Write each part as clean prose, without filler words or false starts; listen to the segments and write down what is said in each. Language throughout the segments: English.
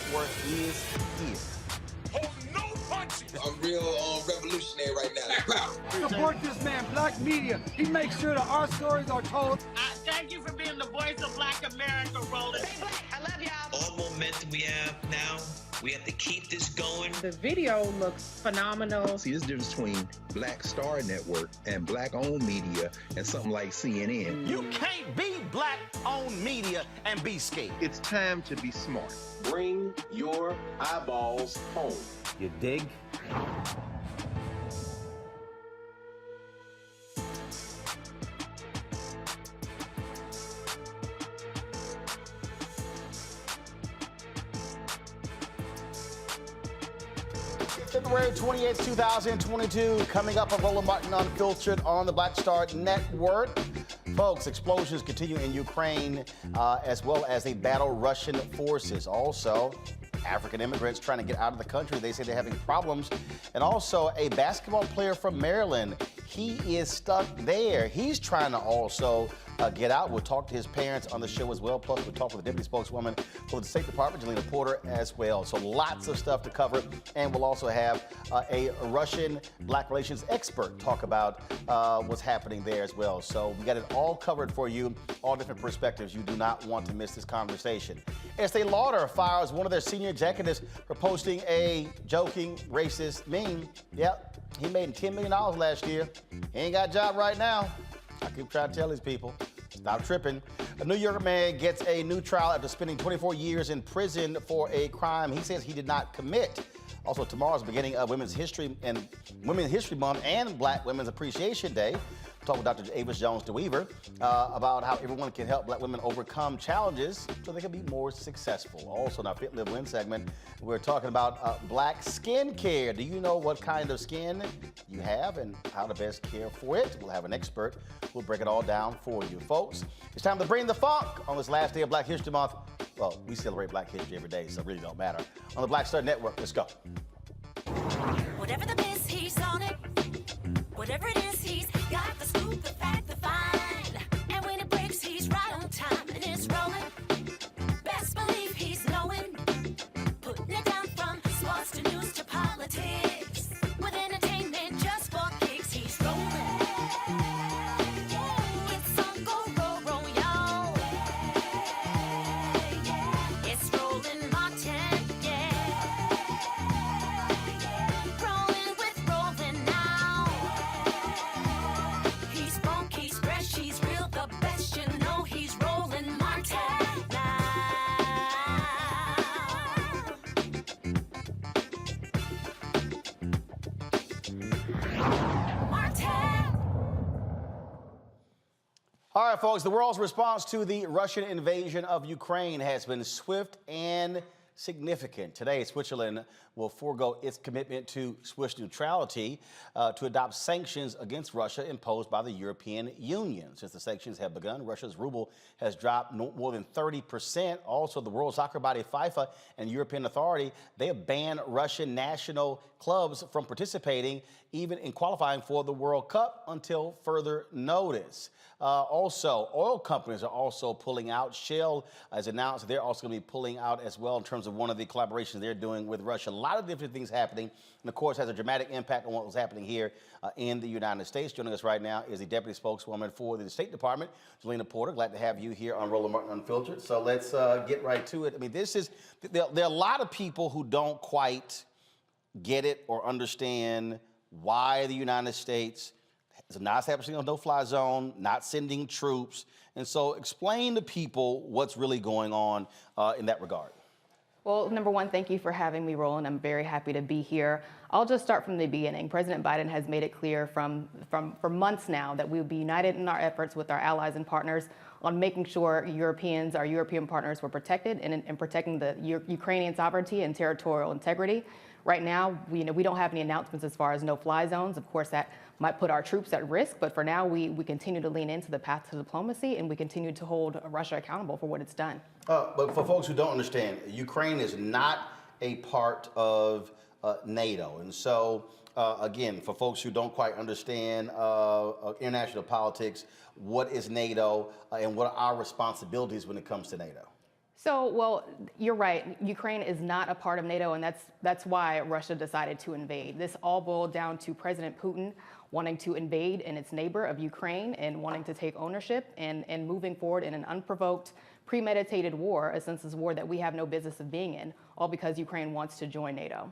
Network is here. Oh, no punches! I'm real revolutionary right now. Support this man, Black Media. He makes sure that our stories are told. Thank you for being the voice of Black America, Roland. Stay black. I love y'all. All momentum we have now, we have to keep this going. The video looks phenomenal. See, there's a difference between Black Star Network and Black-owned media and something like CNN. You can't be Black-owned media and be scared. It's time to be smart. Bring your eyeballs home. You dig? February 28th, 2022, coming up on Roland Martin Unfiltered on the Black Star Network. Folks, explosions continue in Ukraine as well as they battle Russian forces. Also, African immigrants trying to get out of the country. They say they're having problems. And also, a basketball player from Maryland, he is stuck there. He's trying to also get out. We'll talk to his parents on the show as well. Plus, we'll talk with the deputy spokeswoman for the State Department, Jelena Porter, as well. So lots of stuff to cover. And we'll also have a Russian Black relations expert talk about what's happening there as well. So we got it all covered for you, all different perspectives. You do not want to miss this conversation. Estee Lauder fires one of their senior executives for posting a joking, racist meme. Yep, he made $10 million last year. He ain't got a job right now. I keep trying to tell these people, stop tripping. A New York man gets a new trial after spending 24 years in prison for a crime he says he did not commit. Also, tomorrow's the beginning of Women's History Month and Black Women's Appreciation Day. We'll talk with Dr. Avis Jones-DeWeaver about how everyone can help Black women overcome challenges so they can be more successful. Also, in our Fit, Live, Win segment, we're talking about Black skin care. Do you know what kind of skin you have and how to best care for it? We'll have an expert who'll break it all down for you. Folks, it's time to bring the funk on this last day of Black History Month. Well, we celebrate Black History every day, so it really don't matter. On the Black Star Network, let's go. Whatever the miss, he's on it. Whatever it is, he's got the scoop, the fact, the find. And when it breaks, he's right on time and it's rolling. Best believe he's knowing. Putting it down from sports to news to politics. With entertainment just for kicks, he's rolling. It's on go, roll, y'all. It's Roland Martin, rolling with Roland now. He's funky, he's fresh, he's real, the best, you know he's Roland Martin now. Martin. All right, folks, the world's response to the Russian invasion of Ukraine has been swift and significant. Today, Switzerland will forego its commitment to Swiss neutrality to adopt sanctions against Russia imposed by the European Union. Since the sanctions have begun, Russia's ruble has dropped more than 30%. Also, the World Soccer body FIFA and European Authority, they have banned Russian national clubs from participating even in qualifying for the World Cup until further notice. Also, oil companies are also pulling out. Shell has announced they're also going to be pulling out as well in terms of one of the collaborations they're doing with Russia. A lot of different things happening, and of course has a dramatic impact on what was happening here in the United States. Joining us right now is the deputy spokeswoman for the State Department, Jelena Porter. Glad to have you here on Roland Martin Unfiltered. So let's get right to it. I mean, there are a lot of people who don't quite get it or understand why the United States is not establishing a no-fly zone, not sending troops. And so explain to people what's really going on in that regard. Well, number one, thank you for having me, Roland. I'm very happy to be here. I'll just start from the beginning. President Biden has made it clear for months now that we will be united in our efforts with our allies and partners on making sure our European partners were protected and protecting the Ukrainian sovereignty and territorial integrity. Right now, we don't have any announcements as far as no-fly zones. Of course, that might put our troops at risk, but for now, we continue to lean into the path to diplomacy, and we continue to hold Russia accountable for what it's done. But for folks who don't understand, Ukraine is not a part of NATO. And so, again, for folks who don't quite understand international politics, what is NATO and what are our responsibilities when it comes to NATO? So, well, you're right. Ukraine is not a part of NATO, and that's why Russia decided to invade. This all boiled down to President Putin wanting to invade in its neighbor of Ukraine and wanting to take ownership and moving forward in an unprovoked, premeditated war, a senseless war that we have no business of being in, all because Ukraine wants to join NATO.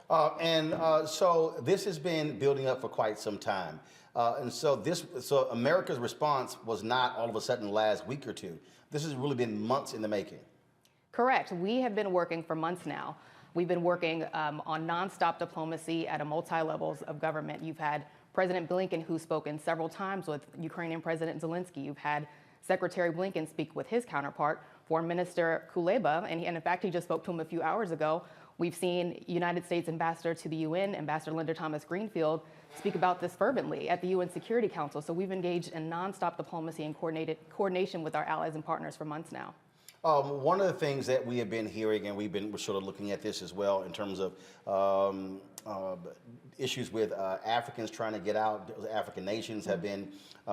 So this has been building up for quite some time. So America's response was not all of a sudden last week or two. This has really been months in the making. Correct. We have been working for months now. We've been working on nonstop diplomacy at a multi-levels of government. You've had President Blinken, who's spoken several times with Ukrainian President Zelensky. You've had Secretary Blinken speak with his counterpart, Foreign Minister Kuleba, and in fact, he just spoke to him a few hours ago. We've seen United States Ambassador to the UN, Ambassador Linda Thomas-Greenfield, speak about this fervently at the UN Security Council. So we've engaged in nonstop diplomacy and coordination with our allies and partners for months now. One of the things that we have been hearing, and we're sort of looking at this as well in terms of issues with Africans trying to get out. African nations have been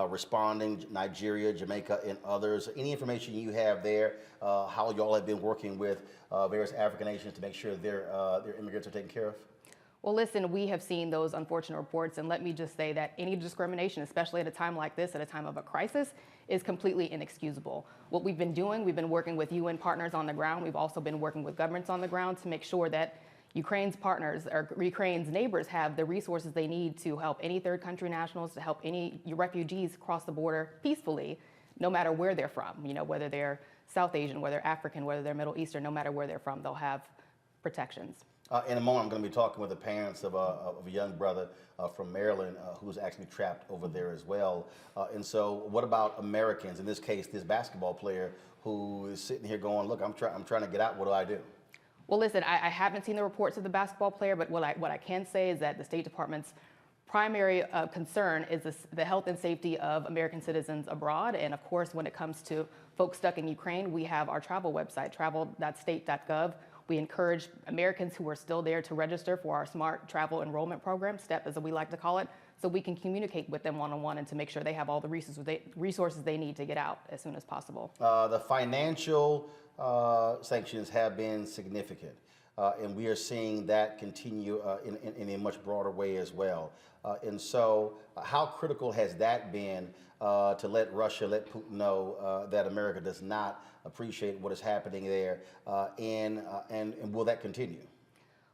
responding, Nigeria, Jamaica, and others. Any information you have there, how y'all have been working with various African nations to make sure their immigrants are taken care of? Well, listen, we have seen those unfortunate reports, and let me just say that any discrimination, especially at a time like this, at a time of a crisis, is completely inexcusable. What we've been doing, we've been working with UN partners on the ground. We've also been working with governments on the ground to make sure that Ukraine's partners or Ukraine's neighbors have the resources they need to help any third country nationals, to help any refugees cross the border peacefully, no matter where they're from. You know, whether they're South Asian, whether they're African, whether they're Middle Eastern, no matter where they're from, they'll have protections. In a moment, I'm going to be talking with the parents of a young brother from Maryland who's actually trapped over there as well. And so what about Americans? In this case, this basketball player who is sitting here going, look, I'm trying to get out. What do I do? Well, listen, I haven't seen the reports of the basketball player, but what I can say is that the State Department's primary concern is the health and safety of American citizens abroad. And of course, when it comes to folks stuck in Ukraine, we have our travel website, travel.state.gov. We encourage Americans who are still there to register for our Smart Travel Enrollment Program, STEP as we like to call it, so we can communicate with them one-on-one and to make sure they have all the resources they need to get out as soon as possible. The financial sanctions have been significant, and we are seeing that continue in a much broader way as well. And so how critical has that been to let Russia, let Putin know that America does not appreciate what is happening there, and will that continue?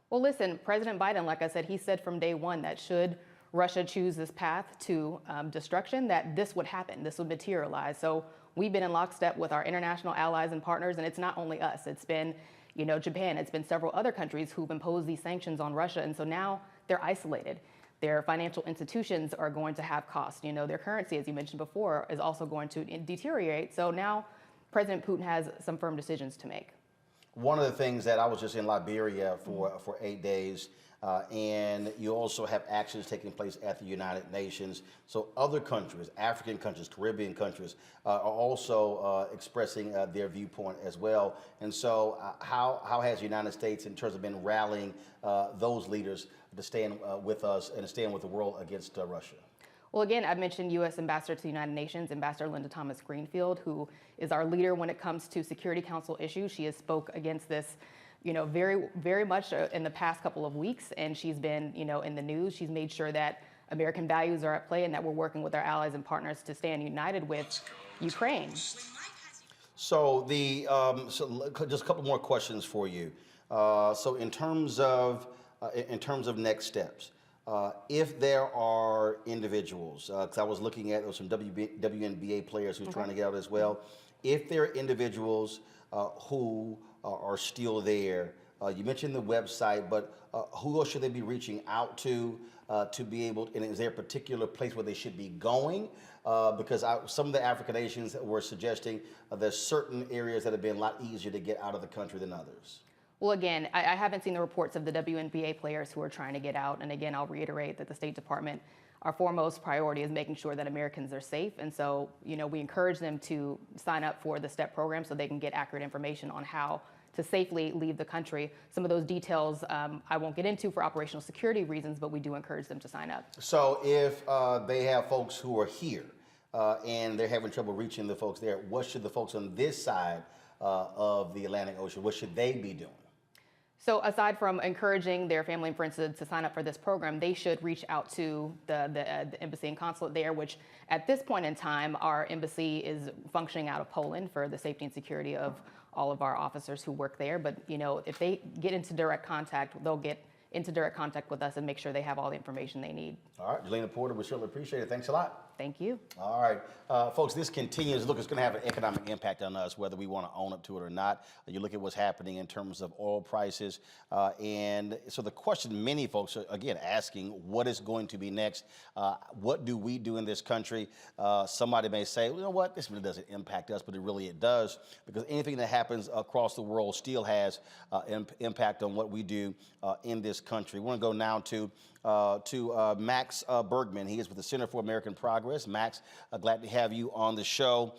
Well, listen, President Biden, like I said, he said from day one that should Russia choose this path to destruction, that this would happen, this would materialize. So we've been in lockstep with our international allies and partners, and it's not only us. It's been, you know, Japan. It's been several other countries who've imposed these sanctions on Russia, and so now they're isolated. Their financial institutions are going to have costs. You know, their currency, as you mentioned before, is also going to deteriorate. So now President Putin has some firm decisions to make. One of the things that I was just in Liberia for 8 days, and you also have actions taking place at the United Nations. So other countries, African countries, Caribbean countries, are also expressing their viewpoint as well. And so how has the United States, in terms of been rallying those leaders to stand with us and to stand with the world against Russia? Well, again, I've mentioned U.S. Ambassador to the United Nations, Ambassador Linda Thomas-Greenfield, who is our leader when it comes to Security Council issues. She has spoke against this, you know, very much in the past couple of weeks, and she's been, you know, in the news. She's made sure that American values are at play and that we're working with our allies and partners to stand united with Ukraine. So just a couple more questions for you. So in terms of next steps. If there are individuals, because I was looking at, there was some WNBA players who's trying to get out as well. If there are individuals who are still there, you mentioned the website, but who else should they be reaching out to be able, and is there a particular place where they should be going? Because some of the African nations were suggesting there's certain areas that have been a lot easier to get out of the country than others. Well, again, I haven't seen the reports of the WNBA players who are trying to get out. And again, I'll reiterate that the State Department, our foremost priority is making sure that Americans are safe. And so, you know, we encourage them to sign up for the STEP program so they can get accurate information on how to safely leave the country. Some of those details I won't get into for operational security reasons, but we do encourage them to sign up. So if they have folks who are here and they're having trouble reaching the folks there, what should the folks on this side of the Atlantic Ocean? What should they be doing? So aside from encouraging their family and friends to sign up for this program, they should reach out to the embassy and consulate there, which at this point in time, our embassy is functioning out of Poland for the safety and security of all of our officers who work there. But, you know, if they get into direct contact, they'll get into direct contact with us and make sure they have all the information they need. All right, Jelena Porter, we certainly appreciate it. Thanks a lot. Thank you. All right, folks, this continues. Look, it's going to have an economic impact on us, whether we want to own up to it or not. You look at what's happening in terms of oil prices. And so the question many folks are, again, asking, what is going to be next? What do we do in this country? Somebody may say, you know what, this really doesn't impact us, but it does, because anything that happens across the world still has impact on what we do in this country. We're going to go now to Max Bergman. He is with the Center for American Progress. Max, glad to have you on the show.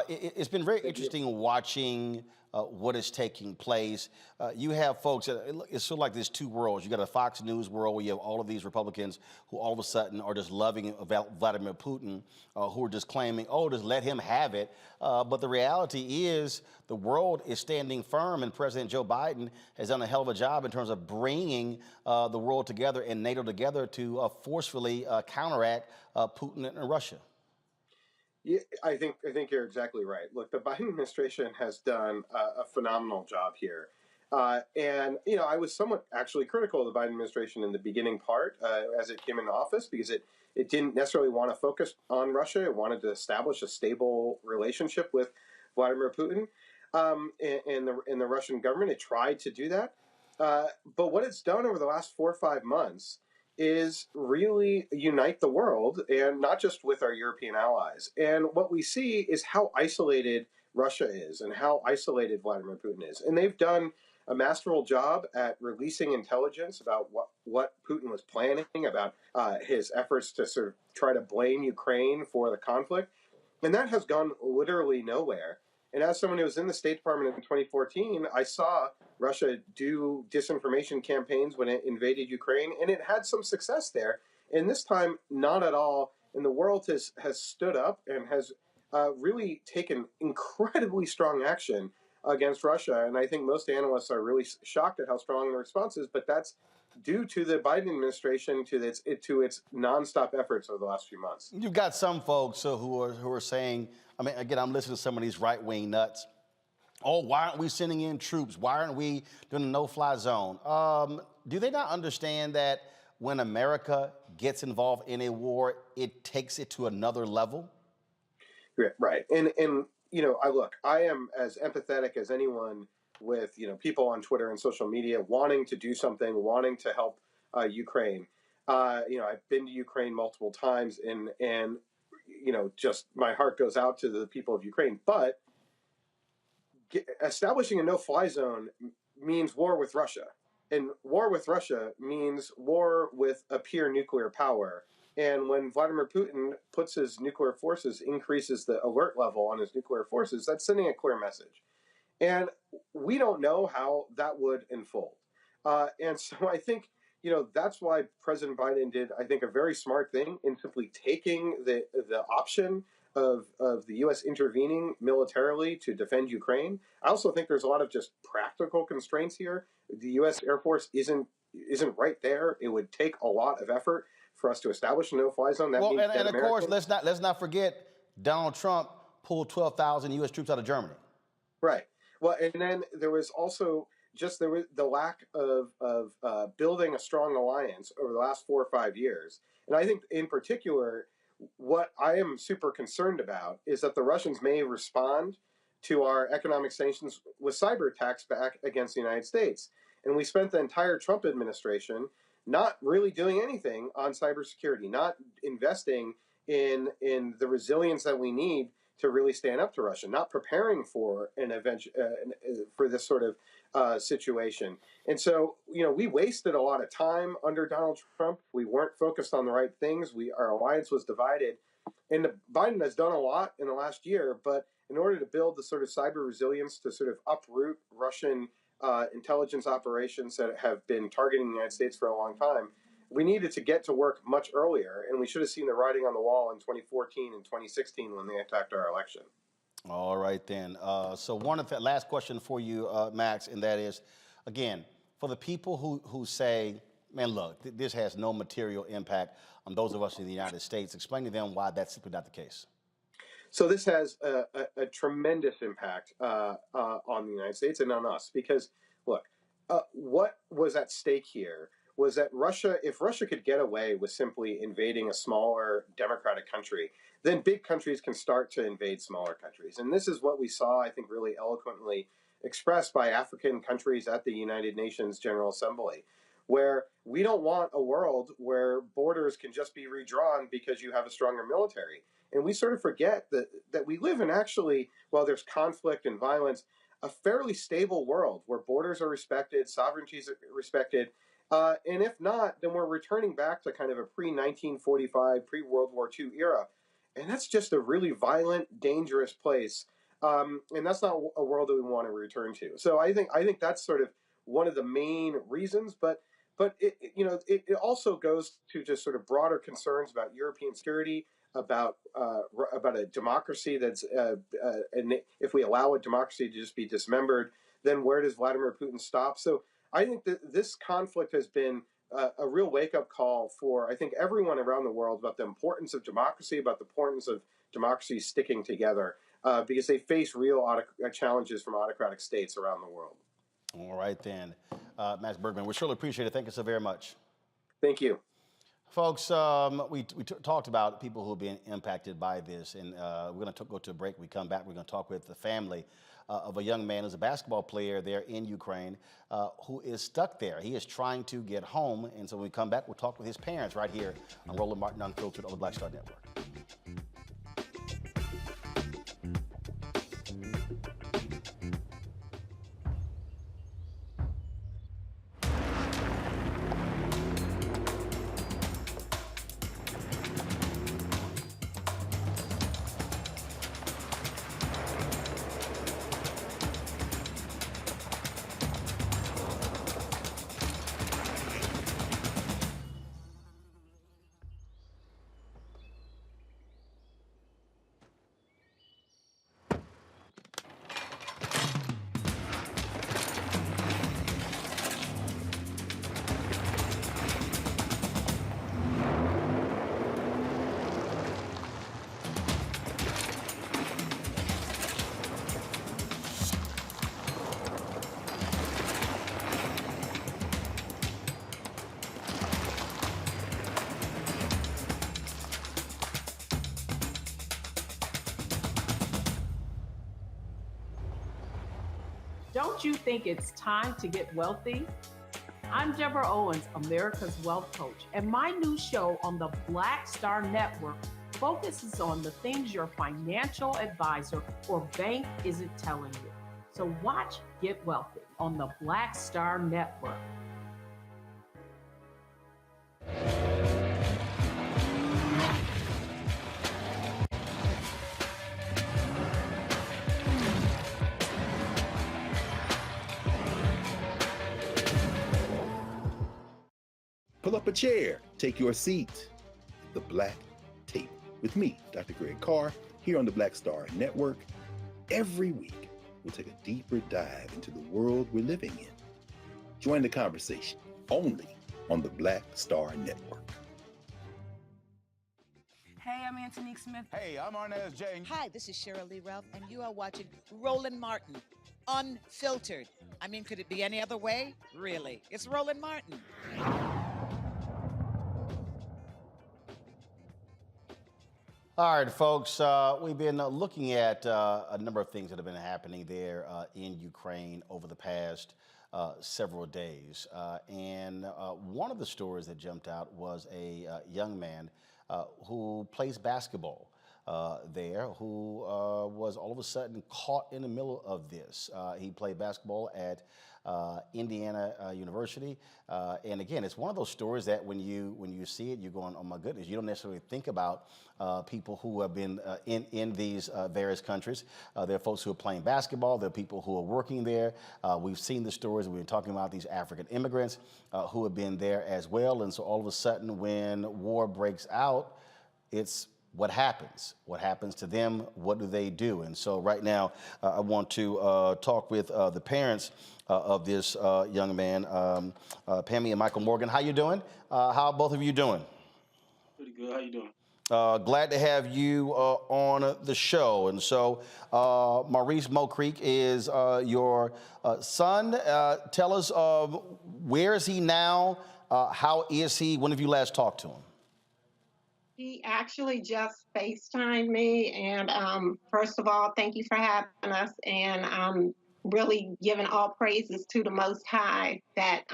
It's been very interesting watching what is taking place. You have folks, it's sort of like there's two worlds. You got a Fox News world where you have all of these Republicans who all of a sudden are just loving Vladimir Putin, who are just claiming, oh, just let him have it. But the reality is the world is standing firm, and President Joe Biden has done a hell of a job in terms of bringing the world together and NATO together to forcefully counteract Putin and Russia. Yeah, I think you're exactly right. Look, the Biden administration has done a phenomenal job here. And, you know, I was somewhat actually critical of the Biden administration in the beginning part as it came into office, because it didn't necessarily want to focus on Russia. It wanted to establish a stable relationship with Vladimir Putin and the Russian government. It tried to do that. But what it's done over the last 4 or 5 months is really unite the world, and not just with our European allies. And what we see is how isolated Russia is and how isolated Vladimir Putin is. And they've done a masterful job at releasing intelligence about what Putin was planning, about his efforts to sort of try to blame Ukraine for the conflict. And that has gone literally nowhere. And as someone who was in the State Department in 2014, I saw Russia do disinformation campaigns when it invaded Ukraine, and it had some success there. And this time, not at all. And the world has stood up and has really taken incredibly strong action against Russia. And I think most analysts are really shocked at how strong the response is, but that's due to the Biden administration, to its nonstop efforts over the last few months. You've got some folks who are saying, I mean, again, I'm listening to some of these right-wing nuts. Oh, why aren't we sending in troops? Why aren't we doing a no-fly zone? Do they not understand that when America gets involved in a war, it takes it to another level? Right. And you know, I am as empathetic as anyone with, you know, people on Twitter and social media wanting to do something, wanting to help Ukraine. You know, I've been to Ukraine multiple times, and you know, just my heart goes out to the people of Ukraine. But establishing a no-fly zone means war with Russia. And war with Russia means war with a peer nuclear power. And when Vladimir Putin puts his nuclear forces, increases the alert level on his nuclear forces, that's sending a clear message. And we don't know how that would unfold. And so I think, you know, that's why President Biden did, I think, a very smart thing in simply taking the option of the U.S. intervening militarily to defend Ukraine. I also think there's a lot of just practical constraints here. The U.S. Air Force isn't right there. It would take a lot of effort for us to establish a no-fly zone. That means and of course, let's not forget Donald Trump pulled 12,000 U.S. troops out of Germany. Right. Well, and then there was also just the lack of building a strong alliance over the last 4 or 5 years. And I think in particular, what I am super concerned about is that the Russians may respond to our economic sanctions with cyber attacks back against the United States. And we spent the entire Trump administration not really doing anything on cybersecurity, not investing in the resilience that we need to really stand up to Russia, not preparing for an event for this sort of situation. And so, you know, we wasted a lot of time under Donald Trump. We weren't focused on the right things. Our alliance was divided. And Biden has done a lot in the last year, but in order to build the sort of cyber resilience to sort of uproot Russian intelligence operations that have been targeting the United States for a long time, we needed to get to work much earlier, and we should have seen the writing on the wall in 2014 and 2016 when they attacked our election. All right, then. So one of the last question for you, Max, and that is, again, for the people who say, man, look, this has no material impact on those of us in the United States, explain to them why that's simply not the case. So this has a tremendous impact on the United States and on us because, look, what was at stake here was that if Russia could get away with simply invading a smaller democratic country, then big countries can start to invade smaller countries. And this is what we saw, I think, really eloquently expressed by African countries at the United Nations General Assembly, where we don't want a world where borders can just be redrawn because you have a stronger military. And we sort of forget that we live in actually, while there's conflict and violence, a fairly stable world where borders are respected, sovereignties are respected. And if not, then we're returning back to kind of a pre-1945, pre-World War II era. And that's just a really violent, dangerous place. And that's not a world that we want to return to. So I think that's sort of one of the main reasons. But it also goes to just sort of broader concerns about European security, about a democracy that's and if we allow a democracy to just be dismembered, then where does Vladimir Putin stop? So I think that this conflict has been a real wake-up call for, I think, everyone around the world about the importance of democracy, about the importance of democracy sticking together, because they face real challenges from autocratic states around the world. All right, then. Max Bergman, we surely appreciate it. Thank you so very much. Thank you. Folks, we talked about people who have been impacted by this, and we're going to go to a break. We come back, we're going to talk with the family of a young man who's a basketball player there in Ukraine who is stuck there. He is trying to get home, and so when we come back, we'll talk with his parents right here on Roland Martin Unfiltered on the Black Star Network. Don't you think it's time to get wealthy? I'm Deborah Owens, America's Wealth Coach, and my new show on the Black Star Network focuses on the things your financial advisor or bank isn't telling you. So watch Get Wealthy on the Black Star Network. Pull up a chair, take your seat. The Black Tape with me, Dr. Greg Carr, here on the Black Star Network. Every week, we'll take a deeper dive into the world we're living in. Join the conversation only on the Black Star Network. Hey, I'm Antonique Smith. Hey, I'm Arnez J. Hi, this is Cheryl Lee Ralph, and you are watching Roland Martin, Unfiltered. I mean, could it be any other way? Really? It's Roland Martin. All right, folks, we've been looking at a number of things that have been happening there in Ukraine over the past several days. And one of the stories that jumped out was a young man who plays basketball there, who was all of a sudden caught in the middle of this. He played basketball at Indiana University, and again, it's one of those stories that when you see it, you're going, oh my goodness. You don't necessarily think about people who have been in these various countries. There are folks who are playing basketball. There are people who are working there. We've seen the stories. We've been talking about these African immigrants who have been there as well. And so all of a sudden, when war breaks out, it's what happens? What happens to them? What do they do? And so right now, I want to talk with the parents of this young man, Pammy and Michael Morgan. How you doing? How are both of you doing? Pretty good. How you doing? Glad to have you on the show. And so Maurice Mocreek is your son. Tell us, where is he now? How is he? When have you last talked to him? He actually just FaceTimed me. And first of all, thank you for having us. And really giving all praises to the Most High that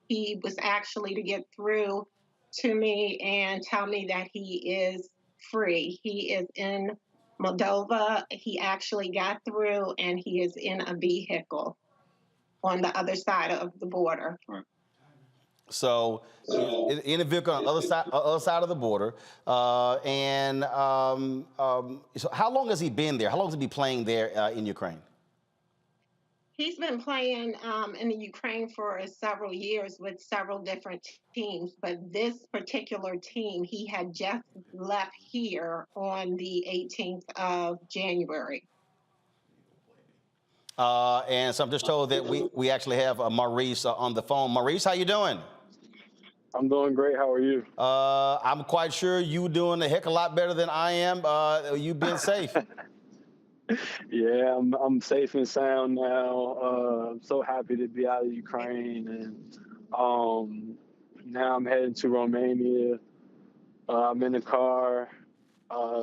he was actually to get through to me and tell me that he is free. He is in Moldova. He actually got through and he is in a vehicle on the other side of the border. Right. So in a vehicle on the other side of the border. So how long has he been there? How long has he been playing there in Ukraine? He's been playing in the Ukraine for several years with several different teams, but this particular team, he had just left here on the 18th of January. And so I'm just told that we actually have Maurice on the phone. Maurice, how you doing? I'm doing great. How are you? I'm quite sure you doing a heck of a lot better than I am. You been safe? Yeah, I'm safe and sound now. I'm so happy to be out of Ukraine, and now I'm heading to Romania. I'm in the car,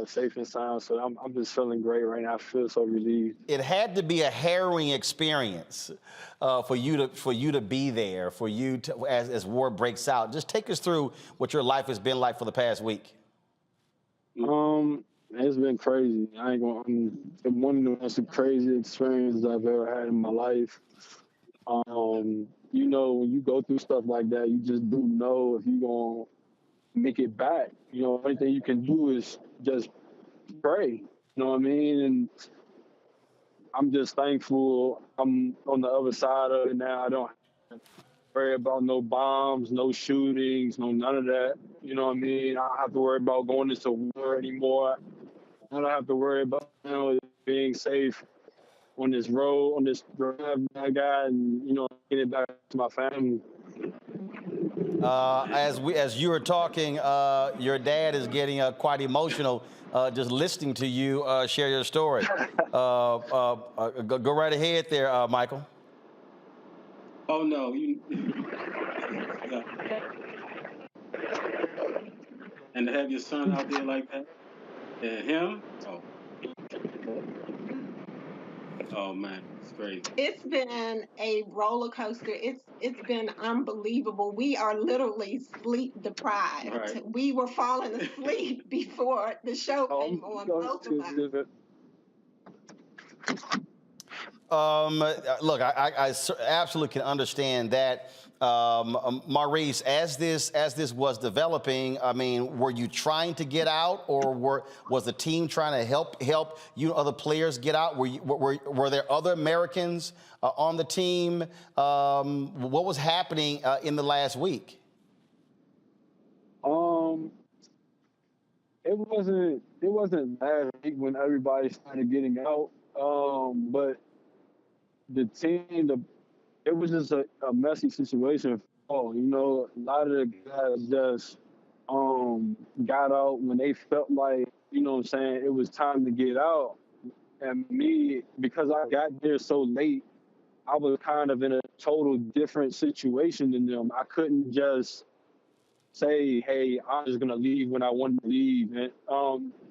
safe and sound. So I'm just feeling great right now. I feel so relieved. It had to be a harrowing experience for you to be there, for you to as war breaks out. Just take us through what your life has been like for the past week. It's been crazy. I ain't going. It's one of the most crazy experiences I've ever had in my life. When you go through stuff like that, you just do know if you're gonna make it back. The only thing you can do is just pray. You know what I mean? And I'm just thankful I'm on the other side of it now. I don't have to worry about no bombs, no shootings, none of that. You know what I mean? I don't have to worry about going into war anymore. I don't have to worry about being safe on this road, on this drive I got, and getting back to my family. As you were talking, your dad is getting quite emotional just listening to you share your story. Go right ahead there, Michael. Oh no, and to have your son out there like that, and him, oh man, it's crazy. It's been a roller coaster. It's been unbelievable. We are literally sleep deprived. Right. We were falling asleep before the show came on, both of us. Look, I absolutely can understand that. Maurice, as this was developing, I mean, were you trying to get out, or was the team trying to help you other players get out? Were there other Americans on the team? What was happening in the last week? It wasn't last week when everybody started getting out, but the team, it was just a messy situation. A lot of the guys just got out when they felt like, it was time to get out. And me, because I got there so late, I was kind of in a total different situation than them. I couldn't just say, hey, I'm just going to leave when I want to leave. And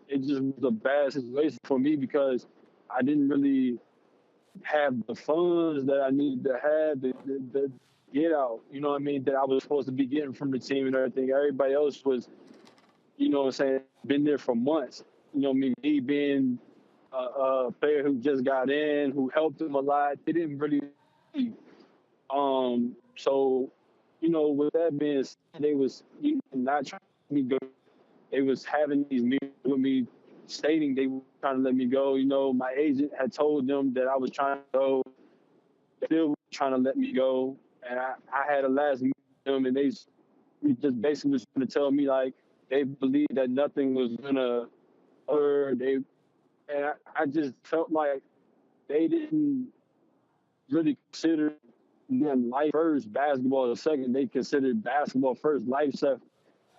it just was a bad situation for me because I didn't really have the funds that I needed to have to get out, that I was supposed to be getting from the team and everything. Everybody else was, been there for months. Me being a player who just got in, who helped them a lot, they didn't really leave. So, with that being said, they was not trying to let me go. They was having these meetings with me, stating they were trying to let me go. My agent had told them that I was trying to go. They still were trying to let me go. And I had a last meeting with them, and they just basically was trying to tell me, like, they believed that nothing was going to or I just felt like they didn't really consider them life first, basketball the second. They considered basketball first, life second.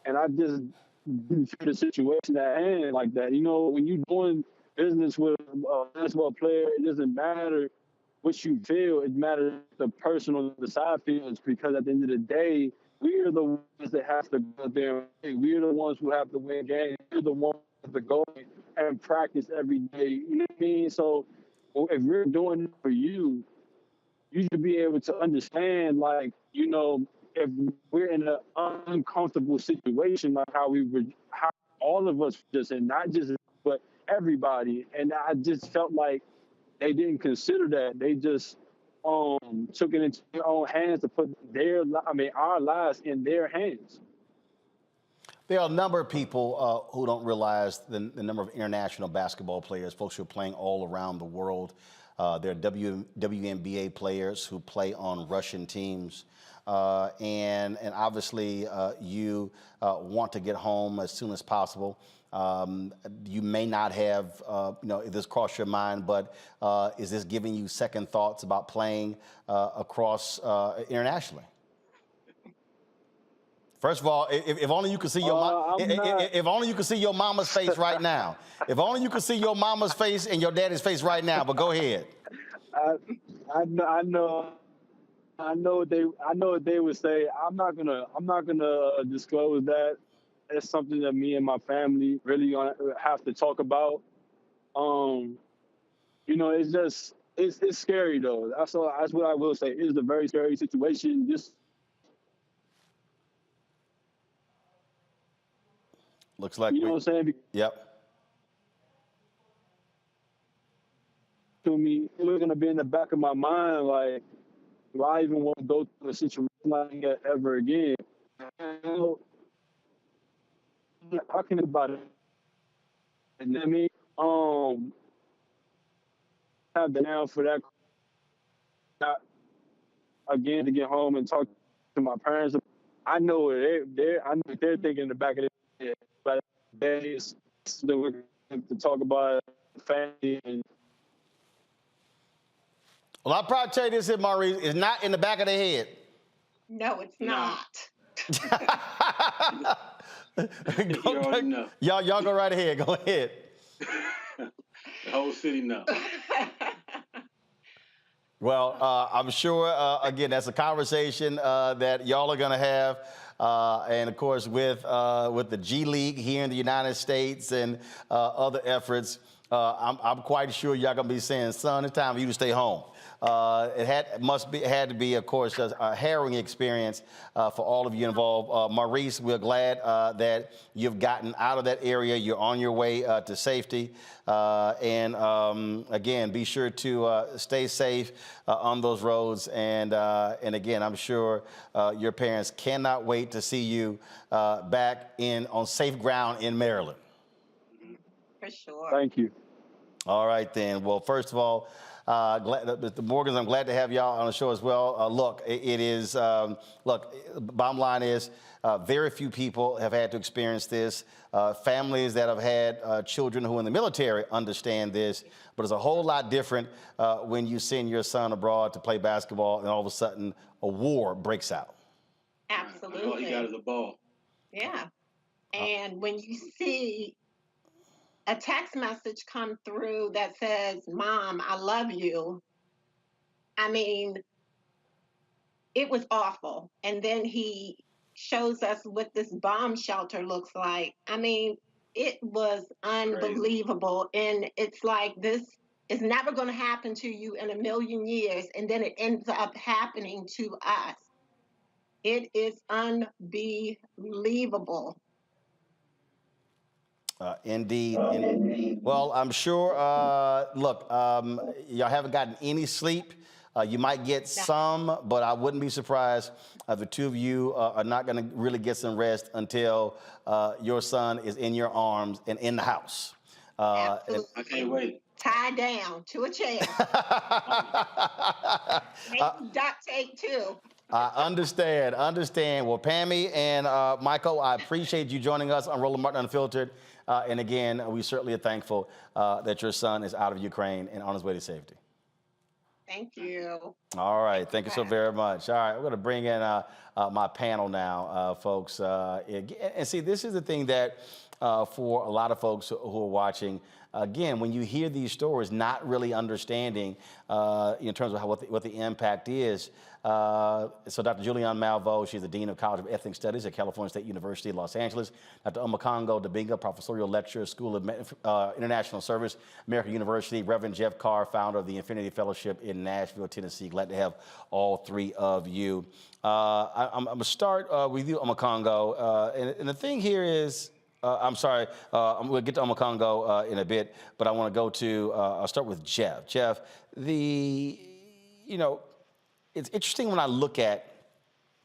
And I just didn't feel the situation at hand like that. You know, when you're doing business with a basketball player, it doesn't matter what you feel. It matters the person on the side feels, because at the end of the day, we are the ones that have to go there. We are the ones who have to win games. We're the ones that have to go and practice every day. You know what I mean? So if we're doing it for you, you should be able to understand, like, you know, if we're in an uncomfortable situation, like how all of us just, and not just, but everybody. And I just felt like they didn't consider that. They just took it into their own hands to put our lives in their hands. There are a number of people who don't realize the number of international basketball players, folks who are playing all around the world. There are WNBA players who play on Russian teams. And obviously you want to get home as soon as possible. You may not have, this crossed your mind, but is this giving you second thoughts about playing across internationally? First of all, if only you could see your if only you could see your mama's face right now. If only you could see your mama's face and your daddy's face right now. But go ahead. I know what they would say. I'm not gonna disclose that. It's something that me and my family really gonna have to talk about. It's scary though. That's what I will say. It's a very scary situation. Just looks like you know what I'm saying. Yep. To me, it was gonna be in the back of my mind, like, do I even want to go through a situation like that ever again? Talking about it, and then have been down for that. Not again to get home and talk to my parents. I know they're thinking in the back of their head, but days that we're going to talk about family and. Well, I'll probably tell you this here, Maurice, it's not in the back of their head. No, it's not. Y'all go right ahead. Go ahead. The whole city knows. Well, I'm sure, again, that's a conversation that y'all are going to have. And, of course, with the G League here in the United States and other efforts, I'm quite sure y'all going to be saying, son, it's time for you to stay home. It had to be, of course, a harrowing experience for all of you involved. Maurice, we're glad that you've gotten out of that area. You're on your way to safety. And again, be sure to stay safe on those roads. And again, I'm sure your parents cannot wait to see you back on safe ground in Maryland. For sure. Thank you. All right, then. Well, first of all, Mr. Morgans, I'm glad to have y'all on the show as well. Look, bottom line is very few people have had to experience this. Families that have had children who are in the military understand this, but it's a whole lot different when you send your son abroad to play basketball and all of a sudden a war breaks out. Absolutely. All he got is a ball. Yeah. And when you see a text message come through that says, "Mom, I love you," I mean, it was awful. And then he shows us what this bomb shelter looks like. I mean, it was unbelievable. And it's like, this is never going to happen to you in a million years. And then it ends up happening to us. It is unbelievable. Indeed. Well, I'm sure, y'all haven't gotten any sleep. You might get some, but I wouldn't be surprised if the two of you are not going to really get some rest until your son is in your arms and in the house. Absolutely. I can't wait. Tie down to a chair. Maybe duct tape too. I understand. Well, Pammy and Michael, I appreciate you joining us on Roland Martin Unfiltered. And again, we certainly are thankful that your son is out of Ukraine and on his way to safety. Thank you. All right. Thank you so very much. All right. We're going to bring in my panel now, folks. And see, this is the thing that for a lot of folks who are watching, again, when you hear these stories, not really understanding in terms of what the impact is. So Dr. Julianne Malveaux, she's the Dean of College of Ethnic Studies at California State University, Los Angeles. Dr. Omokongo Dabinga, Professorial Lecturer, School of International Service, American University. Reverend Jeff Carr, founder of the Infinity Fellowship in Nashville, Tennessee. Glad to have all three of you. I'm going to start with you, Omokongo. And the thing here is, I'm sorry, I'm going to get to Omokongo in a bit, but I want to go to, I'll start with Jeff. Jeff, it's interesting when I look at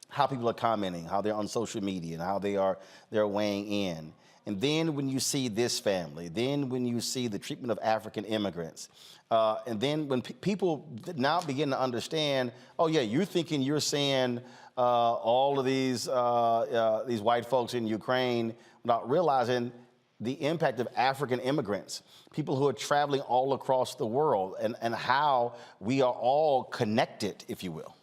how people are commenting, how they're on social media, and how they're weighing in. And then when you see this family, then when you see the treatment of African immigrants, and then when people now begin to understand, oh yeah, you're thinking you're saying all of these white folks in Ukraine, without realizing the impact of African immigrants, people who are traveling all across the world, and how we are all connected, if you will.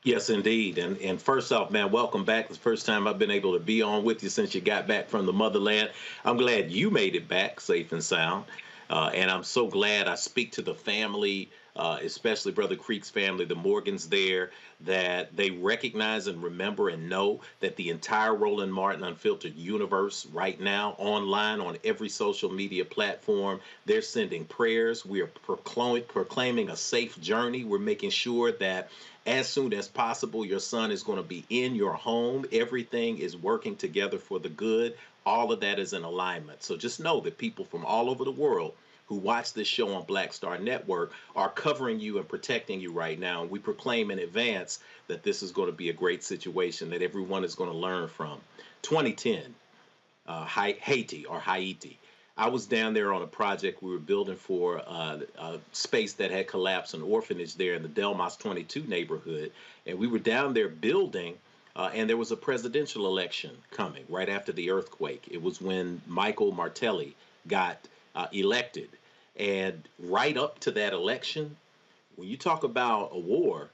Yes, indeed. And first off, man, welcome back. It's the first time I've been able to be on with you since you got back from the motherland. I'm glad you made it back safe and sound. And I'm so glad I speak to the family, especially Brother Creek's family, the Morgans there, that they recognize and remember and know that the entire Roland Martin Unfiltered universe right now, online on every social media platform, they're sending prayers. We are proclaiming a safe journey. We're making sure that as soon as possible, your son is going to be in your home. Everything is working together for the good. All of that is in alignment. So just know that people from all over the world who watch this show on Black Star Network are covering you and protecting you right now. And we proclaim in advance that this is going to be a great situation that everyone is going to learn from. 2010, Haiti. I was down there on a project we were building for a space that had collapsed, an orphanage there in the Delmas 22 neighborhood. And we were down there building, and there was a presidential election coming right after the earthquake. It was when Michael Martelly got elected. And right up to that election, when you talk about a war,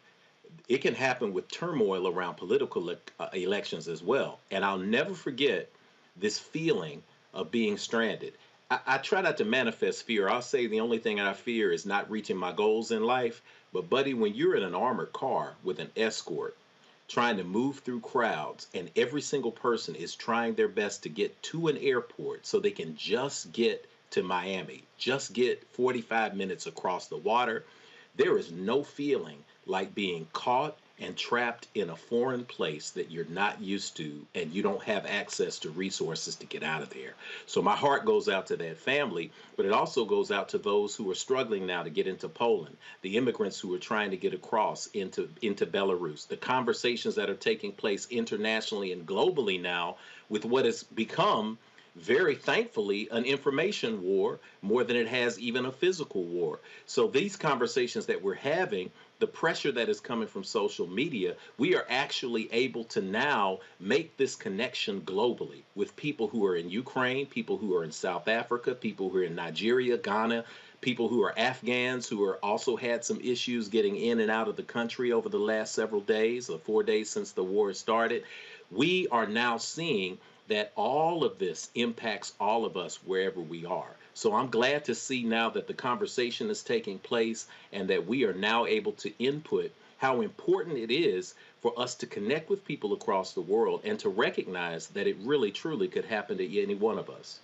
it can happen with turmoil around political elections as well. And I'll never forget this feeling of being stranded. I try not to manifest fear. I'll say the only thing I fear is not reaching my goals in life. But buddy, when you're in an armored car with an escort, trying to move through crowds, and every single person is trying their best to get to an airport so they can just get to Miami, just get 45 minutes across the water, there is no feeling like being caught and trapped in a foreign place that you're not used to, and you don't have access to resources to get out of there. So my heart goes out to that family, but it also goes out to those who are struggling now to get into Poland, the immigrants who are trying to get across into Belarus, the conversations that are taking place internationally and globally now with what has become, very thankfully, an information war more than it has even a physical war. So these conversations that we're having, the pressure that is coming from social media, we are actually able to now make this connection globally with people who are in Ukraine, people who are in South Africa, people who are in Nigeria, Ghana, people who are Afghans who are also had some issues getting in and out of the country over the last several days, or 4 days since the war started. We are now seeing that all of this impacts all of us wherever we are. So I'm glad to see now that the conversation is taking place and that we are now able to input how important it is for us to connect with people across the world and to recognize that it really, truly could happen to any one of us.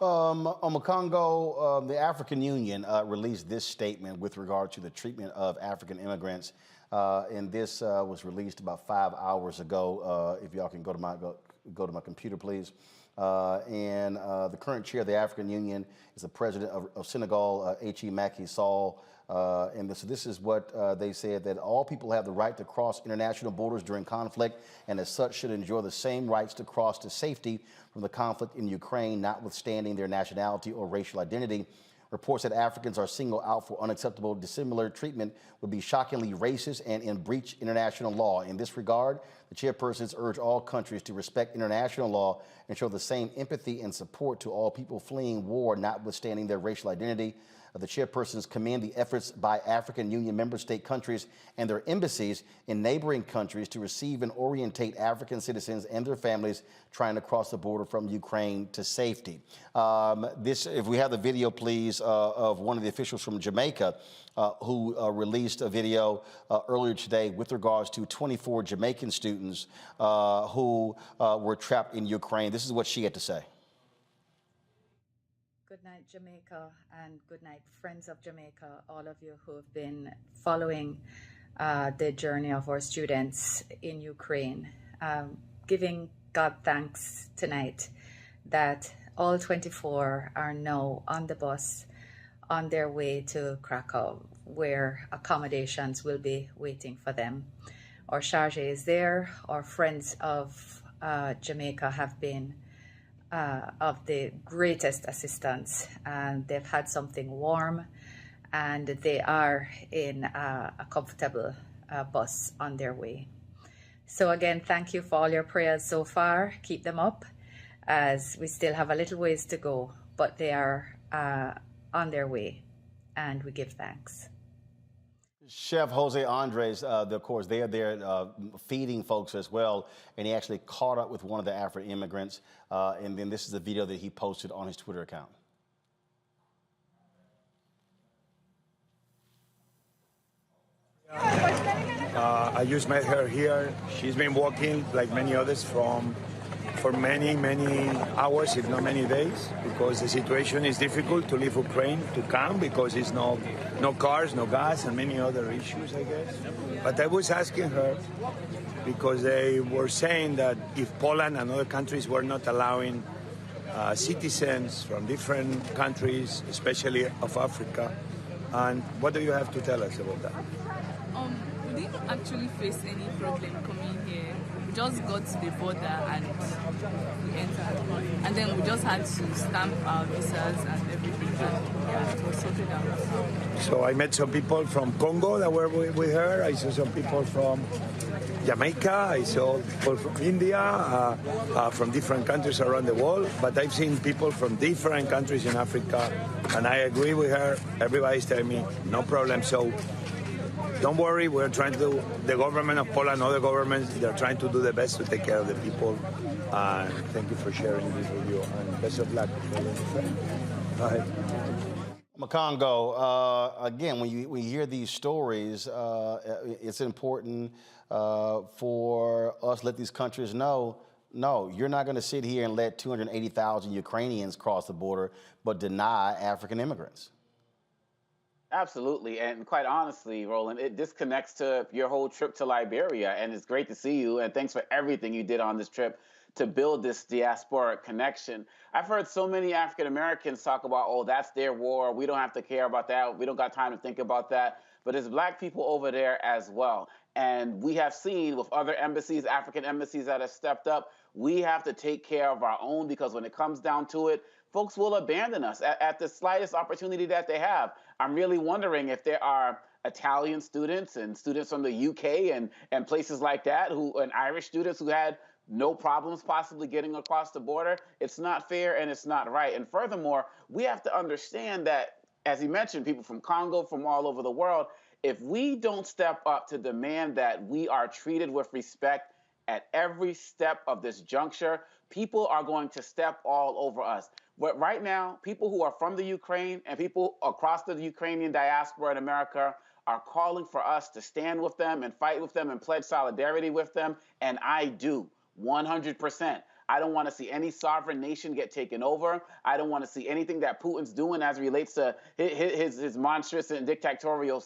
Omokongo, the African Union released this statement with regard to the treatment of African immigrants. And this was released about 5 hours ago. If y'all can go to my computer, please. And the current chair of the African Union is the president of Senegal, H.E. Macky Sall. And this is what they said, that all people have the right to cross international borders during conflict, and as such should enjoy the same rights to cross to safety from the conflict in Ukraine, notwithstanding their nationality or racial identity. Reports that Africans are singled out for unacceptable dissimilar treatment would be shockingly racist and in breach international law. In this regard, the chairpersons urge all countries to respect international law and show the same empathy and support to all people fleeing war, notwithstanding their racial identity. The chairpersons commend the efforts by African Union member state countries and their embassies in neighboring countries to receive and orientate African citizens and their families trying to cross the border from Ukraine to safety. If we have the video, please, of one of the officials from Jamaica who released a video earlier today with regards to 24 Jamaican students who were trapped in Ukraine. This is what she had to say. Good night, Jamaica, and good night, friends of Jamaica, all of you who have been following the journey of our students in Ukraine. Giving God thanks tonight that all 24 are now on the bus on their way to Krakow, where accommodations will be waiting for them. Our charge is there. Our friends of Jamaica have been of the greatest assistance, and they've had something warm, and they are in a comfortable bus on their way. So again, thank you for all your prayers so far. Keep them up, as we still have a little ways to go, but they are on their way, and we give thanks. Chef Jose Andres, of course, they are there feeding folks as well, and he actually caught up with one of the African immigrants, and then this is the video that he posted on his Twitter account. I just met her here. She's been walking, like many others, for many hours, if not many days, because the situation is difficult to leave Ukraine to come because it's no cars, no gas, and many other issues, I guess. But I was asking her because they were saying that if Poland and other countries were not allowing citizens from different countries, especially of Africa, and what do you have to tell us about that? We didn't actually face any problem coming here. We just got to the border and we entered. And then we just had to stamp our visas and everything. And yeah, it was sorted out. So I met some people from Congo that were with her. I saw some people from Jamaica. I saw people from India, from different countries around the world. But I've seen people from different countries in Africa. And I agree with her. Everybody's telling me, no problem. So don't worry, we're trying to do, the government of Poland, other governments, they're trying to do the best to take care of the people. And thank you for sharing this with you, and best of luck. Go ahead. Makongo, again, when you hear these stories, it's important for us to let these countries know, no, you're not going to sit here and let 280,000 Ukrainians cross the border, but deny African immigrants. Absolutely. And quite honestly, Roland, it disconnects to your whole trip to Liberia. And it's great to see you. And thanks for everything you did on this trip to build this diasporic connection. I've heard so many African Americans talk about, oh, that's their war. We don't have to care about that. We don't got time to think about that. But there's Black people over there as well. And we have seen with other embassies, African embassies that have stepped up, we have to take care of our own, because when it comes down to it, folks will abandon us at the slightest opportunity that they have. I'm really wondering if there are Italian students and students from the UK and places like that, and Irish students who had no problems possibly getting across the border. It's not fair and it's not right. And furthermore, we have to understand that, as he mentioned, people from Congo, from all over the world, if we don't step up to demand that we are treated with respect at every step of this juncture, people are going to step all over us. But right now, people who are from the Ukraine and people across the Ukrainian diaspora in America are calling for us to stand with them and fight with them and pledge solidarity with them. And I do, 100%. I don't want to see any sovereign nation get taken over. I don't want to see anything that Putin's doing as it relates to his monstrous and dictatorial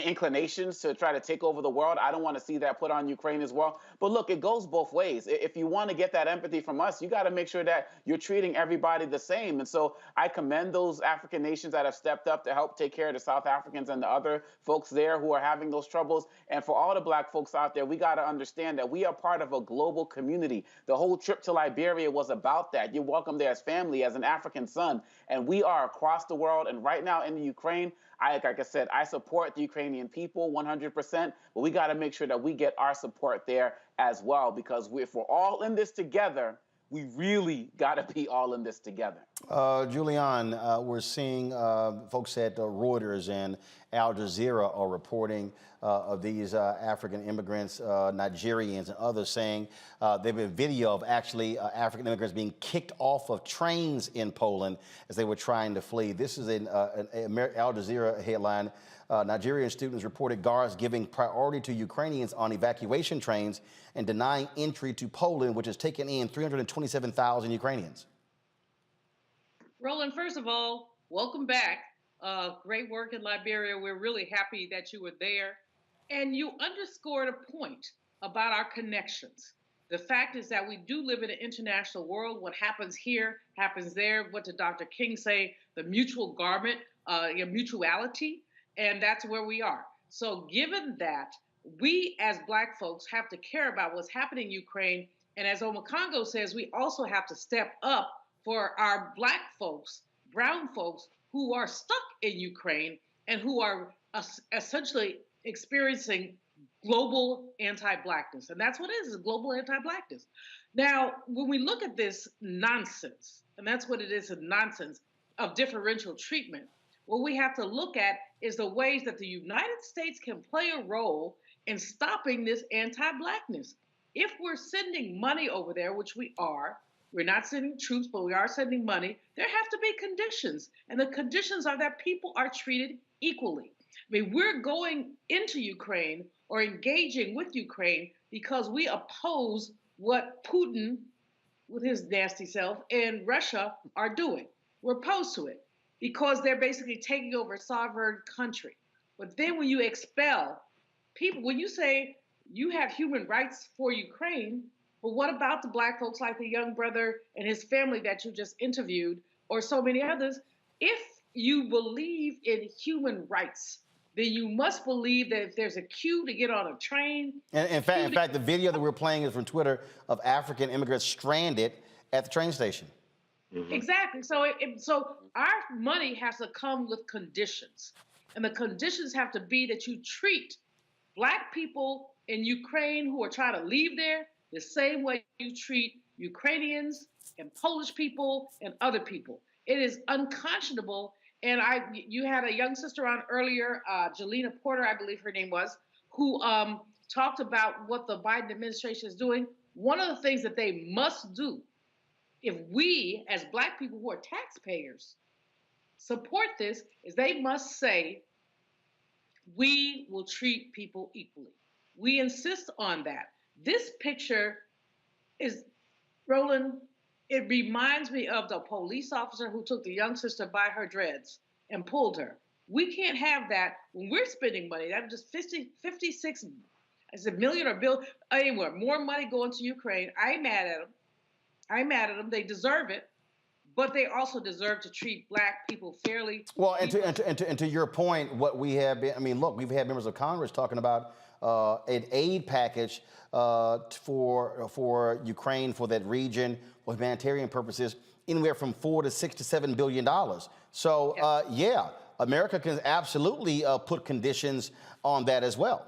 inclinations to try to take over the world. I don't want to see that put on Ukraine as well. But look, it goes both ways. If you want to get that empathy from us, you got to make sure that you're treating everybody the same. And so I commend those African nations that have stepped up to help take care of the South Africans and the other folks there who are having those troubles. And for all the black folks out there, we got to understand that we are part of a global community. The whole trip to Liberia was about that. You're welcome there as family, as an African son. And we are across the world. And right now in the Ukraine, like I said, I support the Ukrainian people 100%, but we got to make sure that we get our support there as well, because if we're all in this together, we really got to be all in this together. Julian, we're seeing folks at Reuters and Al Jazeera are reporting of these African immigrants, Nigerians and others, saying they've been video of actually African immigrants being kicked off of trains in Poland as they were trying to flee. This is an Al Jazeera headline. Nigerian students reported guards giving priority to Ukrainians on evacuation trains and denying entry to Poland, which has taken in 327,000 Ukrainians. Roland, first of all, welcome back. Great work in Liberia. We're really happy that you were there. And you underscored a point about our connections. The fact is that we do live in an international world. What happens here happens there. What did Dr. King say? The mutual garment, mutuality. And that's where we are. So given that, we as Black folks have to care about what's happening in Ukraine. And as Omakongo says, we also have to step up for our Black folks, brown folks who are stuck in Ukraine and who are essentially experiencing global anti-Blackness. And that's what it is global anti-Blackness. Now, when we look at this nonsense, and that's what it is, a nonsense of differential treatment, what we have to look at is the ways that the United States can play a role in stopping this anti-Blackness. If we're sending money over there, which we are, we're not sending troops, but we are sending money, there have to be conditions. And the conditions are that people are treated equally. I mean, we're going into Ukraine or engaging with Ukraine because we oppose what Putin, with his nasty self, and Russia are doing. We're opposed to it because they're basically taking over a sovereign country. But then when you expel people, when you say you have human rights for Ukraine, but what about the Black folks like the young brother and his family that you just interviewed, or so many others? If you believe in human rights, then you must believe that if there's a queue to get on a train. And in fact, the video that we're playing is from Twitter of African immigrants stranded at the train station. Mm-hmm. Exactly. So our money has to come with conditions. And the conditions have to be that you treat Black people in Ukraine who are trying to leave there the same way you treat Ukrainians and Polish people and other people. It is unconscionable. And you had a young sister on earlier, Jelena Porter, I believe her name was, who talked about what the Biden administration is doing. One of the things that they must do, if we as Black people who are taxpayers support this, is they must say, we will treat people equally. We insist on that. This picture is, Roland, it reminds me of the police officer who took the young sister by her dreads and pulled her. We can't have that when we're spending money. That's just 56, is it million or bill, anywhere, more money going to Ukraine. I'm mad at them. I'm mad at them. They deserve it, but they also deserve to treat Black people fairly. Well, and to your point, what we have been, I mean, look, we've had members of Congress talking about an aid package for Ukraine, for that region, for humanitarian purposes, anywhere from $4 to $6 to $7 billion. So, yeah, America can absolutely put conditions on that as well.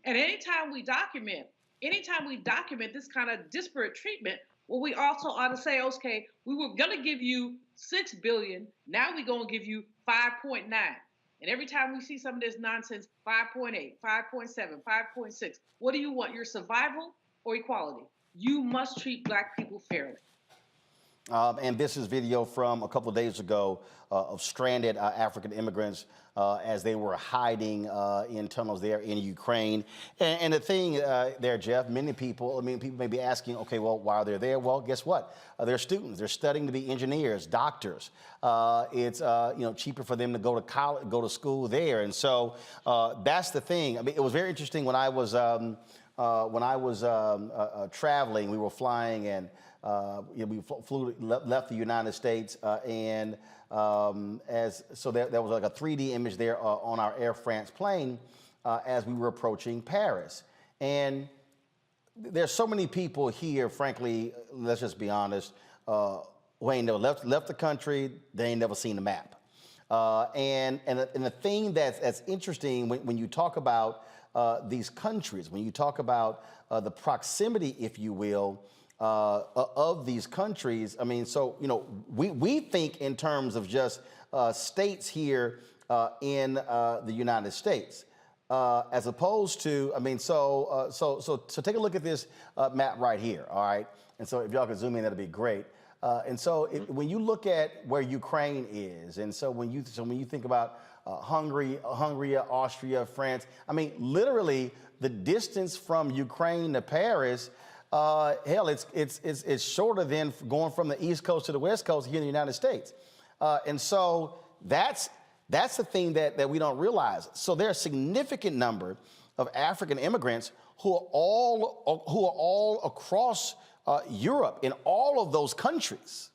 And anytime we document this kind of disparate treatment, well, we also ought to say, okay, we were going to give you $6 billion. Now we're going to give you 5.9. And every time we see some of this nonsense, 5.8, 5.7, 5.6, what do you want? Your survival or equality? You must treat Black people fairly. And this is video from a couple of days ago of stranded African immigrants as they were hiding in tunnels there in Ukraine. And the thing there, Jeff, many people, people may be asking, okay, well, why are they there? Well, guess what? They're students. They're studying to be engineers, doctors. It's cheaper for them to go to college, go to school there. And so that's the thing. It was very interesting when I was traveling. We were flying and left the United States and so there was like a 3D image there on our Air France plane as we were approaching Paris. And there's so many people here, frankly, let's just be honest, who ain't never left the country, they ain't never seen the map. And the thing that's interesting when you talk about these countries, when you talk about the proximity, if you will, of these countries, we think in terms of just states here in the United States, as opposed to, so take a look at this map right here, all right? And so if y'all could zoom in, that'd be great. When you look at where Ukraine is, and so when you think about Hungary, Austria, France, literally the distance from Ukraine to Paris, hell, it's shorter than going from the East Coast to the West Coast here in the United States. And so that's the thing that we don't realize. So there are a significant number of African immigrants who are all across Europe in all of those countries.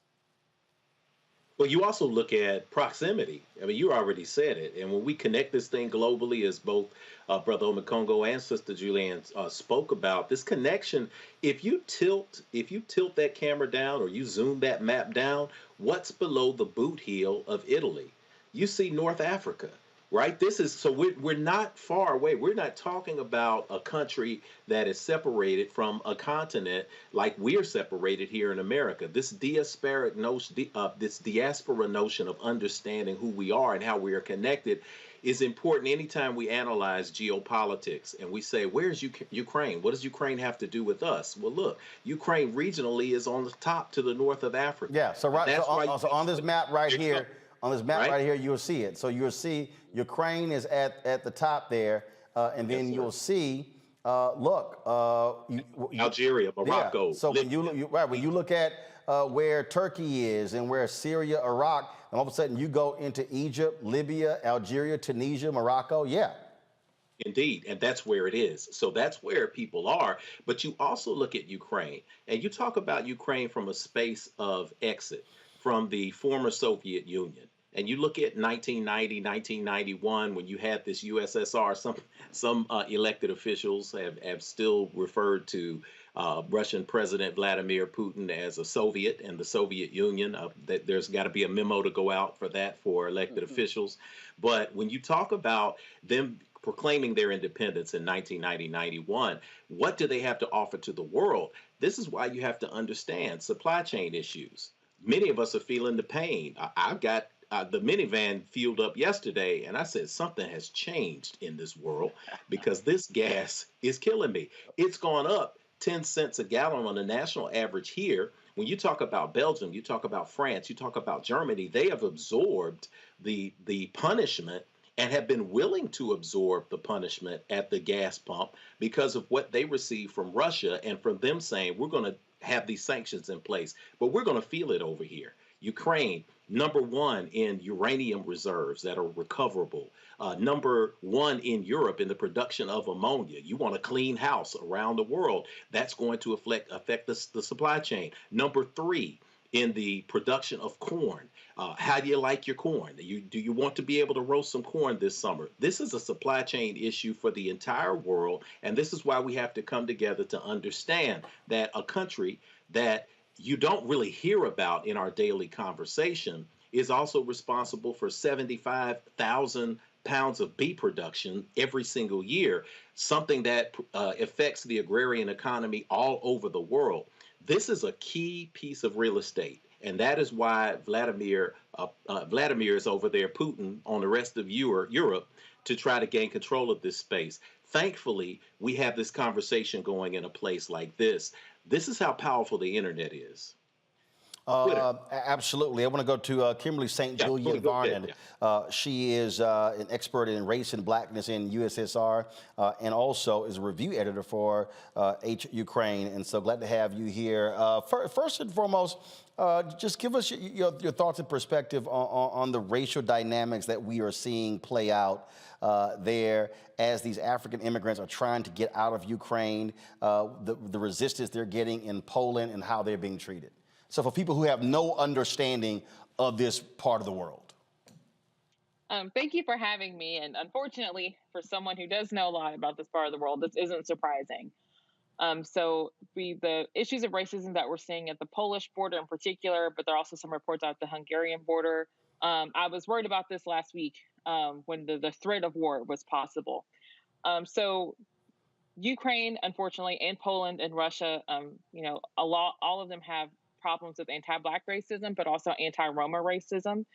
Well, you also look at proximity. You already said it. And when we connect this thing globally, as both Brother Omekongo and Sister Julianne spoke about, this connection, if you tilt that camera down or you zoom that map down, what's below the boot heel of Italy? You see North Africa, right? We're not far away. We're not talking about a country that is separated from a continent like we're separated here in America. This diaspora notion of understanding who we are and how we are connected is important anytime we analyze geopolitics and we say, where's Ukraine? What does Ukraine have to do with us? Well, look, Ukraine regionally is on the top to the north of Africa. Yeah, so on this map right here, right here, you'll see it. So you'll see Ukraine is at the top there, and then you'll see, Algeria, Morocco. Yeah. So when you look at where Turkey is and where Syria, Iraq, and all of a sudden you go into Egypt, Libya, Algeria, Tunisia, Morocco, yeah. Indeed, and that's where it is. So that's where people are. But you also look at Ukraine, and you talk about Ukraine from a space of exit from the former Soviet Union. And you look at 1990, 1991, when you had this USSR, some elected officials have still referred to Russian President Vladimir Putin as a Soviet and the Soviet Union. That there's got to be a memo to go out for that for elected officials. But when you talk about them proclaiming their independence in 1990-91, what do they have to offer to the world? This is why you have to understand supply chain issues. Many of us are feeling the pain. I've got the minivan fueled up yesterday, and I said something has changed in this world because this gas is killing me. It's gone up 10 cents a gallon on the national average here. When you talk about Belgium, you talk about France, you talk about Germany, they have absorbed the punishment and have been willing to absorb the punishment at the gas pump because of what they receive from Russia and from them saying, we're going to have these sanctions in place, but we're going to feel it over here. Ukraine, number one in uranium reserves that are recoverable. Number one in Europe in the production of ammonia. You want a clean house around the world. That's going to affect the supply chain. Number three in the production of corn. How do you like your corn? Do you want to be able to roast some corn this summer? This is a supply chain issue for the entire world, and this is why we have to come together to understand that a country that you don't really hear about in our daily conversation is also responsible for 75,000 pounds of beef production every single year, something that affects the agrarian economy all over the world. This is a key piece of real estate, and that is why Vladimir is over there, Putin, on the rest of Europe to try to gain control of this space. Thankfully, we have this conversation going in a place like this. This is how powerful the internet is. Absolutely. I want to go to Kimberly St. Julian Varnon. She is an expert in race and blackness in USSR and also is a review editor for H Ukraine. And so glad to have you here. First and foremost, just give us your thoughts and perspective on the racial dynamics that we are seeing play out there as these African immigrants are trying to get out of Ukraine, the resistance they're getting in Poland and how they're being treated. So for people who have no understanding of this part of the world. Thank you for having me. And unfortunately, for someone who does know a lot about this part of the world, this isn't surprising. The issues of racism that we're seeing at the Polish border in particular, but there are also some reports out the Hungarian border. I was worried about this last week when the threat of war was possible. So Ukraine, unfortunately, and Poland and Russia, all of them have problems with anti-Black racism, but also anti-Roma racism.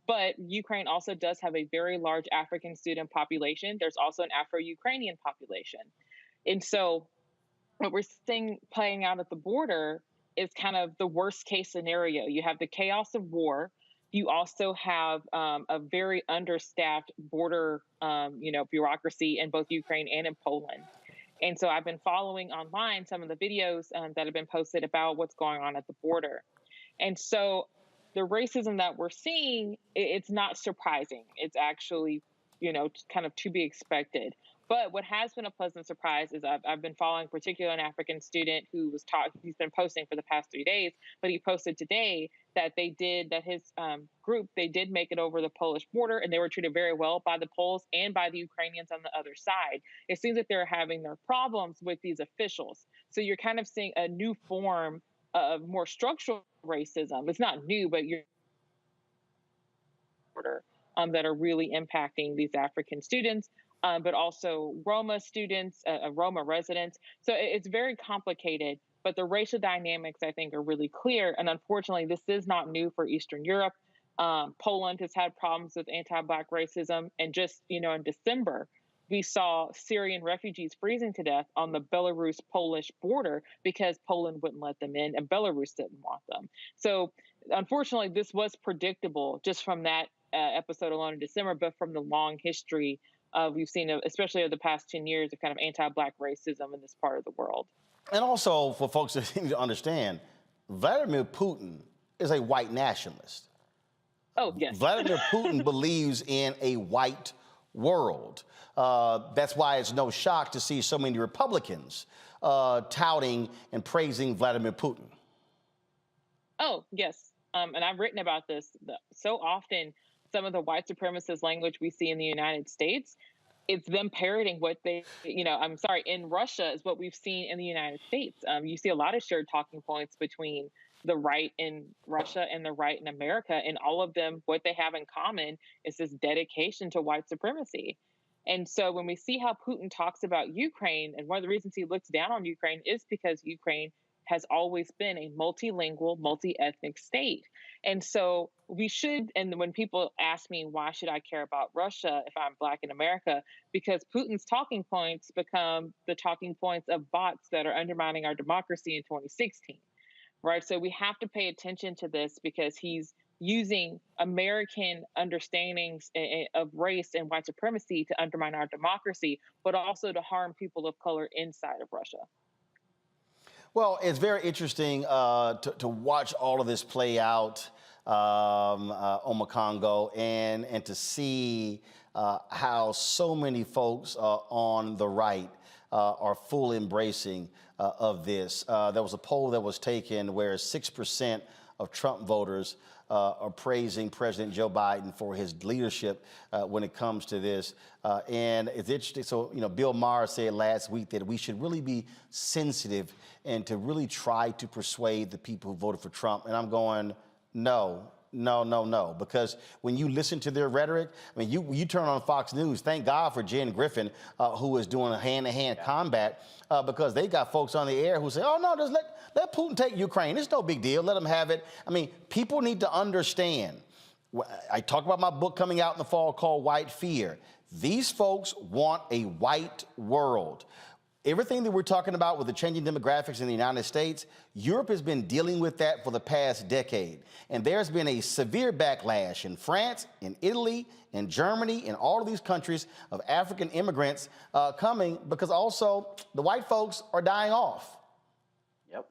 But Ukraine also does have a very large African student population. There's also an Afro-Ukrainian population. And so what we're seeing playing out at the border is kind of the worst case scenario. You have the chaos of war. You also have a very understaffed border, bureaucracy in both Ukraine and in Poland. And so I've been following online some of the videos that have been posted about what's going on at the border. And so the racism that we're seeing, it's not surprising. It's actually, kind of to be expected. But what has been a pleasant surprise is I've been following particularly an African student who was he's been posting for the past 3 days, but he posted today that his group did make it over the Polish border and they were treated very well by the Poles and by the Ukrainians on the other side. It seems that they're having their problems with these officials. So you're kind of seeing a new form of more structural racism. It's not new, but you're that are really impacting these African students. But also Roma students, Roma residents. So it's very complicated, but the racial dynamics, I think, are really clear. And unfortunately, this is not new for Eastern Europe. Poland has had problems with anti-Black racism. And just, in December, we saw Syrian refugees freezing to death on the Belarus-Polish border because Poland wouldn't let them in and Belarus didn't want them. So unfortunately, this was predictable just from that episode alone in December, but from the long history we've seen, especially over the past 10 years, of kind of anti-Black racism in this part of the world. And also, for folks that need to understand, Vladimir Putin is a white nationalist. Oh, yes. Vladimir Putin believes in a white world. That's why it's no shock to see so many Republicans touting and praising Vladimir Putin. Oh, yes. And I've written about this so often. Some of the white supremacist language we see in the United States, it's them parroting what they, in Russia is what we've seen in the United States. You see a lot of shared talking points between the right in Russia and the right in America, and all of them, what they have in common is this dedication to white supremacy. And so when we see how Putin talks about Ukraine, and one of the reasons he looks down on Ukraine is because Ukraine has always been a multilingual, multi-ethnic state. And so we should, and when people ask me, why should I care about Russia if I'm Black in America? Because Putin's talking points become the talking points of bots that are undermining our democracy in 2016, right? So we have to pay attention to this because he's using American understandings of race and white supremacy to undermine our democracy, but also to harm people of color inside of Russia. Well, it's very interesting to watch all of this play out on Congo and to see how so many folks on the right are full embracing of this. There was a poll that was taken where 6% of Trump voters are praising President Joe Biden for his leadership when it comes to this. And it's interesting. So, Bill Maher said last week that we should really be sensitive and to really try to persuade the people who voted for Trump. And I'm going, no. Because when you listen to their rhetoric, I mean, you turn on Fox News, thank God for Jen Griffin, who is doing a hand-to-hand combat, because they got folks on the air who say, oh, no, just let Putin take Ukraine. It's no big deal. Let him have it. I mean, people need to understand. I talk about my book coming out in the fall called White Fear. These folks want a white world. Everything that we're talking about with the changing demographics in the United States, Europe has been dealing with that for the past decade. And there's been a severe backlash in France, in Italy, in Germany, in all of these countries of African immigrants coming because also the white folks are dying off. Yep.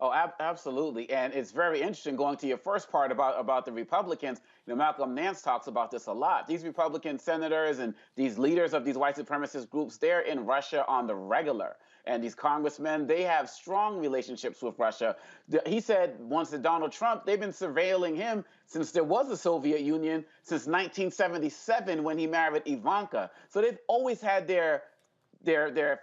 Oh, absolutely. And it's very interesting going to your first part about the Republicans. You know, Malcolm Nance talks about this a lot. These Republican senators and these leaders of these white supremacist groups, they're in Russia on the regular. And these congressmen, they have strong relationships with Russia. He said once that Donald Trump, they've been surveilling him since there was a Soviet Union, since 1977 when he married Ivanka. So they've always had their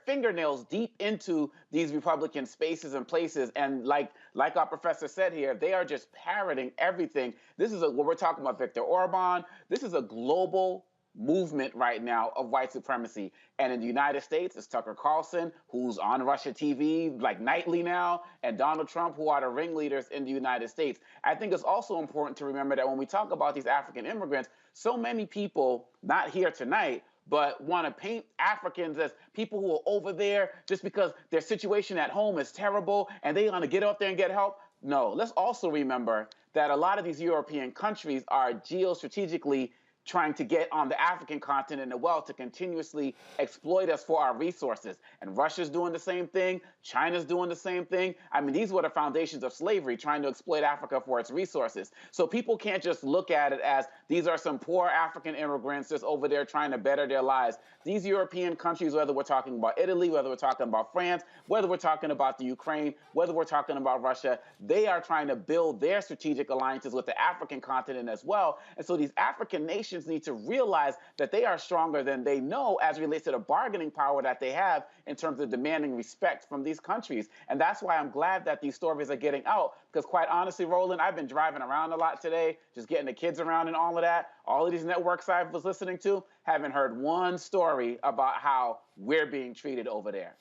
fingernails deep into these Republican spaces and places. And like our professor said here, they are just parroting everything. This is what we're talking about, Viktor Orban. This is a global movement right now of white supremacy. And in the United States, it's Tucker Carlson, who's on Russia TV like nightly now, and Donald Trump, who are the ringleaders in the United States. I think it's also important to remember that when we talk about these African immigrants, so many people, not here tonight, but want to paint Africans as people who are over there just because their situation at home is terrible and they want to get out there and get help. No, let's also remember that a lot of these European countries are geostrategically trying to get on the African continent as well to continuously exploit us for our resources. And Russia's doing the same thing. China's doing the same thing. I mean, these were the foundations of slavery, trying to exploit Africa for its resources. So people can't just look at it as these are some poor African immigrants just over there trying to better their lives. These European countries, whether we're talking about Italy, whether we're talking about France, whether we're talking about the Ukraine, whether we're talking about Russia, they are trying to build their strategic alliances with the African continent as well. And so these African nations need to realize that they are stronger than they know as relates to the bargaining power that they have in terms of demanding respect from these countries. And that's why I'm glad that these stories are getting out, because quite honestly, Roland, I've been driving around a lot today, just getting the kids around and all of that. All of these networks I was listening to, haven't heard one story about how we're being treated over there.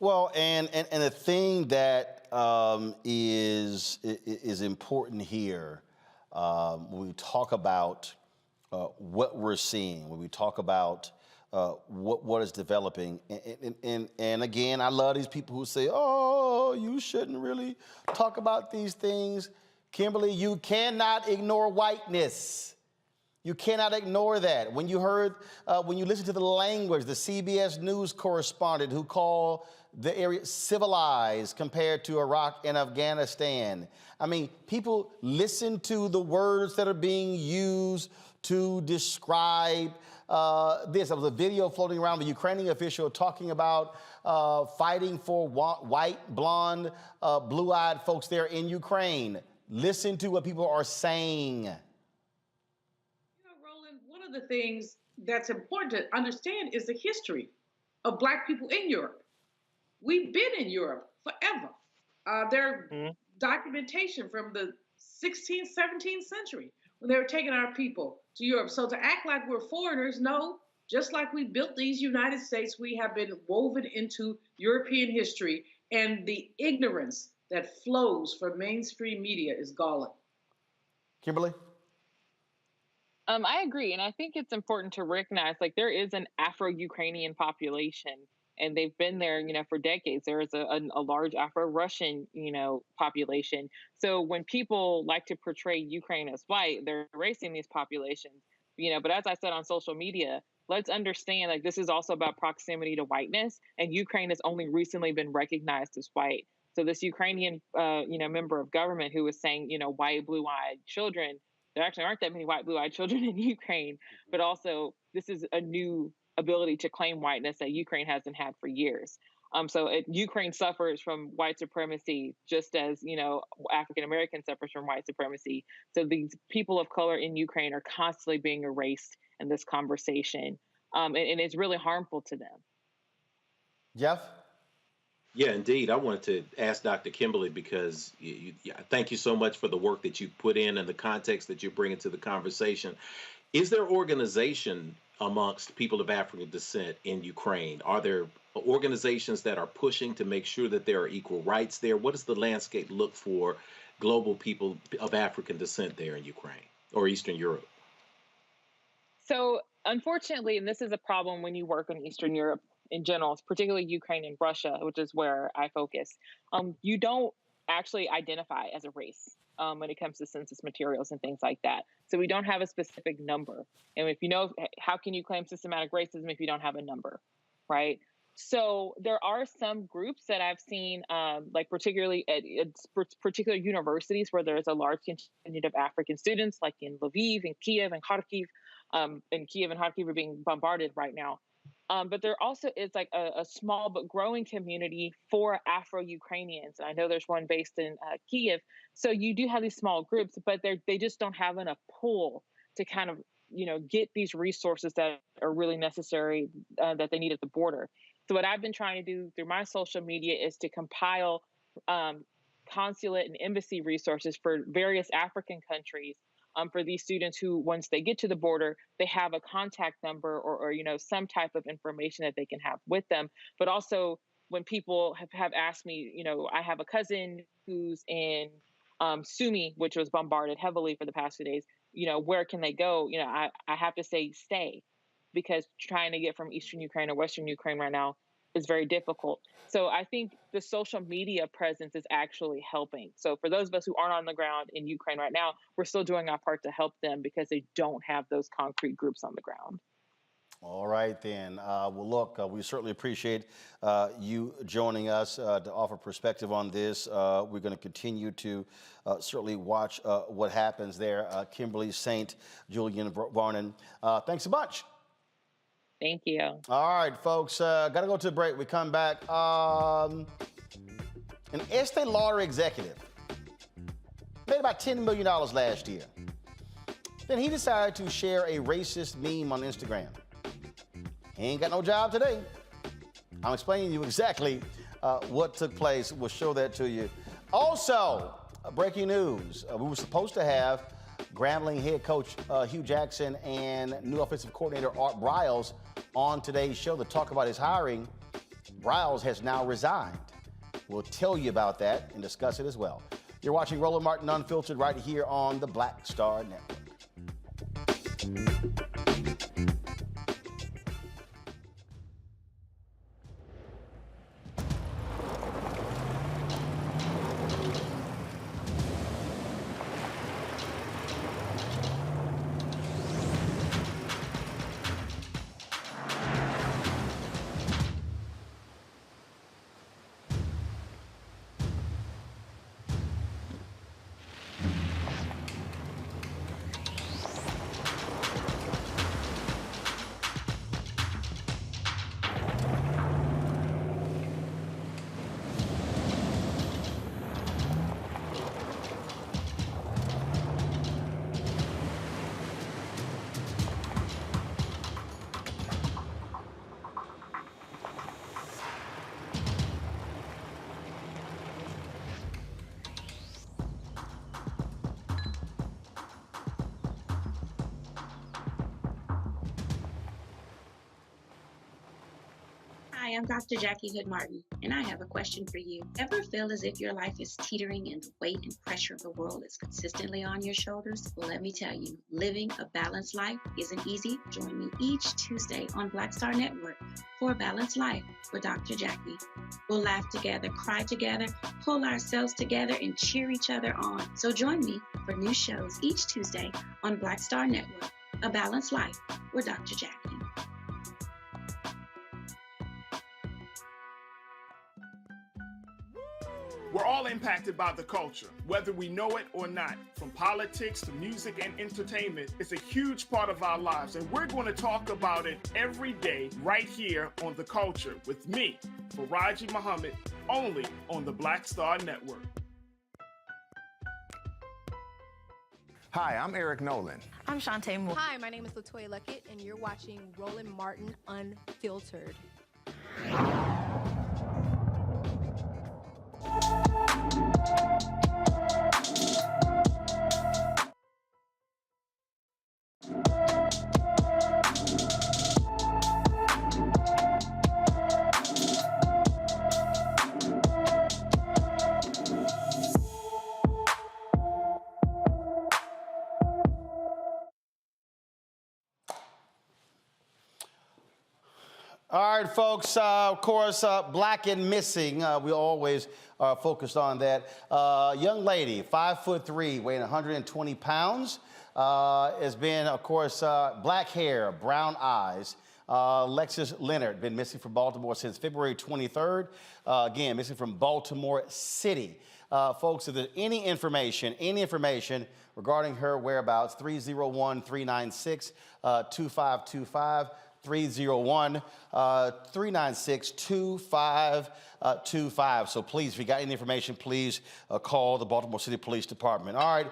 Well, and the thing that is important here when we talk about what we're seeing, when we talk about what is developing, and again, I love these people who say, "Oh, you shouldn't really talk about these things." Kimberly, you cannot ignore whiteness. You cannot ignore that. When you listen to the language, the CBS News correspondent who called the area civilized compared to Iraq and Afghanistan. I mean, people listen to the words that are being used to describe this. There was a video floating around, the Ukrainian official talking about fighting for white, blonde, blue-eyed folks there in Ukraine. Listen to what people are saying. You know, Roland, one of the things that's important to understand is the history of Black people in Europe. We've been in Europe forever. There's documentation from the 16th, 17th century when they were taking our people to Europe. So to act like we're foreigners, no, just like we built these United States, we have been woven into European history, and the ignorance that flows from mainstream media is galling. Kimberly? I agree. And I think it's important to recognize, like, there is an Afro-Ukrainian population, and they've been there, for decades. There is a large Afro-Russian, population. So when people like to portray Ukraine as white, they're erasing these populations, but as I said on social media, let's understand, like, this is also about proximity to whiteness, and Ukraine has only recently been recognized as white. So this Ukrainian, member of government who was saying, white, blue-eyed children, there actually aren't that many white, blue-eyed children in Ukraine, but also this is a new ability to claim whiteness that Ukraine hasn't had for years. Ukraine suffers from white supremacy just as, African American suffers from white supremacy. So these people of color in Ukraine are constantly being erased in this conversation. And it's really harmful to them. Jeff? Yeah, indeed. I wanted to ask Dr. Kimberly because thank you so much for the work that you put in and the context that you're bringing to the conversation. Is there organization amongst people of African descent in Ukraine? Are there organizations that are pushing to make sure that there are equal rights there? What does the landscape look for global people of African descent there in Ukraine or Eastern Europe? So unfortunately, and this is a problem when you work in Eastern Europe, in general, particularly Ukraine and Russia, which is where I focus, you don't actually identify as a race when it comes to census materials and things like that. So we don't have a specific number. And if you know, how can you claim systematic racism if you don't have a number, right? So there are some groups that I've seen, like particularly at particular universities where there's a large contingent of African students, like in Lviv and Kiev and Kharkiv. And Kiev and Kharkiv are being bombarded right now. But there also is like a small but growing community for Afro-Ukrainians. And I know there's one based in Kiev. So you do have these small groups, but they just don't have enough pull to kind of, get these resources that are really necessary that they need at the border. So what I've been trying to do through my social media is to compile consulate and embassy resources for various African countries for these students who, once they get to the border, they have a contact number or some type of information that they can have with them. But also when people have asked me, I have a cousin who's in Sumy, which was bombarded heavily for the past few days, where can they go? I have to say stay, because trying to get from Eastern Ukraine or Western Ukraine right now is very difficult. So I think the social media presence is actually helping. So for those of us who aren't on the ground in Ukraine right now, we're still doing our part to help them because they don't have those concrete groups on the ground. All right, then. Well, look, we certainly appreciate you joining us to offer perspective on this. We're going to continue to certainly watch what happens there. Kimberly St. Julian Varnon, thanks a bunch. Thank you. All right, folks, got to go to a break. We come back. An Estee Lauder executive made about $10 million last year. Then he decided to share a racist meme on Instagram. He ain't got no job today. I'm explaining to you exactly what took place. We'll show that to you. Also, breaking news. We were supposed to have Grambling head coach Hugh Jackson and new offensive coordinator Art Briles on today's show to talk about his hiring. Briles has now resigned. We'll tell you about that and discuss it as well. You're watching Roland Martin Unfiltered right here on the Black Star Network. Hi, I'm Dr. Jackie Hood Martin, and I have a question for you. Ever feel as if your life is teetering and the weight and pressure of the world is consistently on your shoulders? Well, let me tell you, living a balanced life isn't easy. Join me each Tuesday on Black Star Network for A Balanced Life with Dr. Jackie. We'll laugh together, cry together, pull ourselves together, and cheer each other on. So join me for new shows each Tuesday on Black Star Network, A Balanced Life with Dr. Jackie. We're all impacted by the culture, whether we know it or not. From politics to music and entertainment, it's a huge part of our lives, and we're going to talk about it every day right here on The Culture with me, Faraji Muhammad, only on the Black Star Network. Hi, I'm Eric Nolan. I'm Shantae Moore. Hi, my name is Latoya Luckett, and you're watching Roland Martin Unfiltered. All right, folks. Of course, black and missing. We always are focused on that. Young lady, 5'3", weighing 120 pounds. Has been, of course, black hair, brown eyes. Lexus Leonard, been missing from Baltimore since February 23rd. Again, missing from Baltimore City. Folks, if there's any information regarding her whereabouts, 301-396-2525. 301-396-2525. So please, if you got any information, please call the Baltimore City Police Department. All right,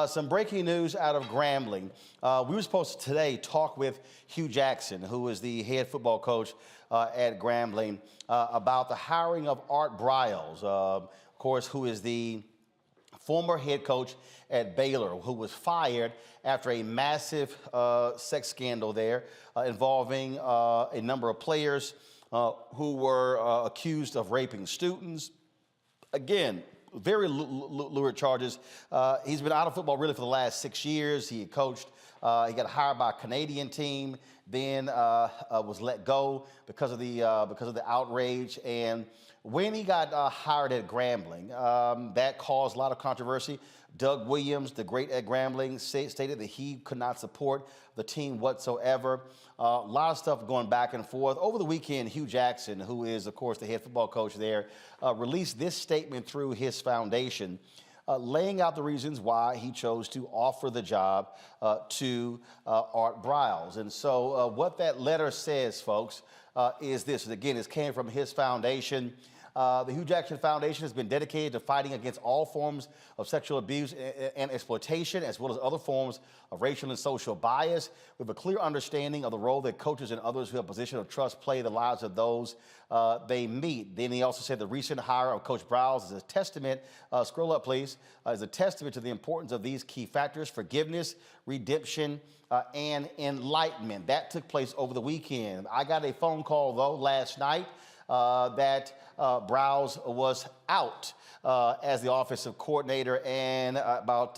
some breaking news out of Grambling. We were supposed to today talk with Hugh Jackson, who is the head football coach at Grambling, about the hiring of Art Briles, of course, who is the former head coach at Baylor, who was fired after a massive sex scandal there involving a number of players who were accused of raping students. Again, very lurid charges. He's been out of football really for the last 6 years. He coached, he got hired by a Canadian team, then was let go because of the outrage. And when he got hired at Grambling, that caused a lot of controversy. Doug Williams, the great at Grambling, stated that he could not support the team whatsoever. A lot of stuff going back and forth. Over the weekend, Hugh Jackson, who is, of course, the head football coach there, released this statement through his foundation, laying out the reasons why he chose to offer the job to Art Briles. And so what that letter says, folks, is this. And again, it came from his foundation. The Hugh Jackson Foundation has been dedicated to fighting against all forms of sexual abuse and exploitation, as well as other forms of racial and social bias. We have a clear understanding of the role that coaches and others who have a position of trust play in the lives of those they meet. Then he also said the recent hire of Coach Briles is a testament, scroll up please, is a testament to the importance of these key factors: forgiveness, redemption, and enlightenment. That took place over the weekend. I got a phone call, though, last night that Briles was out as the offensive coordinator, and about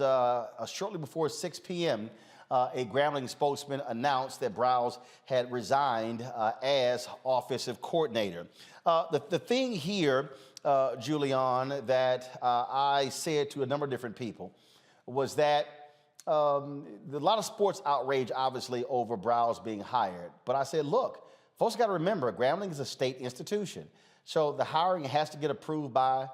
shortly before 6 p.m., a Grambling spokesman announced that Briles had resigned as offensive coordinator. The thing here, Julian, that I said to a number of different people was that a lot of sports outrage, obviously, over Briles being hired. But I said, look, folks got to remember, Grambling is a state institution. So the hiring has to get approved by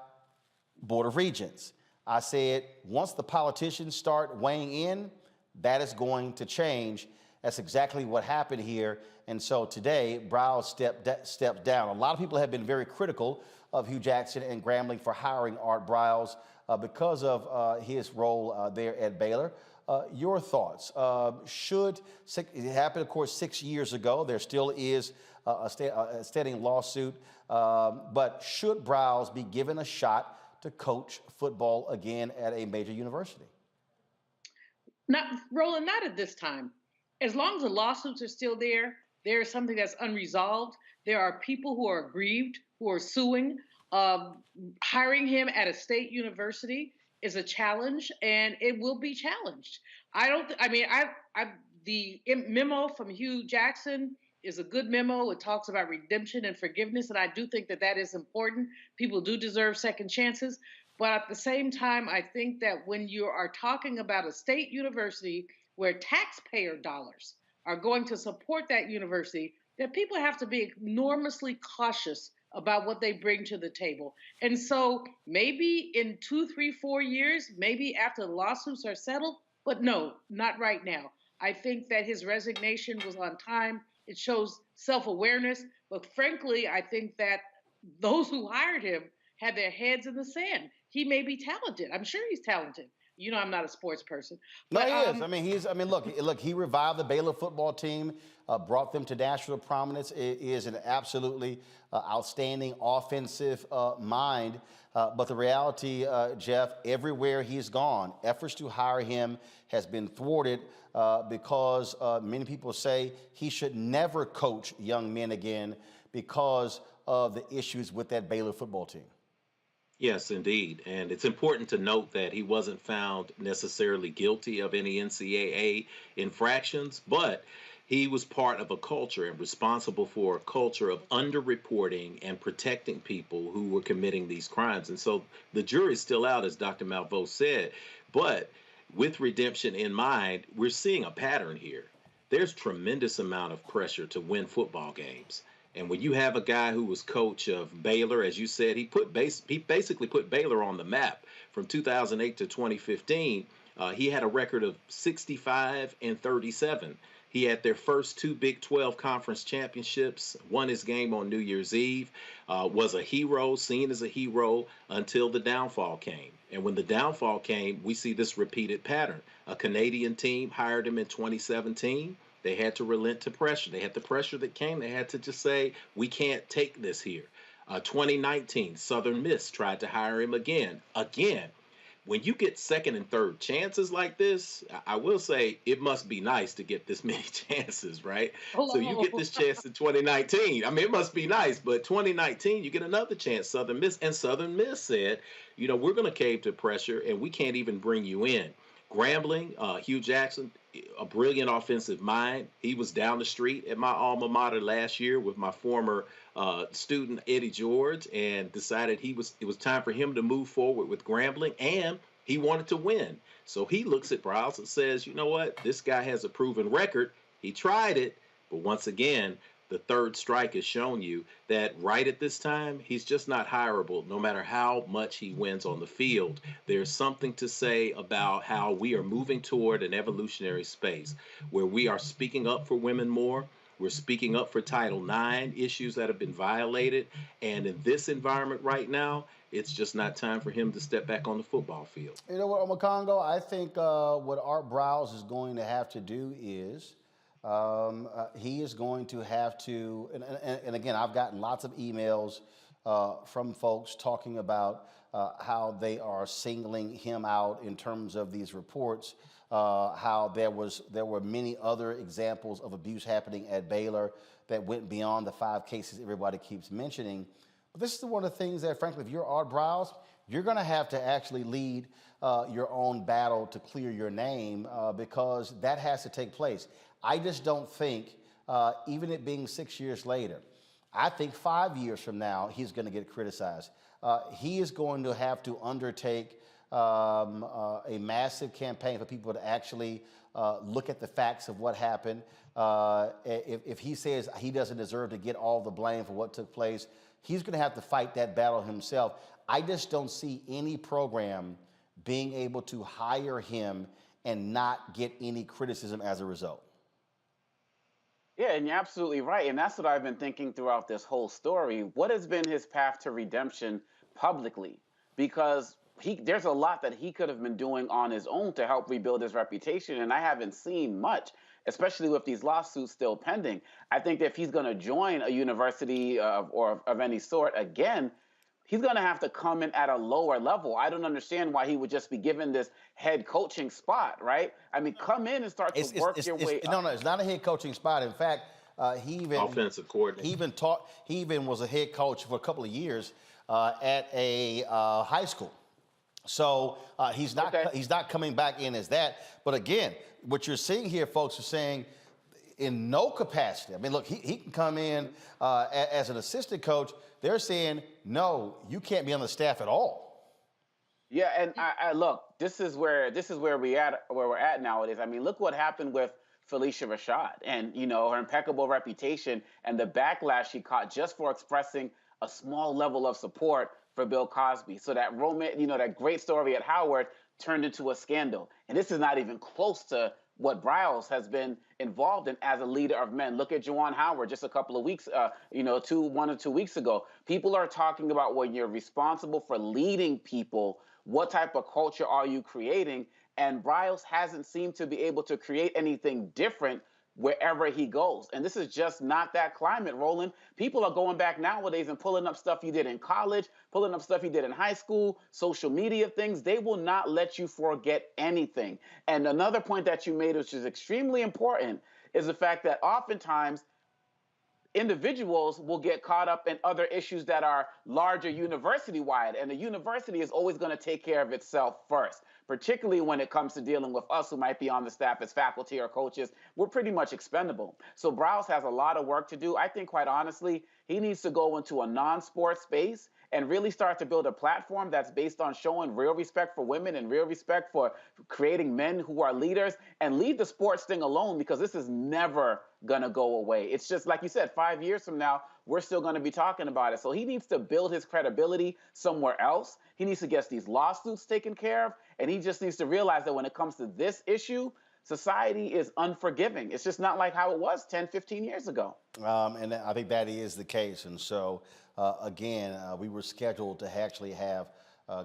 Board of Regents. I said, once the politicians start weighing in, that is going to change. That's exactly what happened here. And so today, Briles stepped down. A lot of people have been very critical of Hugh Jackson and Grambling for hiring Art Briles because of his role there at Baylor. Your thoughts? It happened, of course, 6 years ago. There still is a standing lawsuit. But should Briles be given a shot to coach football again at a major university? Roland, not at this time. As long as the lawsuits are still there, there is something that's unresolved. There are people who are aggrieved, who are suing. Hiring him at a state university is a challenge, and it will be challenged. The memo from Hugh Jackson is a good memo. It talks about redemption and forgiveness, and I do think that that is important. People do deserve second chances. But at the same time, I think that when you are talking about a state university where taxpayer dollars are going to support that university, that people have to be enormously cautious about what they bring to the table. And so maybe in 2, 3, 4 years, maybe after the lawsuits are settled, but no, not right now. I think that his resignation was on time. It shows self-awareness. But frankly, I think that those who hired him had their heads in the sand. He may be talented. I'm sure he's talented. You know, I'm not a sports person. But, no, he is. Look, he revived the Baylor football team, brought them to national prominence. It is an absolutely outstanding offensive mind. But the reality, Jeff, everywhere he's gone, efforts to hire him has been thwarted because many people say he should never coach young men again because of the issues with that Baylor football team. Yes, indeed. And it's important to note that he wasn't found necessarily guilty of any NCAA infractions, but He was part of a culture and responsible for a culture of underreporting and protecting people who were committing these crimes. And so the jury's still out, as Dr. Malveaux said. But with redemption in mind, we're seeing a pattern here. There's tremendous amount of pressure to win football games. And when you have a guy who was coach of Baylor, as you said, he basically put Baylor on the map from 2008 to 2015. He had a record of 65-37. He had their first two Big 12 conference championships, won his game on New Year's Eve, was a hero, seen as a hero until the downfall came. And when the downfall came, we see this repeated pattern. A Canadian team hired him in 2017. They had to relent to pressure. They had the pressure that came. They had to just say, we can't take this here. 2019, Southern Miss tried to hire him again. When you get second and third chances like this, I will say it must be nice to get this many chances, right? So you get this chance in 2019. I mean, it must be nice, but 2019, you get another chance, Southern Miss. And Southern Miss said, you know, we're going to cave to pressure and we can't even bring you in. Grambling, Hugh Jackson, a brilliant offensive mind. He was down the street at my alma mater last year with my former student Eddie George, and decided it was time for him to move forward with Grambling, and he wanted to win. So he looks at Briles and says, you know what, this guy has a proven record. He tried it, but once again, the third strike has shown you that right at this time, he's just not hireable, no matter how much he wins on the field. There's something to say about how we are moving toward an evolutionary space where we are speaking up for women more. We're speaking up for Title IX issues that have been violated. And in this environment right now, it's just not time for him to step back on the football field. You know what, Omakongo? I think what Art Briles is going to have to do is he is going to have to, and again, I've gotten lots of emails from folks talking about how they are singling him out in terms of these reports, how there were many other examples of abuse happening at Baylor that went beyond the 5 cases everybody keeps mentioning. But this is one of the things that, frankly, if you're Art Briles, you're going to have to actually lead your own battle to clear your name because that has to take place. I just don't think, even it being 6 years later, I think 5 years from now, he's going to get criticized. He is going to have to undertake a massive campaign for people to actually look at the facts of what happened. If he says he doesn't deserve to get all the blame for what took place, he's going to have to fight that battle himself. I just don't see any program being able to hire him and not get any criticism as a result. Yeah, and you're absolutely right. And that's what I've been thinking throughout this whole story. What has been his path to redemption publicly? Because there's a lot that he could have been doing on his own to help rebuild his reputation, and I haven't seen much, especially with these lawsuits still pending. I think that if he's going to join a university or of any sort again, he's going to have to come in at a lower level. I don't understand why he would just be given this head coaching spot, right? I mean, come in and start to work your way up. No, it's not a head coaching spot. In fact, he even offensive coordinator. He even was a head coach for a couple of years at a high school. So he's not coming back in as that. But again, what you're seeing here, folks, are saying in no capacity. I mean, look, he can come in as an assistant coach. They're saying, no, you can't be on the staff at all. Yeah, and I look, this is where we're at nowadays. I mean, look what happened with Felicia Rashad and, you know, her impeccable reputation and the backlash she caught just for expressing a small level of support for Bill Cosby. So that that great story at Howard turned into a scandal. And this is not even close to what Briles has been involved in as a leader of men. Look at Juwan Howard just a couple of weeks, 1 or 2 weeks ago. People are talking about when you're responsible for leading people, what type of culture are you creating? And Briles hasn't seemed to be able to create anything different wherever he goes. And this is just not that climate, Roland. People are going back nowadays and pulling up stuff you did in college, pulling up stuff you did in high school, social media things. They will not let you forget anything. And another point that you made, which is extremely important, is the fact that oftentimes individuals will get caught up in other issues that are larger university-wide, and the university is always going to take care of itself first. particularly when it comes to dealing with us who might be on the staff as faculty or coaches. We're pretty much expendable. So Browse has a lot of work to do. I think, quite honestly, he needs to go into a non-sport space and really start to build a platform that's based on showing real respect for women and real respect for creating men who are leaders, and leave the sports thing alone, because this is never going to go away. It's just like you said, 5 years from now, we're still going to be talking about it. So he needs to build his credibility somewhere else. He needs to get these lawsuits taken care of, and he just needs to realize that when it comes to this issue, society is unforgiving. It's just not like how it was 10, 15 years ago. And I think that is the case. And so, again, we were scheduled to actually have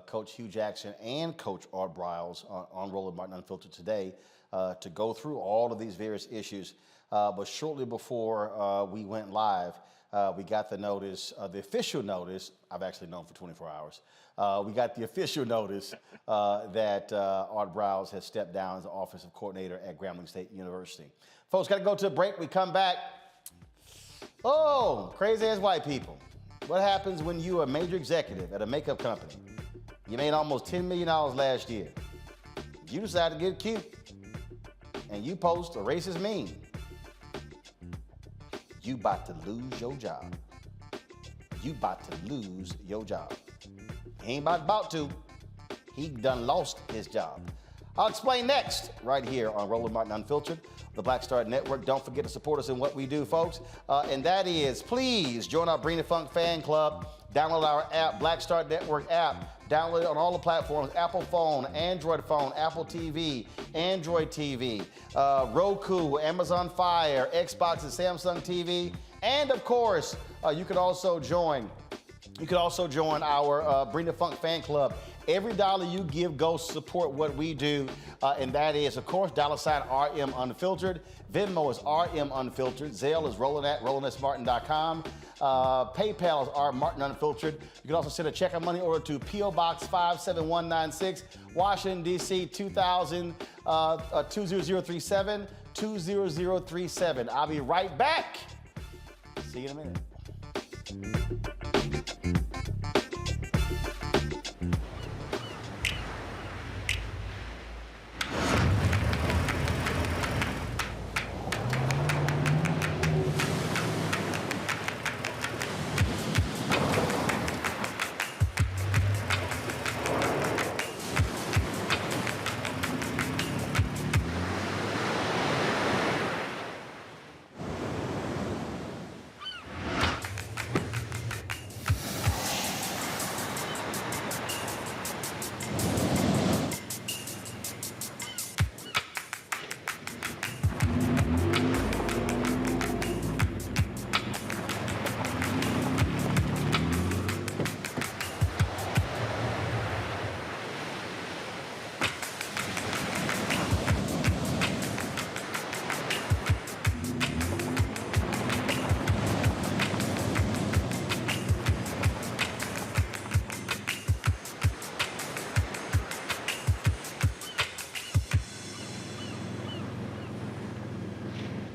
Coach Hugh Jackson and Coach Art Briles on Roland Martin Unfiltered today to go through all of these various issues. But shortly before we went live, we got the notice, the official notice. I've actually known for 24 hours. We got the official notice that Art Briles has stepped down as the Offensive Coordinator at Grambling State University. Folks, got to go to a break. We come back. Oh, crazy as white people. What happens when you are a major executive at a makeup company? You made almost $10 million last year. You decide to get cute, and you post a racist meme. You about to lose your job. You about to lose your job. He ain't about to. He done lost his job. I'll explain next, right here on Roland Martin Unfiltered, the Black Star Network. Don't forget to support us in what we do, folks. And that is, please join our Bring the Funk fan club. Download our app, Black Star Network app. Download it on all the platforms: Apple phone, Android phone, Apple TV, Android TV, Roku, Amazon Fire, Xbox and Samsung TV. And of course, you can also join our Bring the Funk fan club. Every dollar you give goes to support what we do, and that is, of course, $RM Unfiltered. Venmo is RM Unfiltered. Zelle is Roland at RolandSMartin.com. PayPal is rmartin Unfiltered. You can also send a check or money order to P.O. Box 57196, Washington, D.C. 20037, 20037. I'll be right back. See you in a minute.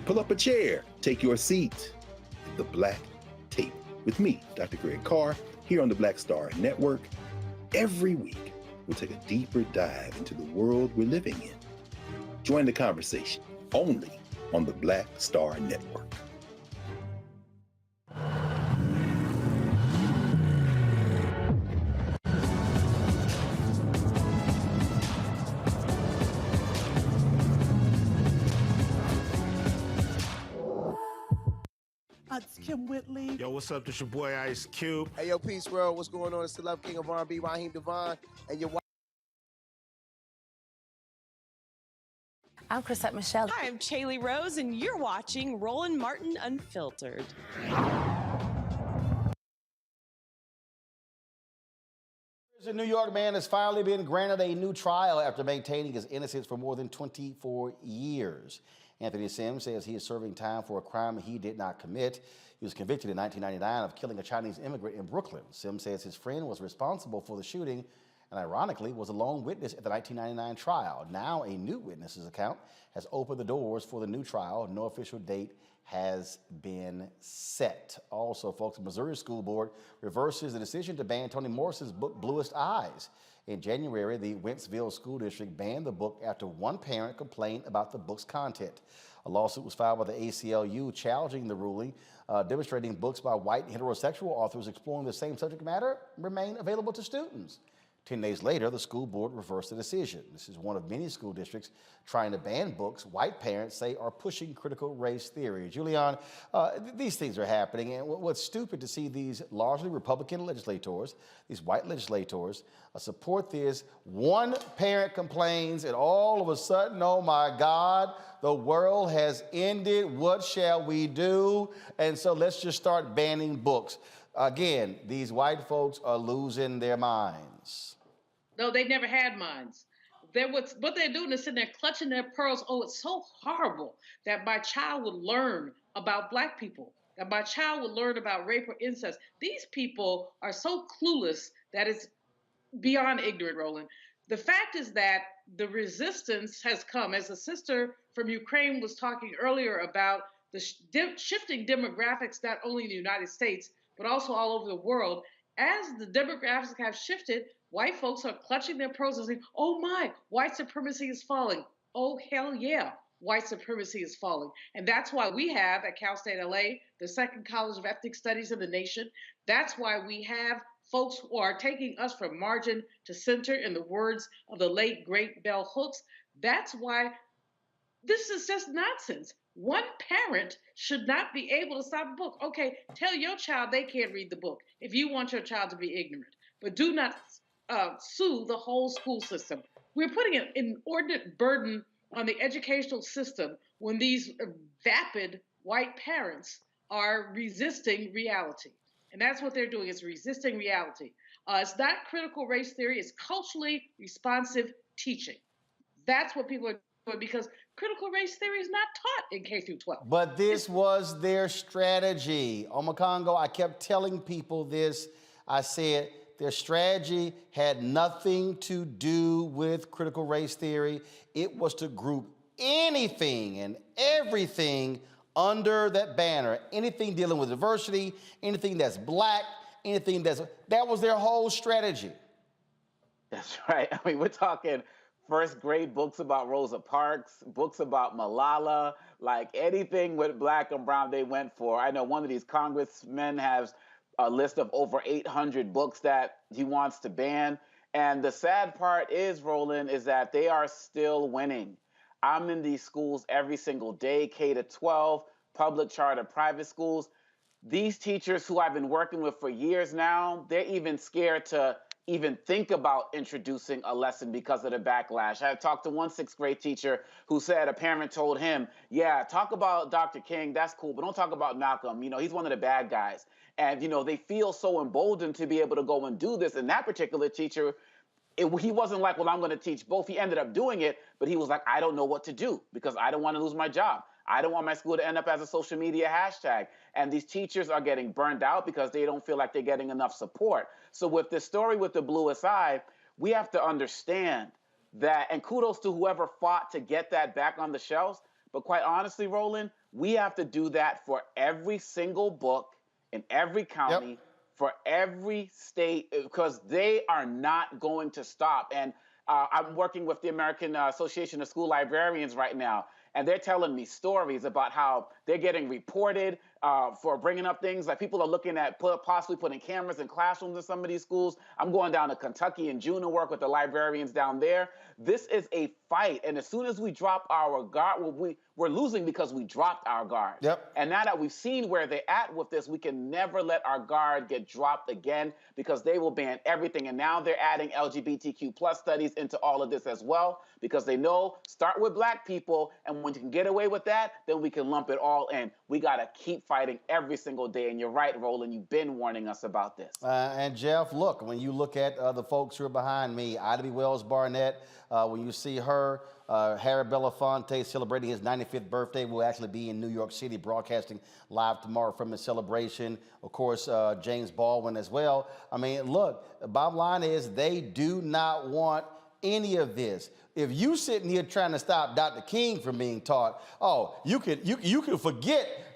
Pull up a chair, take your seat. The Black Tape with me, Dr. Greg Carr, here on the Black Star Network. Every week, we'll take a deeper dive into the world we're living in. Join the conversation only on the Black Star Network. It's Kim Whitley. Yo, what's up? This your boy Ice Cube. Hey, yo, Peace World. What's going on? It's the Love King of R&B, Raheem Devon, and you're I'm Chrisette Michelle. Hi, I'm Chaley Rose, and you're watching Roland Martin Unfiltered. A New York man has finally been granted a new trial after maintaining his innocence for more than 24 years. Anthony Sims says he is serving time for a crime he did not commit. He was convicted in 1999 of killing a Chinese immigrant in Brooklyn. Sims says his friend was responsible for the shooting and ironically was a lone witness at the 1999 trial. Now a new witness's account has opened the doors for the new trial. No official date has been set. Also, folks, the Missouri School Board reverses the decision to ban Toni Morrison's book, Bluest Eyes. In January, the Wentzville School District banned the book after one parent complained about the book's content. A lawsuit was filed by the ACLU challenging the ruling, demonstrating books by white heterosexual authors exploring the same subject matter remain available to students. 10 days later, the school board reversed the decision. This is one of many school districts trying to ban books white parents say are pushing critical race theory. Julian, these things are happening, and what's stupid to see these largely Republican legislators, these white legislators, support this. One parent complains, and all of a sudden, oh my God, the world has ended. What shall we do? And so let's just start banning books. Again, these white folks are losing their minds. No, they never had minds. What they're doing is sitting there clutching their pearls. Oh, it's so horrible that my child would learn about Black people, that my child would learn about rape or incest. These people are so clueless that it's beyond ignorant, Roland. The fact is that the resistance has come, as a sister from Ukraine was talking earlier about the shifting demographics, not only in the United States, but also all over the world. As the demographics have shifted, white folks are clutching their pearls and saying, oh my, white supremacy is falling. Oh, hell yeah, white supremacy is falling. And that's why we have at Cal State LA, the second college of ethnic studies in the nation. That's why we have folks who are taking us from margin to center, in the words of the late, great Bell Hooks. That's why this is just nonsense. One parent should not be able to stop a book. Okay, tell your child they can't read the book if you want your child to be ignorant, but do not sue the whole school system. We're putting an inordinate burden on the educational system when these vapid white parents are resisting reality. And that's what they're doing, is resisting reality. It's not critical race theory, it's culturally responsive teaching. That's what people are doing, because critical race theory is not taught in K through 12. But this was their strategy. Omakongo, I kept telling people this. I said their strategy had nothing to do with critical race theory. It was to group anything and everything under that banner, anything dealing with diversity, anything that's Black, anything that was their whole strategy. That's right. I mean, we're talking first grade books about Rosa Parks, books about Malala, like anything with Black and brown they went for. I know one of these congressmen has a list of over 800 books that he wants to ban. And the sad part is, Roland, is that they are still winning. I'm in these schools every single day, K to 12, public, charter, private schools. These teachers who I've been working with for years now, they're even scared to even think about introducing a lesson because of the backlash. I talked to one 6th grade teacher who said a parent told him, yeah, talk about Dr. King, that's cool, but don't talk about Malcolm. You know, he's one of the bad guys. And, you know, they feel so emboldened to be able to go and do this. And that particular teacher, he wasn't like, well, I'm going to teach both. He ended up doing it, but he was like, I don't know what to do because I don't want to lose my job. I don't want my school to end up as a social media hashtag. And these teachers are getting burned out because they don't feel like they're getting enough support. So with this story with the bluest eye, we have to understand that, and kudos to whoever fought to get that back on the shelves. But quite honestly, Roland, we have to do that for every single book in every county, for every state, because they are not going to stop. And I'm working with the American Association of School Librarians right now, and they're telling me stories about how they're getting reported for bringing up things like people are looking at possibly putting cameras in classrooms in some of these schools. I'm going down to Kentucky in June to work with the librarians down there. This is a fight, and as soon as we drop our guard, we're losing because we dropped our guard. And now that we've seen where they're at with this, we can never let our guard get dropped again because they will ban everything. And now they're adding LGBTQ plus studies into all of this as well because they know start with Black people, and when you can get away with that, then we can lump it all in. We got to keep fighting every single day. And you're right, Roland, you've been warning us about this. And Jeff, look, when you look at the folks who are behind me, Ida B. Wells Barnett, when you see her, Harry Belafonte celebrating his 95th birthday. We'll actually be in New York City broadcasting live tomorrow from his celebration. Of course, James Baldwin as well. I mean, look, the bottom line is they do not want any of this. If you sitting here trying to stop Dr. King from being taught, oh, you could forget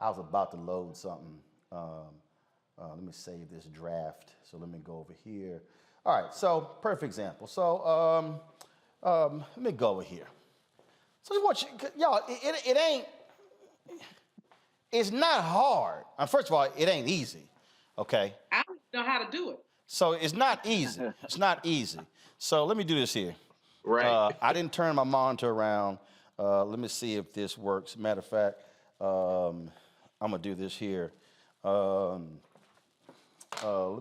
I was about to load something. Let me save this draft. So let me go over here. All right, so perfect example. So let me go over here. So I want you, y'all, it ain't, it's not hard. First of all, it ain't easy, okay? I don't know how to do it. So it's not easy. It's not easy. So let me do this here. Right. I didn't turn my monitor around. Let me see if this works. Matter of fact, I'm gonna do this here. Let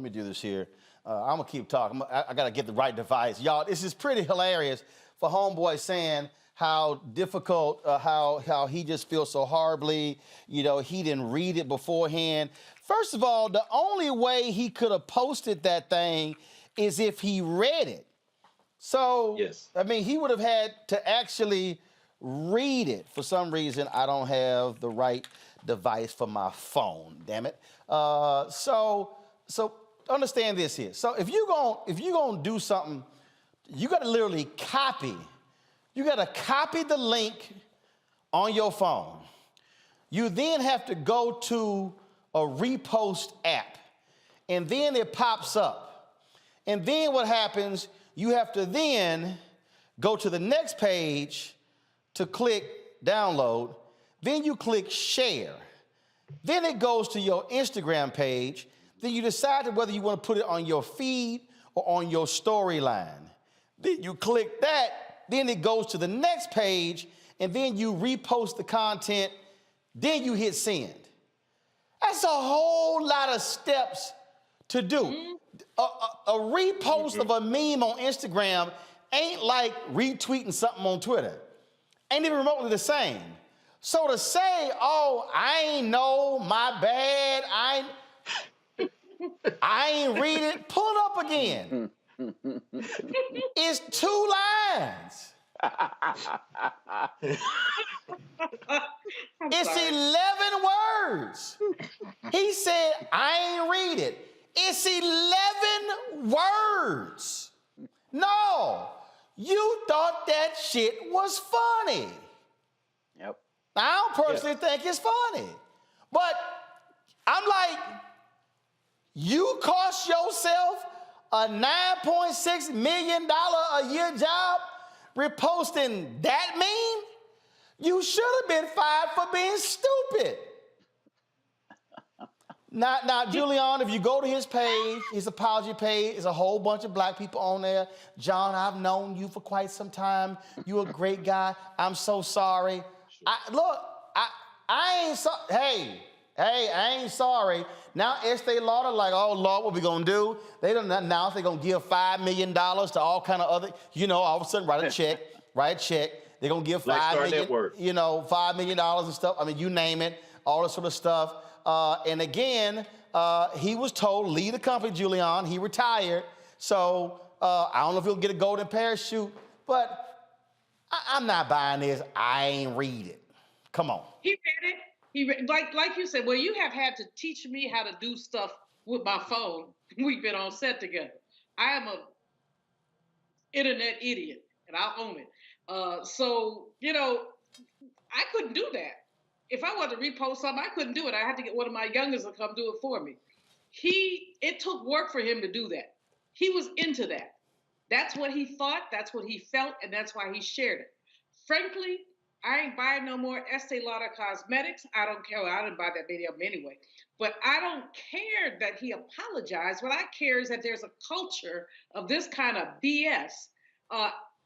me do this here. I'm gonna keep talking. I gotta get the right device. Y'all, this is pretty hilarious for Homeboy saying how difficult, how he just feels so horribly. You know, he didn't read it beforehand. First of all, the only way he could have posted that thing is if he read it. So, Yes. I mean, he would have had to actually read it. For some reason, I don't have the right device for my phone, damn it. So understand this here. So if you're gonna do something, you gotta literally copy. You gotta copy the link on your phone. You then have to go to a repost app, and then it pops up. And then what happens, you have to then go to the next page to click download. Then you click share. Then it goes to your Instagram page. Then you decide whether you want to put it on your feed or on your storyline. Then you click that. Then it goes to the next page, and then you repost the content. Then you hit send. That's a whole lot of steps to do. A repost of a meme on Instagram ain't like retweeting something on Twitter. Ain't even remotely the same. So to say, oh, I ain't know, my bad, I ain't read it, pull it up again. It's 2 lines. It's 11 words. He said, I ain't read it. It's 11 words. No, you thought that shit was funny. Yep. I don't personally think it's funny. But I'm like, you cost yourself a $9.6 million a year job reposting that meme? You should have been fired for being stupid. Now, Julian, if you go to his page, his apology page, there's a whole bunch of black people on there. John, I've known you for quite some time. You're a great guy. I'm so sorry. I ain't so. Hey, I ain't sorry. Now Estee Lauder like, oh Lord, what we gonna do? They don't announce they're gonna give $5 million to all kind of other. All of a sudden write a check. They're gonna give $5 million. $5 million and stuff. I mean, you name it, all this sort of stuff. And again, he was told leave the company, Julian. He retired, so I don't know if he'll get a golden parachute, but I'm not buying this. I ain't read it. Come on. He read it. Like you said, well, you have had to teach me how to do stuff with my phone. We've been on set together. I am a internet idiot, and I'll own it. So, I couldn't do that. If I wanted to repost something, I couldn't do it. I had to get one of my youngest to come do it for me. It took work for him to do that. He was into that. That's what he thought, that's what he felt, and that's why he shared it. Frankly, I ain't buying no more Estee Lauder cosmetics. I don't care. I didn't buy that many of them anyway. But I don't care that he apologized. What I care is that there's a culture of this kind of BS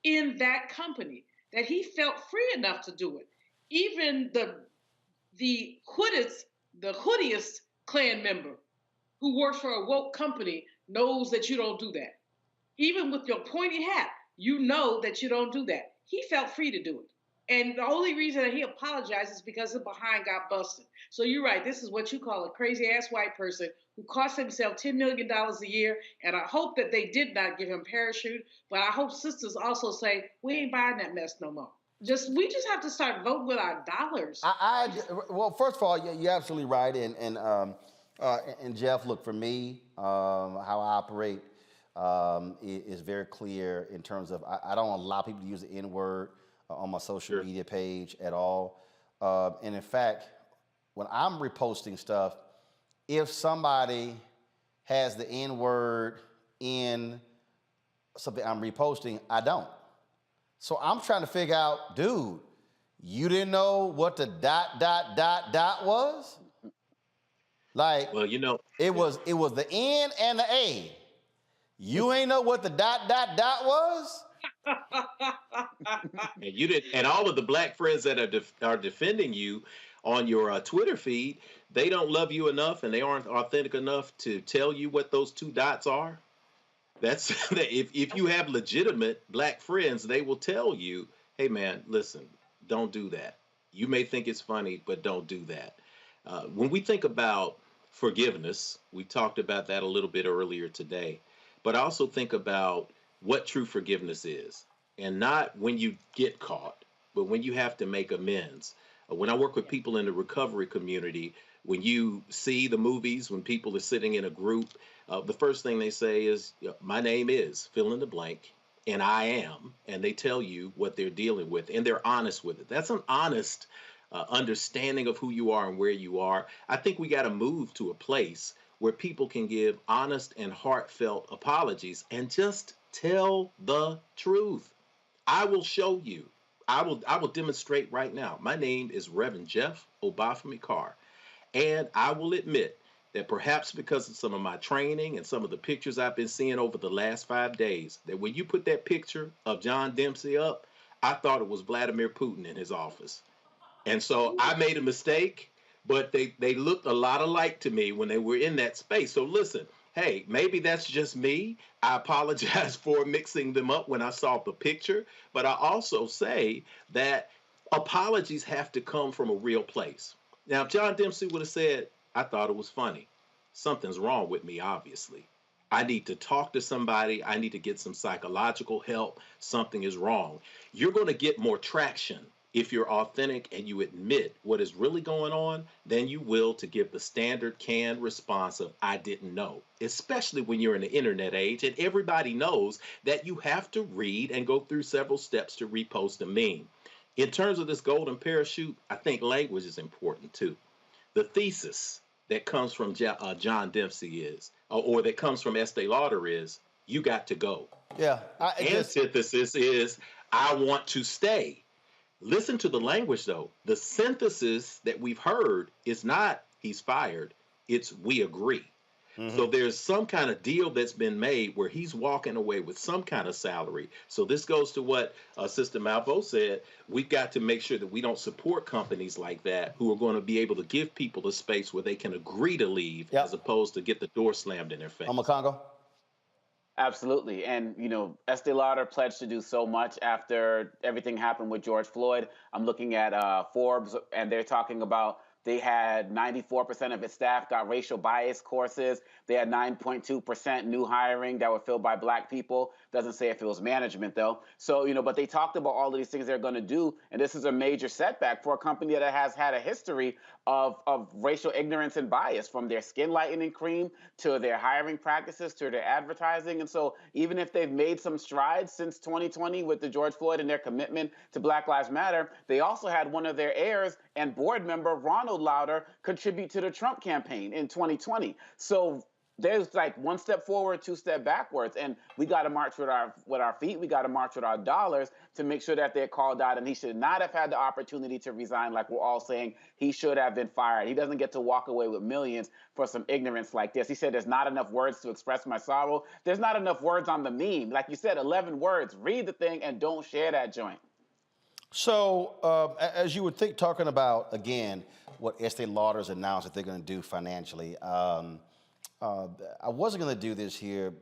in that company, that he felt free enough to do it. Even the hoodiest Klan member who works for a woke company knows that you don't do that. Even with your pointy hat, you know that you don't do that. He felt free to do it. And the only reason that he apologized is because the behind got busted. So you're right. This is what you call a crazy ass white person who cost himself $10 million a year. And I hope that they did not give him a parachute. But I hope sisters also say, we ain't buying that mess no more. We just have to start voting with our dollars. Well, first of all, you're absolutely right. And Jeff, look, for me, how I operate is very clear in terms of I don't allow people to use the N-word on my social media page at all. And in fact, when I'm reposting stuff, if somebody has the N-word in something I'm reposting, I don't. So I'm trying to figure out, dude, you didn't know what the ... was? Like, well, you know, it was the N and the A. You ain't know what the ... was? and you did, and all of the black friends that are defending you on your Twitter feed, they don't love you enough, and they aren't authentic enough to tell you what those two dots are. That's if you have legitimate black friends, they will tell you, hey man, listen, don't do that. You may think it's funny, but don't do that. When we think about forgiveness, we talked about that a little bit earlier today, but I also think about what true forgiveness is, and not when you get caught, but when you have to make amends. When I work with people in the recovery community, when you see the movies, when people are sitting in a group, the first thing they say is, my name is fill in the blank, and I am, and they tell you what they're dealing with, and they're honest with it. That's an honest understanding of who you are and where you are. I think we got to move to a place where people can give honest and heartfelt apologies and just tell the truth. I will show you. I will demonstrate right now. My name is Reverend Jeff Obafemi Carr, and I will admit that perhaps because of some of my training and some of the pictures I've been seeing over the last 5 days, that when you put that picture of John Dempsey up, I thought it was Vladimir Putin in his office. And so I made a mistake, but they looked a lot alike to me when they were in that space. So listen, hey, maybe that's just me. I apologize for mixing them up when I saw the picture, but I also say that apologies have to come from a real place. Now, if John Dempsey would have said, I thought it was funny, something's wrong with me, obviously. I need to talk to somebody. I need to get some psychological help. Something is wrong. You're going to get more traction if you're authentic and you admit what is really going on than you will to give the standard canned response of, I didn't know, especially when you're in the internet age and everybody knows that you have to read and go through several steps to repost a meme. In terms of this golden parachute, I think language is important too. The thesis that comes from John Dempsey is, or that comes from Estee Lauder is, you got to go. Yeah. Antithesis is, I want to stay. Listen to the language, though. The synthesis that we've heard is not he's fired. It's we agree. Mm-hmm. So there's some kind of deal that's been made where he's walking away with some kind of salary. So this goes to what Sister Malvo said. We've got to make sure that we don't support companies like that who are going to be able to give people a space where they can agree to leave as opposed to get the door slammed in their face. Congo. Absolutely. And, you know, Estee Lauder pledged to do so much after everything happened with George Floyd. I'm looking at Forbes, and they're talking about they had 94% of its staff got racial bias courses. They had 9.2% new hiring that were filled by black people. Doesn't say if it was management, though. So, you know, but they talked about all of these things they're going to do. And this is a major setback for a company that has had a history of racial ignorance and bias, from their skin lightening cream to their hiring practices to their advertising. And so even if they've made some strides since 2020 with the George Floyd and their commitment to Black Lives Matter, they also had one of their heirs and board member, Ronald Lauder, contribute to the Trump campaign in 2020. So there's like one step forward, two step backwards, and we got to march with our feet. We got to march with our dollars to make sure that they're called out. And he should not have had the opportunity to resign, like we're all saying. He should have been fired. He doesn't get to walk away with millions for some ignorance like this. He said, "There's not enough words to express my sorrow." There's not enough words on the meme. Like you said, 11 words. Read the thing and don't share that joint. So, as you would think, talking about again what Estee Lauder's announced that they're going to do financially. I wasn't going to do this here,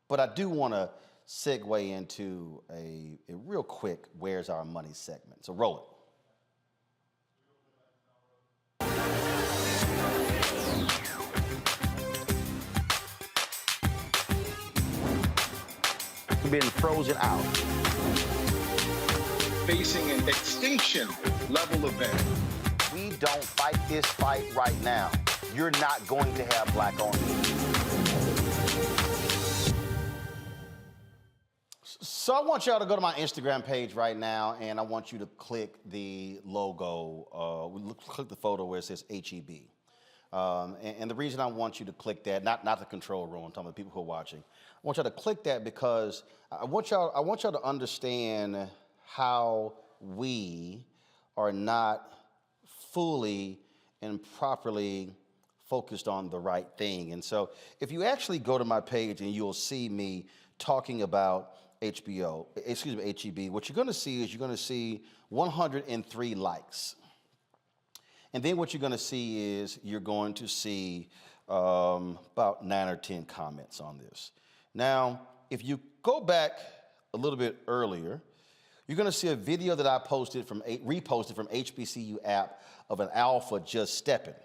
but I do want to segue into a real quick Where's Our Money segment. So roll it. We've been frozen out. Facing an extinction level event. We don't fight this fight right now, you're not going to have black owners. So I want y'all to go to my Instagram page right now, and I want you to click the logo, click the photo where it says HEB. And the reason I want you to click that, not the control room, I'm talking about the people who are watching. I want y'all to click that because I want y'all to understand how we are not fully and properly focused on the right thing. And so if you actually go to my page and you'll see me talking about HEB, what you're going to see is you're going to see 103 likes. And then what you're going to see is you're going to see about 9 or 10 comments on this. Now, if you go back a little bit earlier, you're going to see a video that I reposted from HBCU app of an alpha just stepping.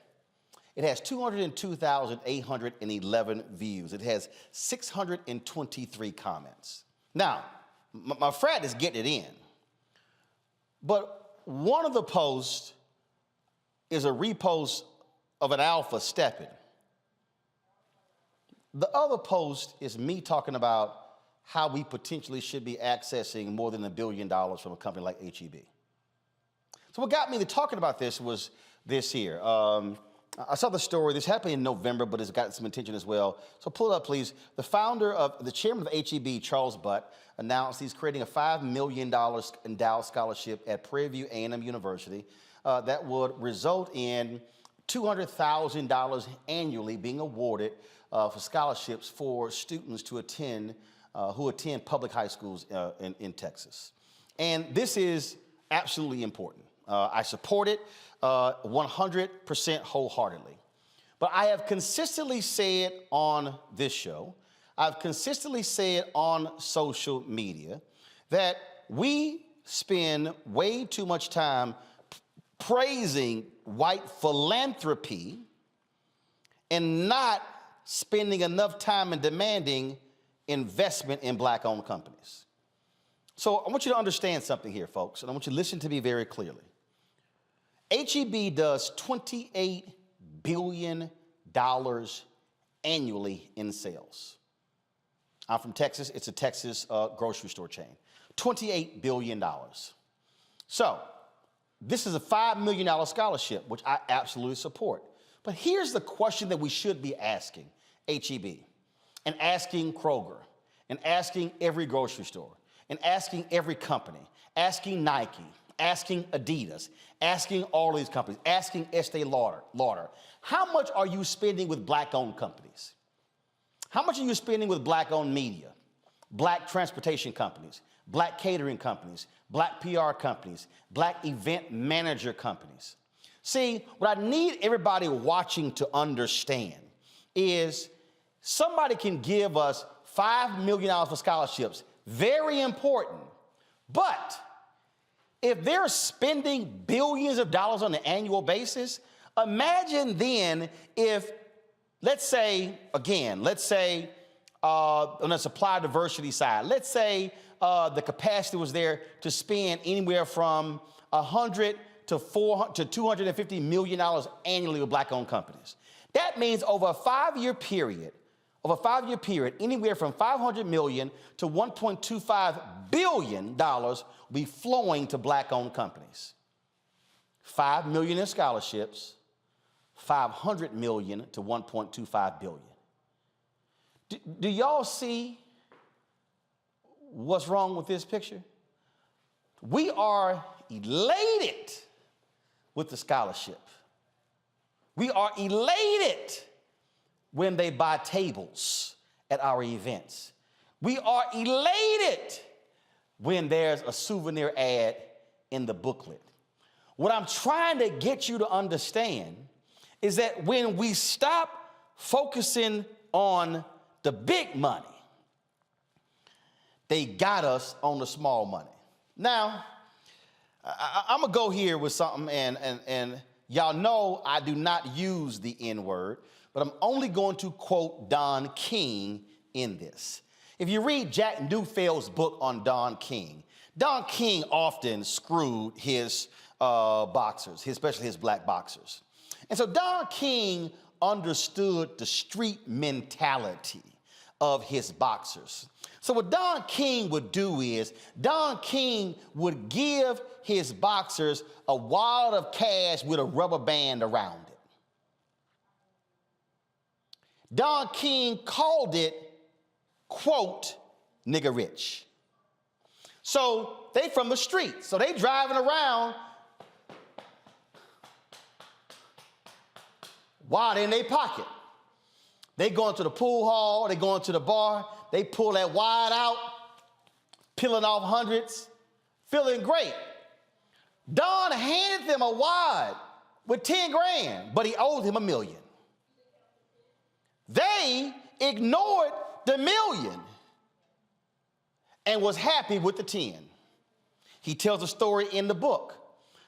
It has 202,811 views. It has 623 comments. Now, my frat is getting it in, but one of the posts is a repost of an alpha stepping. The other post is me talking about how we potentially should be accessing more than $1 billion from a company like HEB. So what got me to talking about this was this here. I saw the story. This happened in November, but it's got some attention as well. So pull it up, please. The chairman of HEB, Charles Butt, announced he's creating a $5 million endowed scholarship at Prairie View A&M University that would result in $200,000 annually being awarded for scholarships for students to attend who attend public high schools in Texas. And this is absolutely important. I support it 100% wholeheartedly. But I have consistently said on this show, I've consistently said on social media that we spend way too much time praising white philanthropy and not spending enough time and demanding investment in black-owned companies. So I want you to understand something here, folks, and I want you to listen to me very clearly. HEB does $28 billion annually in sales. I'm from Texas. It's a Texas grocery store chain. $28 billion. So this is a $5 million scholarship, which I absolutely support. But here's the question that we should be asking HEB, and asking Kroger, and asking every grocery store, and asking every company, asking Nike, asking Adidas, asking all these companies, asking Estee Lauder. How much are you spending with black-owned companies? How much are you spending with black-owned media, black transportation companies, black catering companies, black PR companies, black event manager companies? See, what I need everybody watching to understand is somebody can give us $5 million for scholarships, very important, but if they're spending billions of dollars on an annual basis, imagine then if, let's say on the supply diversity side, let's say the capacity was there to spend anywhere from $100 to $250 million annually with black-owned companies. That means over a five-year period, anywhere from $500 million to $1.25 billion will be flowing to black-owned companies. $5 million in scholarships, $500 million to $1.25 billion. Do y'all see what's wrong with this picture? We are elated with the scholarship. We are elated when they buy tables at our events. We are elated when there's a souvenir ad in the booklet. What I'm trying to get you to understand is that when we stop focusing on the big money, they got us on the small money. Now, I'm gonna go here with something, and y'all know I do not use the N-word, but I'm only going to quote Don King in this. If you read Jack Newfield's book on Don King often screwed his boxers, especially his black boxers. And so Don King understood the street mentality of his boxers. So what Don King would do is, Don King would give his boxers a wad of cash with a rubber band around it. Don King called it, quote, nigga rich. So they from the street, so they driving around, wad in their pocket. They going to the pool hall, they going to the bar, they pull that wad out, peeling off hundreds, feeling great. Don handed them a wad with 10 grand, but he owed him $1 million. They ignored the $1 million and was happy with the 10. He tells a story in the book.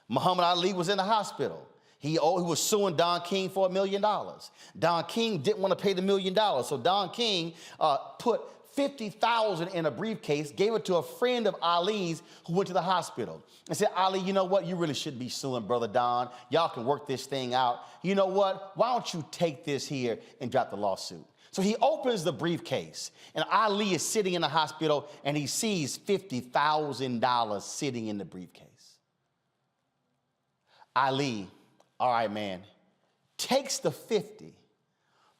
Muhammad Ali was in the hospital. He was suing Don King for $1 million. Don King didn't want to pay the $1 million, so Don King put $50,000 in a briefcase, gave it to a friend of Ali's who went to the hospital and said, Ali, you know what? You really shouldn't be suing Brother Don. Y'all can work this thing out. You know what? Why don't you take this here and drop the lawsuit? So he opens the briefcase, and Ali is sitting in the hospital, and he sees $50,000 sitting in the briefcase. Ali, all right, man, takes the 50,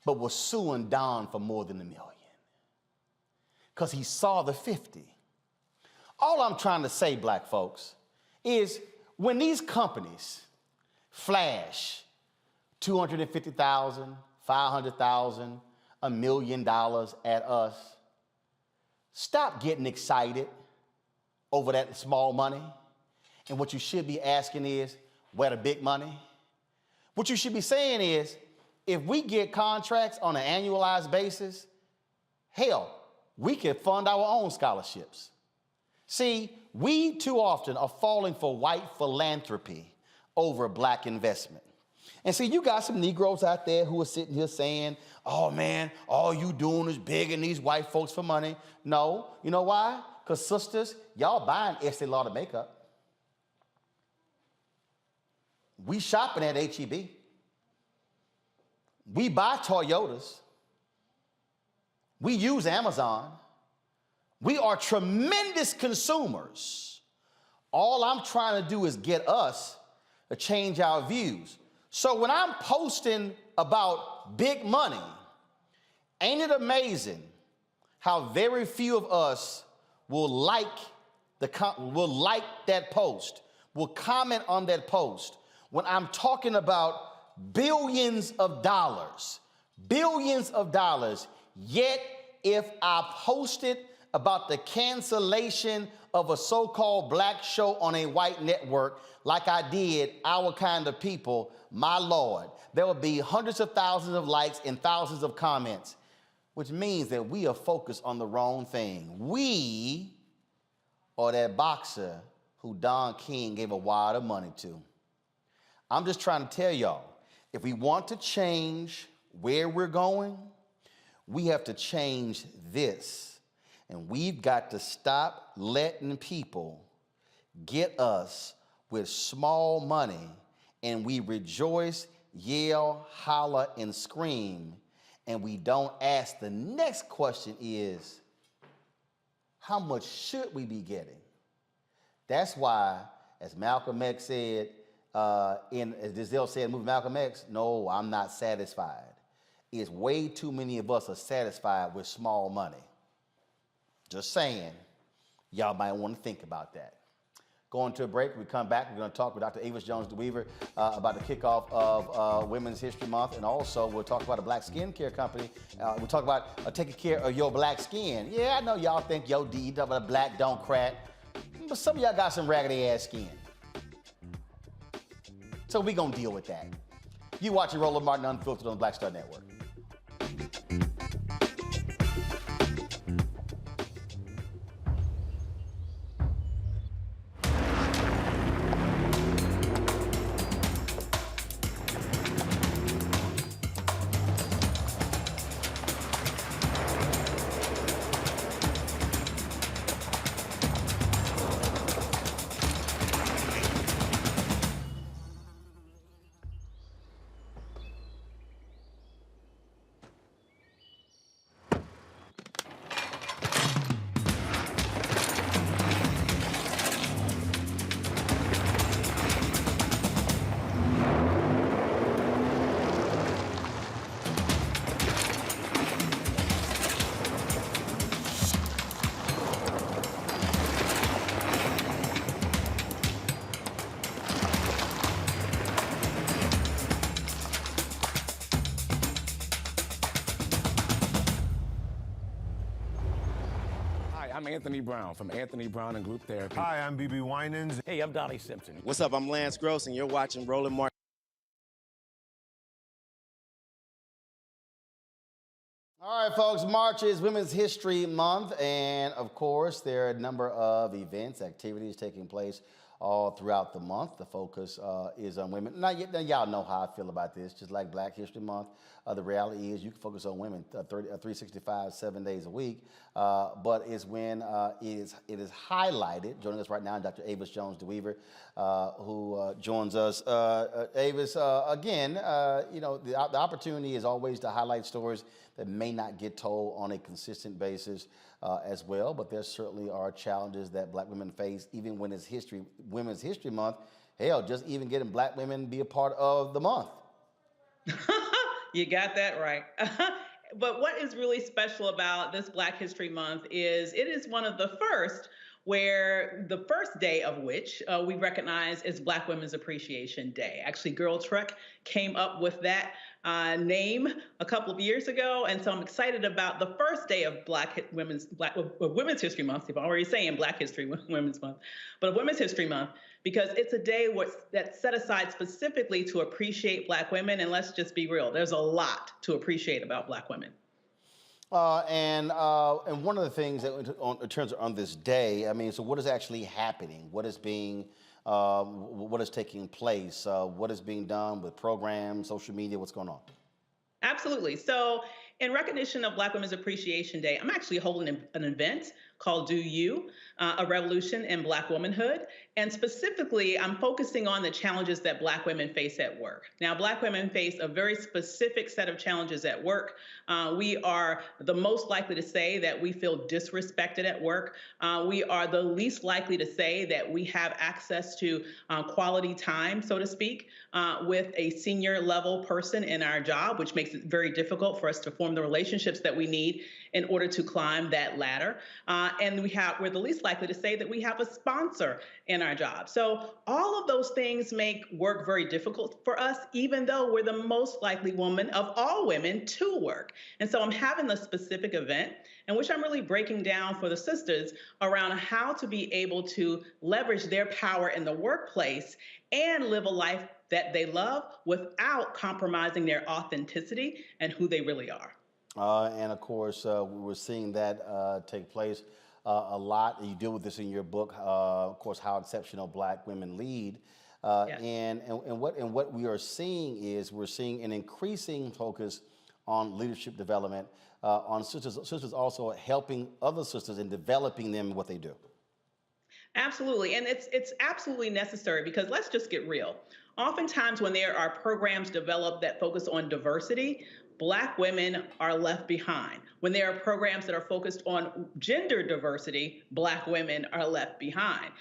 but was suing Don for more than $1 million because he saw the 50. All I'm trying to say, black folks, is when these companies flash $250,000, $500,000, $1 million at us, stop getting excited over that small money. And what you should be asking is, where the big money? What you should be saying is, if we get contracts on an annualized basis, hell, we can fund our own scholarships. See, we too often are falling for white philanthropy over black investment. And see, you got some Negroes out there who are sitting here saying, oh man, all you doing is begging these white folks for money. No, you know why? Because sisters, y'all buying Estee Lauder makeup. We shopping at H-E-B. We buy Toyotas. We use Amazon. We are tremendous consumers. All I'm trying to do is get us to change our views. So when I'm posting about big money, ain't it amazing how very few of us will like that post, will comment on that post when I'm talking about billions of dollars, yet if I posted about the cancellation of a so-called black show on a white network like I did Our Kind of People, my Lord, there would be hundreds of thousands of likes and thousands of comments, which means that we are focused on the wrong thing. We are that boxer who Don King gave a wad of money to. I'm just trying to tell y'all, if we want to change where we're going, we have to change this. And we've got to stop letting people get us with small money and we rejoice, yell, holler, and scream, and we don't ask the next question is, how much should we be getting? That's why, as Malcolm X said, as Denzel said in the movie Malcolm X, no, I'm not satisfied. It's way too many of us are satisfied with small money. Just saying, y'all might want to think about that. Going to a break, we come back, we're going to talk with Dr. Avis Jones-DeWeaver about the kickoff of Women's History Month, and also we'll talk about a black skincare company. We'll talk about taking care of your black skin. Yeah, I know y'all think, yo, D, you talk about black don't crack, but some of y'all got some raggedy ass skin. So we gonna deal with that. You watching Roland Martin Unfiltered on the Black Star Network. I'm Anthony Brown from Anthony Brown and Group Therapy. Hi, I'm BB Winans. Hey, I'm Donnie Simpson. What's up? I'm Lance Gross, and you're watching Roland Martin. All right, folks, March is Women's History Month, and of course, there are a number of events, activities taking place all throughout the month. The focus is on women. Now, y'all know how I feel about this, just like Black History Month. The reality is you can focus on women 365, 7 days a week, but it's when it is highlighted. Joining us right now, Dr. Avis Jones-DeWeaver, who joins us. Avis, again, the opportunity is always to highlight stories that may not get told on a consistent basis as well, but there certainly are challenges that Black women face, even when it's Women's History Month. Hell, just even getting Black women be a part of the month. You got that right. But what is really special about this Black History Month is it is one of the first where the first day of which we recognize is Black Women's Appreciation Day. Actually, Girl Trek came up with that name a couple of years ago, and so I'm excited about the first day of Women's History Month. I'm already saying Black History Women's Month, but Women's History Month, because it's a day that's set aside specifically to appreciate Black women, and let's just be real, there's a lot to appreciate about Black women. And one of the things that in terms of on this day, I mean, so what is actually happening? What is being, what is taking place? What is being done with programs, social media? What's going on? Absolutely. So in recognition of Black Women's Appreciation Day, I'm actually holding an event called Do You, a Revolution in Black Womanhood. And specifically, I'm focusing on the challenges that Black women face at work. Now, Black women face a very specific set of challenges at work. We are the most likely to say that we feel disrespected at work. We are the least likely to say that we have access to quality time, so to speak, with a senior level person in our job, which makes it very difficult for us to form the relationships that we need in order to climb that ladder. And we're the least likely to say that we have a sponsor in our job. So all of those things make work very difficult for us, even though we're the most likely woman of all women to work. And so I'm having a specific event in which I'm really breaking down for the sisters around how to be able to leverage their power in the workplace and live a life that they love without compromising their authenticity and who they really are. And of course, we're seeing that take place a lot. You deal with this in your book, of course, How Exceptional Black Women Lead. Yes. And what we are seeing is we're seeing an increasing focus on leadership development, on sisters also helping other sisters and developing them in what they do. Absolutely. And it's absolutely necessary, because let's just get real. Oftentimes when there are programs developed that focus on diversity, Black women are left behind. When there are programs that are focused on gender diversity, Black women are left behind.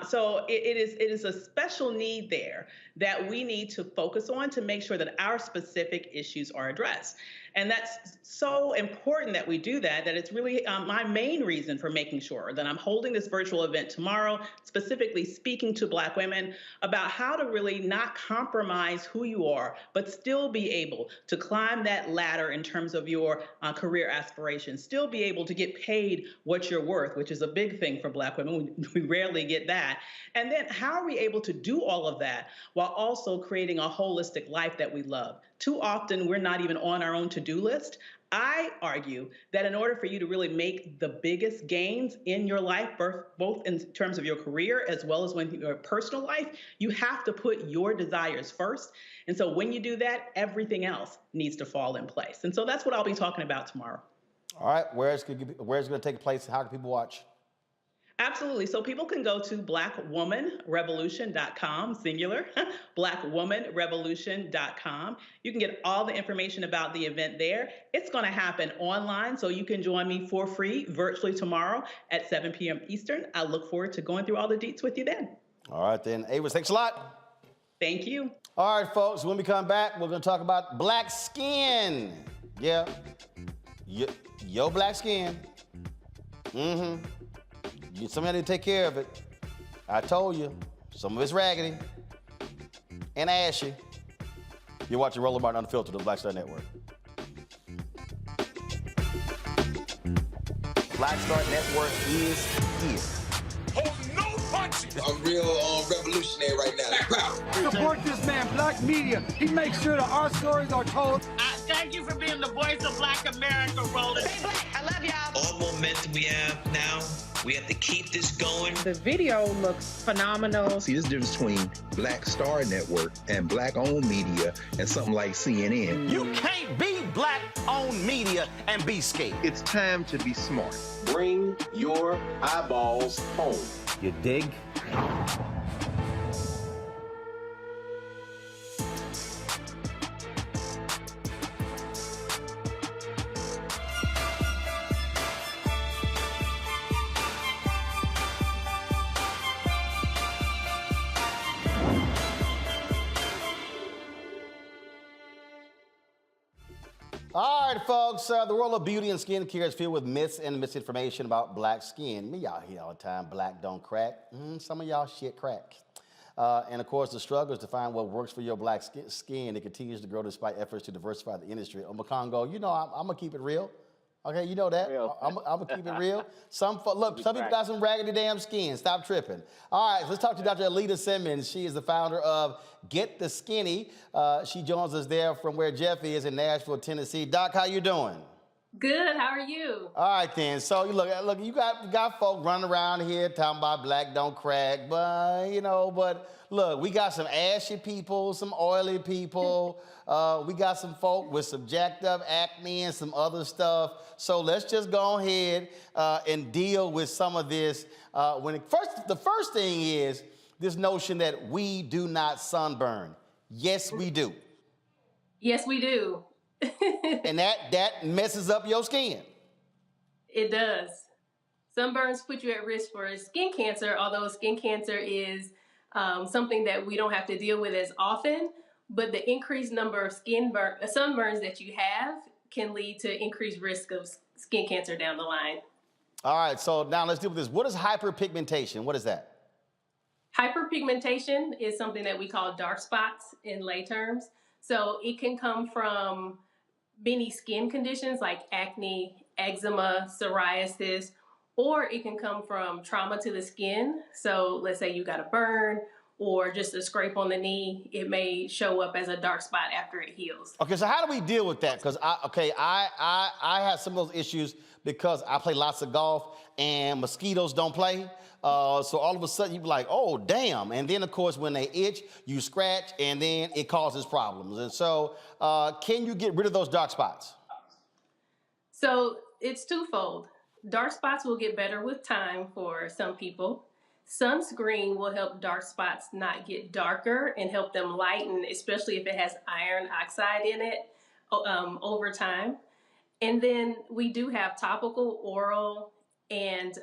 So it is a special need there that we need to focus on to make sure that our specific issues are addressed. And that's so important that we do that it's really my main reason for making sure that I'm holding this virtual event tomorrow, specifically speaking to Black women about how to really not compromise who you are, but still be able to climb that ladder in terms of your career aspirations, still be able to get paid what you're worth, which is a big thing for Black women. We rarely get that. And then how are we able to do all of that while also creating a holistic life that we love? Too often, we're not even on our own to-do list. I argue that in order for you to really make the biggest gains in your life, both in terms of your career as well as when your personal life, you have to put your desires first. And so when you do that, everything else needs to fall in place. And so that's what I'll be talking about tomorrow. All right, where's it going to take place? How can people watch? Absolutely. So people can go to blackwomanrevolution.com, singular, blackwomanrevolution.com. You can get all the information about the event there. It's going to happen online, so you can join me for free virtually tomorrow at 7 p.m. Eastern. I look forward to going through all the deets with you then. All right, then. Avis, thanks a lot. Thank you. All right, folks, when we come back, we're going to talk about black skin. Yeah. Your black skin. Mm-hmm. Somebody to take care of it. I told you, some of it's raggedy and ashy. You're watching Roland Martin Unfiltered on the Black Star Network. Black Star Network is here. I'm real revolutionary right now. Support this man, Black Media. He makes sure that our stories are told. Thank you for being the voice of Black America, Roland. Stay black. I love y'all. All momentum we have now, we have to keep this going. The video looks phenomenal. See, this difference between Black Star Network and Black-owned media and something like CNN. You can't be Black-owned media and be scared. It's time to be smart. Bring your eyeballs home. You dig? All right, folks, the world of beauty and skincare is filled with myths and misinformation about black skin. Me, y'all hear all the time, black don't crack. Some of y'all shit crack. And of course, the struggle is to find what works for your black skin. It continues to grow despite efforts to diversify the industry. Makongo, you know, I'm gonna keep it real. Okay, you know that. I'm gonna keep it real. Some people got some raggedy damn skin. Stop tripping. All right, let's talk to Dr. Alita Simmons. She is the founder of Get the Skinny. She joins us there from where Jeff is in Nashville, Tennessee. Doc, how you doing? Good. How are you? All right then. So you look, you got folk running around here talking about black don't crack, but look, we got some ashy people, some oily people. We got some folk with subjective acne and some other stuff. So let's just go ahead and deal with some of this. The first thing is this notion that we do not sunburn. Yes, we do. Yes, we do. And that messes up your skin. It does. Sunburns put you at risk for skin cancer, although skin cancer is something that we don't have to deal with as often. But the increased number of sunburns that you have can lead to increased risk of skin cancer down the line. All right, so now let's deal with this. What is hyperpigmentation? What is that? Hyperpigmentation is something that we call dark spots in lay terms. So it can come from many skin conditions like acne, eczema, psoriasis, or it can come from trauma to the skin. So let's say you got a burn or just a scrape on the knee, it may show up as a dark spot after it heals. Okay, so how do we deal with that? Because I have some of those issues because I play lots of golf and mosquitoes don't play. So all of a sudden you be like, oh, damn. And then, of course, when they itch, you scratch, and then it causes problems. And so can you get rid of those dark spots? So it's twofold. Dark spots will get better with time for some people. Sunscreen will help dark spots not get darker and help them lighten, especially if it has iron oxide in it over time. And then we do have topical, oral, and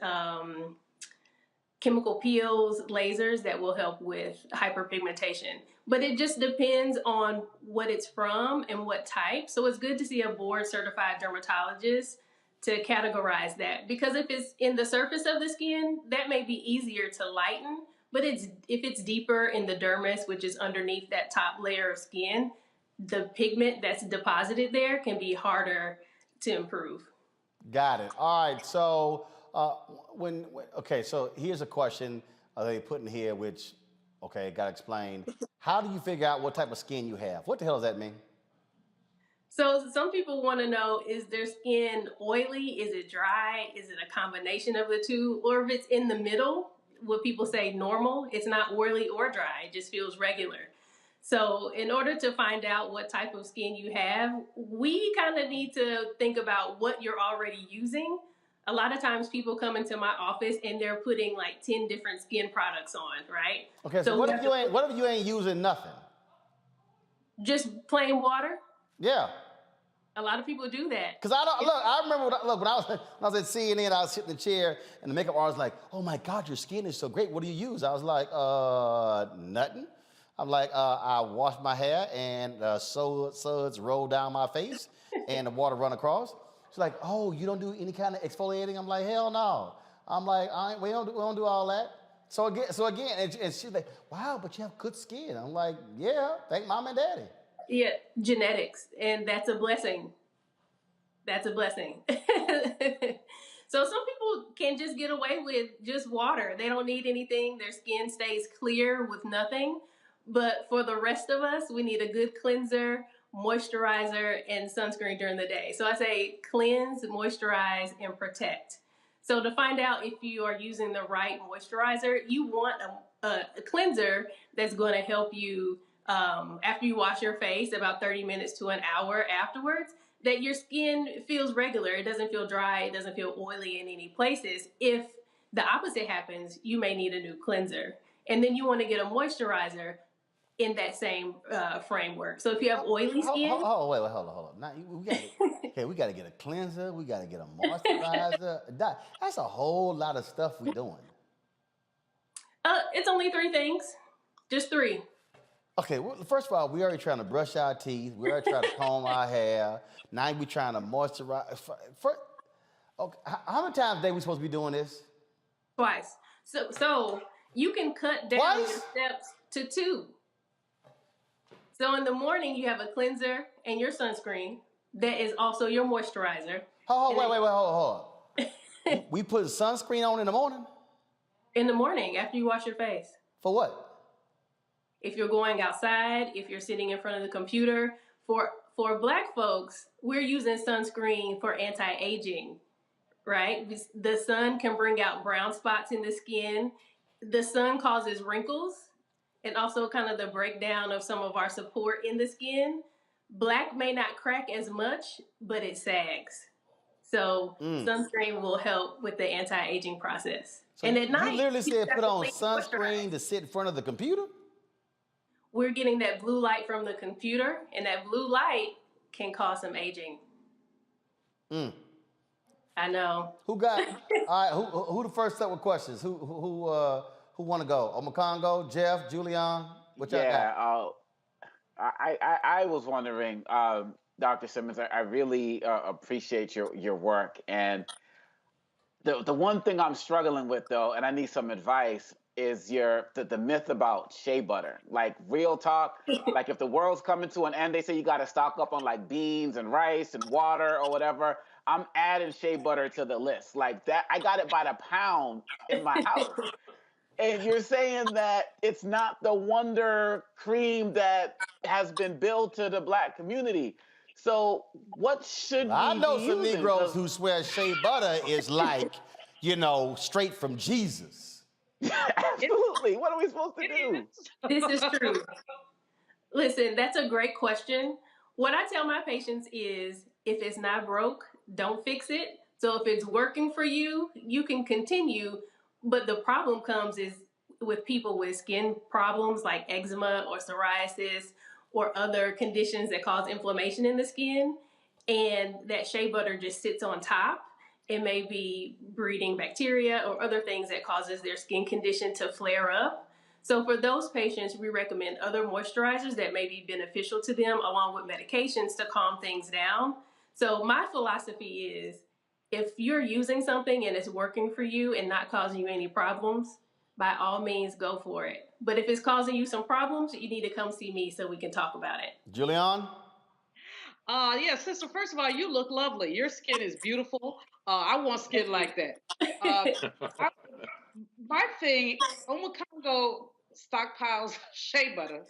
chemical peels, lasers that will help with hyperpigmentation. But it just depends on what it's from and what type. So it's good to see a board certified dermatologist to categorize that, because if it's in the surface of the skin, that may be easier to lighten, but if it's deeper in the dermis, which is underneath that top layer of skin, the pigment that's deposited there can be harder to improve. Got it. All right. So so here's a question they put in here, which, got explained. How do you figure out what type of skin you have? What the hell does that mean? So some people want to know, is their skin oily? Is it dry? Is it a combination of the two? Or if it's in the middle, what people say normal, it's not oily or dry, it just feels regular. So in order to find out what type of skin you have, we kind of need to think about what you're already using. A lot of times people come into my office and they're putting like 10 different skin products on, right? Okay, so what if you ain't using nothing? Just plain water? Yeah. A lot of people do that. Because I remember when I was at CNN, I was sitting in the chair and the makeup artist was like, oh my God, your skin is so great. What do you use? I was like, nothing. I'm like, I wash my hair and suds roll down my face and the water run across. She's like, oh, you don't do any kind of exfoliating? I'm like, hell no. I'm like, we don't do all that. So again, and she's like, wow, but you have good skin. I'm like, yeah, thank mom and daddy. Yeah, genetics, and that's a blessing. That's a blessing. So some people can just get away with just water. They don't need anything. Their skin stays clear with nothing. But for the rest of us, we need a good cleanser, moisturizer, and sunscreen during the day. So I say cleanse, moisturize, and protect. So to find out if you are using the right moisturizer, you want a cleanser that's going to help you after you wash your face, about 30 minutes to an hour afterwards, that your skin feels regular. It doesn't feel dry. It doesn't feel oily in any places. If the opposite happens, you may need a new cleanser. And then you want to get a moisturizer in that same framework. So if you have oily skin... Hold on. Now, we got to get a cleanser. We got to get a moisturizer. That's a whole lot of stuff we're doing. It's only 3 things. Just 3. Okay, well, first of all, we already trying to brush our teeth. We already trying to comb our hair. Now we trying to moisturize. Okay, how many times a day we supposed to be doing this? Twice. So you can cut down your steps to 2. So in the morning, you have a cleanser and your sunscreen. That is also your moisturizer. Hold on. We put sunscreen on in the morning? In the morning, after you wash your face. For what? If you're going outside, if you're sitting in front of the computer. For Black folks, we're using sunscreen for anti-aging, right? The sun can bring out brown spots in the skin. The sun causes wrinkles and also kind of the breakdown of some of our support in the skin. Black may not crack as much, but it sags. So sunscreen will help with the anti-aging process. So and at night, you literally said put on sunscreen to sit in front of the computer? We're getting that blue light from the computer, and that blue light can cause some aging. I know. Who got? All right. Who the first set with questions? Who want to go? Omakongo, Jeff, Julian. What y'all got? I was wondering, Dr. Simmons. I really appreciate your work, and the one thing I'm struggling with though, and I need some advice, is the myth about shea butter. Like, real talk, like if the world's coming to an end, they say you got to stock up on like beans and rice and water or whatever. I'm adding shea butter to the list. Like that, I got it by the pound in my house. And you're saying that it's not the wonder cream that has been billed to the Black community. So what should we I know be some using? Negroes who swear shea butter is like, straight from Jesus. Absolutely. What are we supposed to do? This is true. Listen, that's a great question. What I tell my patients is, if it's not broke, don't fix it. So if it's working for you, you can continue. But the problem comes is with people with skin problems like eczema or psoriasis or other conditions that cause inflammation in the skin, and that shea butter just sits on top. It may be breeding bacteria or other things that causes their skin condition to flare up. So for those patients, we recommend other moisturizers that may be beneficial to them, along with medications to calm things down. So my philosophy is, if you're using something and it's working for you and not causing you any problems, by all means, go for it. But if it's causing you some problems, you need to come see me so we can talk about it. Julian? Yeah, sister, first of all, you look lovely. Your skin is beautiful. I want skin like that. My thing, Omakongo stockpiles shea butter.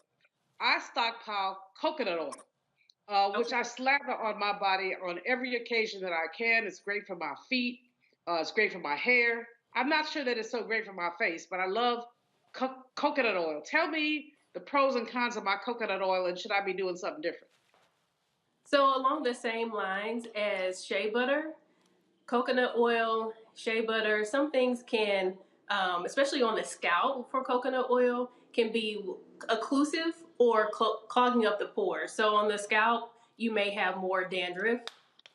I stockpile coconut oil, which I slather on my body on every occasion that I can. It's great for my feet. It's great for my hair. I'm not sure that it's so great for my face, but I love coconut oil. Tell me the pros and cons of my coconut oil, and should I be doing something different? So along the same lines as shea butter, coconut oil, shea butter, some things can, especially on the scalp for coconut oil, can be occlusive or clogging up the pores. So on the scalp, you may have more dandruff.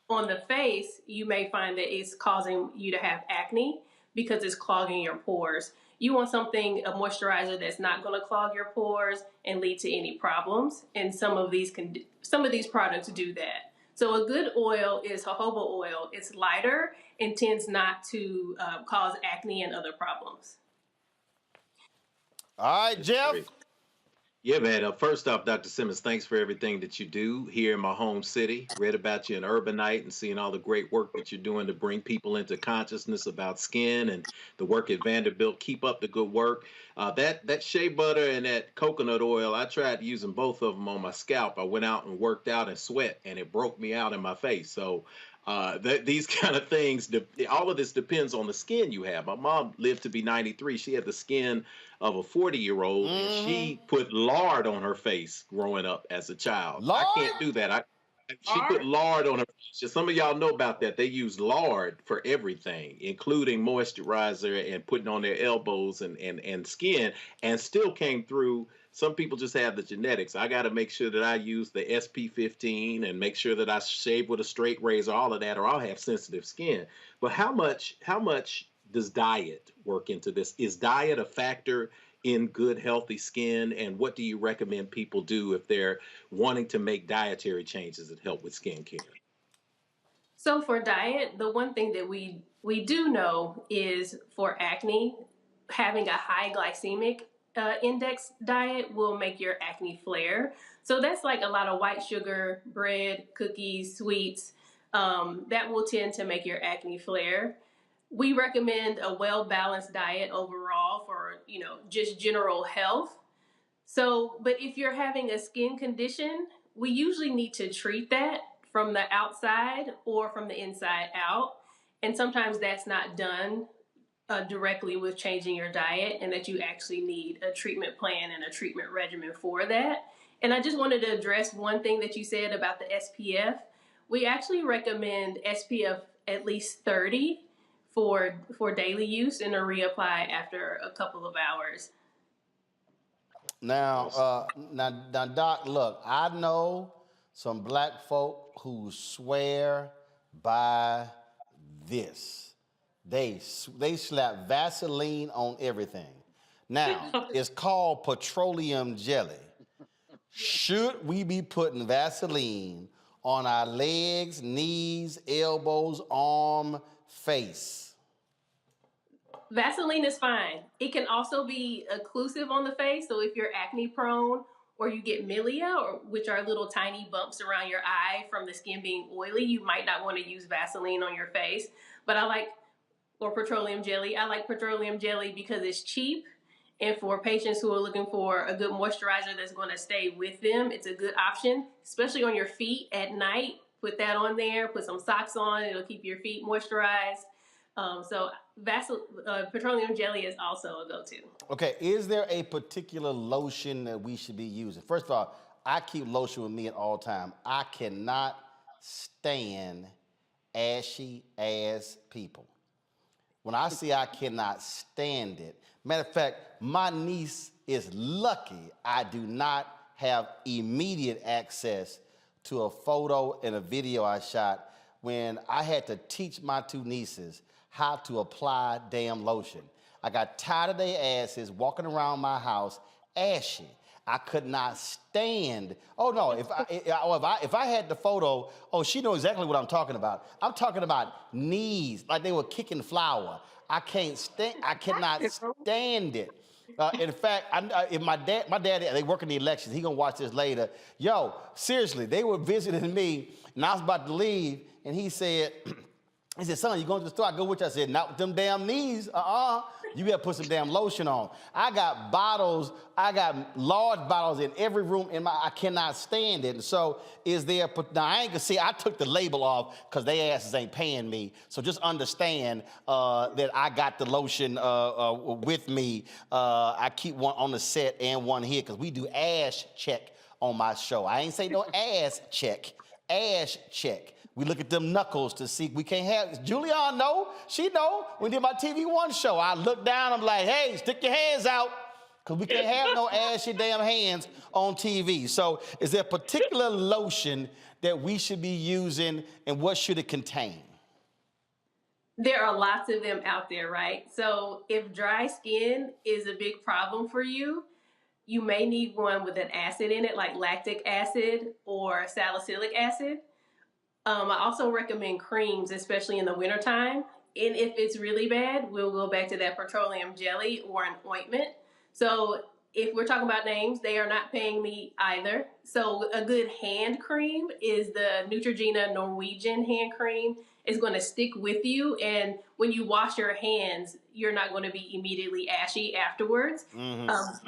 On the face, you may find that it's causing you to have acne because it's clogging your pores. You want something, a moisturizer that's not going to clog your pores and lead to any problems. And some of these products do that. So a good oil is jojoba oil. It's lighter and tends not to cause acne and other problems. All right, Jeff. Yeah, man. First off, Dr. Simmons, thanks for everything that you do here in my home city. Read about you in Urbanite and seeing all the great work that you're doing to bring people into consciousness about skin and the work at Vanderbilt. Keep up the good work. That shea butter and that coconut oil, I tried using both of them on my scalp. I went out and worked out and sweat, and it broke me out in my face. So these kind of things, all of this depends on the skin you have. My mom lived to be 93. She had the skin of a 40-year-old, and she put lard on her face growing up as a child. Lard? I can't do that. She put lard on her face. Some of y'all know about that. They use lard for everything, including moisturizer and putting on their elbows and skin, and still came through. Some people just have the genetics. I got to make sure that I use the SP15 and make sure that I shave with a straight razor, all of that, or I'll have sensitive skin. But how much does diet work into this? Is diet a factor in good, healthy skin? And what do you recommend people do if they're wanting to make dietary changes that help with skin care? So for diet, the one thing that we do know is for acne, having a high glycemic index diet will make your acne flare. So that's like a lot of white sugar, bread, cookies, sweets. That will tend to make your acne flare. We recommend a well-balanced diet overall for, just general health. So, but if you're having a skin condition, we usually need to treat that from the outside or from the inside out. And sometimes that's not done directly with changing your diet, and that you actually need a treatment plan and a treatment regimen for that. And I just wanted to address one thing that you said about the SPF. We actually recommend SPF at least 30 for daily use and to reapply after a couple of hours. Now, Doc, look, I know some black folk who swear by this. They slap Vaseline on everything. Now, it's called petroleum jelly. Should we be putting Vaseline on our legs, knees, elbows, arm, face? Vaseline is fine. It can also be occlusive on the face. So if you're acne prone or you get milia, which are little tiny bumps around your eye from the skin being oily, you might not want to use Vaseline on your face. But or petroleum jelly. I like petroleum jelly because it's cheap. And for patients who are looking for a good moisturizer that's going to stay with them, it's a good option, especially on your feet at night. Put that on there, put some socks on, it'll keep your feet moisturized. So petroleum jelly is also a go-to. Okay, is there a particular lotion that we should be using? First of all, I keep lotion with me at all time. I cannot stand ashy ass people. When I say I cannot stand it, matter of fact, my niece is lucky I do not have immediate access to a photo and a video I shot when I had to teach my two nieces how to apply damn lotion. I got tired of their asses walking around my house ashy. I could not stand. Oh no! If I had the photo, she knows exactly what I'm talking about. I'm talking about knees like they were kicking flour. I can't stand. I cannot stand it. In fact, if my dad, they work in the elections. He gonna watch this later. Yo, seriously, they were visiting me, and I was about to leave, and he said, son, you going to the store? I go with you. I said, not with them damn knees. You better put some damn lotion on. I got large bottles in every room I cannot stand it. And so now I ain't gonna see, I took the label off because they asses ain't paying me. So just understand that I got the lotion with me. I keep one on the set and one here because we do ash check on my show. I ain't say no ass check, ash check. We look at them knuckles to see we can't have. Julianne know, she know. When we did my TV One show, I look down, I'm like, hey, stick your hands out, because we can't have no ashy damn hands on TV. So is there a particular lotion that we should be using, and what should it contain? There are lots of them out there, right? So if dry skin is a big problem for you, you may need one with an acid in it, like lactic acid or salicylic acid. I also recommend creams, especially in the wintertime. And if it's really bad, we'll go back to that petroleum jelly or an ointment. So if we're talking about names, they are not paying me either. So a good hand cream is the Neutrogena Norwegian hand cream. It's going to stick with you, and when you wash your hands, you're not going to be immediately ashy afterwards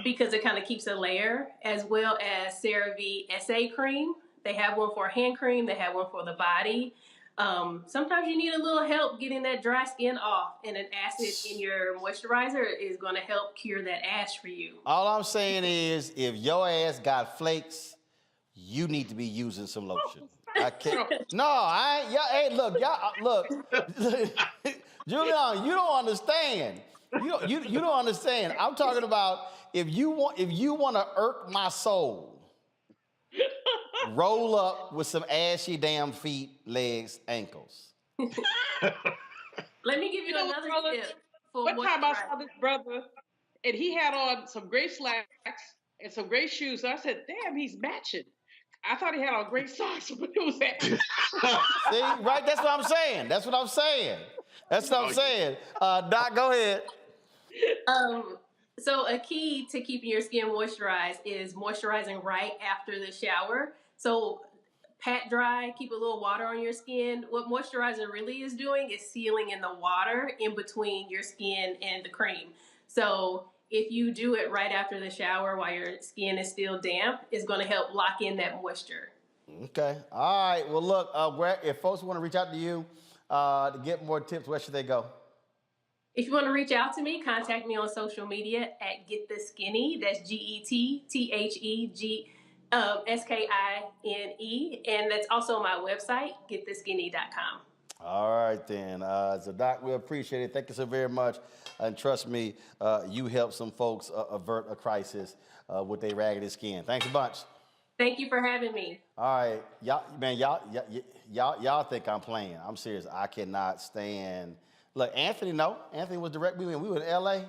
because it kind of keeps a layer, as well as CeraVe SA cream. They have one for hand cream. They have one for the body. Sometimes you need a little help getting that dry skin off, and an acid in your moisturizer is going to help cure that ash for you. All I'm saying is, if your ass got flakes, you need to be using some lotion. I can't. No, I ain't. Hey, look, look. Julian, you don't understand. You don't understand. I'm talking about if you want to irk my soul, roll up with some ashy damn feet, legs, ankles. Let me give you another tip. One time I saw this brother, and he had on some gray slacks and some gray shoes. So I said, "Damn, he's matching." I thought he had on gray socks, but it was that. See, right? That's what I'm saying. That's what I'm saying. Doc, go ahead. So a key to keeping your skin moisturized is moisturizing right after the shower. So pat dry, keep a little water on your skin. What moisturizer really is doing is sealing in the water in between your skin and the cream. So if you do it right after the shower while your skin is still damp, it's going to help lock in that moisture. Okay. All right. Well, look, if folks want to reach out to you to get more tips, where should they go? If you want to reach out to me, contact me on social media at Get the Skinny. That's GETTHEGSKINE. And that's also my website, gettheskinny.com. All right, then. So, Doc, we appreciate it. Thank you so very much. And trust me, you help some folks avert a crisis with their raggedy skin. Thanks a bunch. Thank you for having me. All right. Y'all think I'm playing. I'm serious. I cannot stand. Look, Anthony was direct. We were in L.A.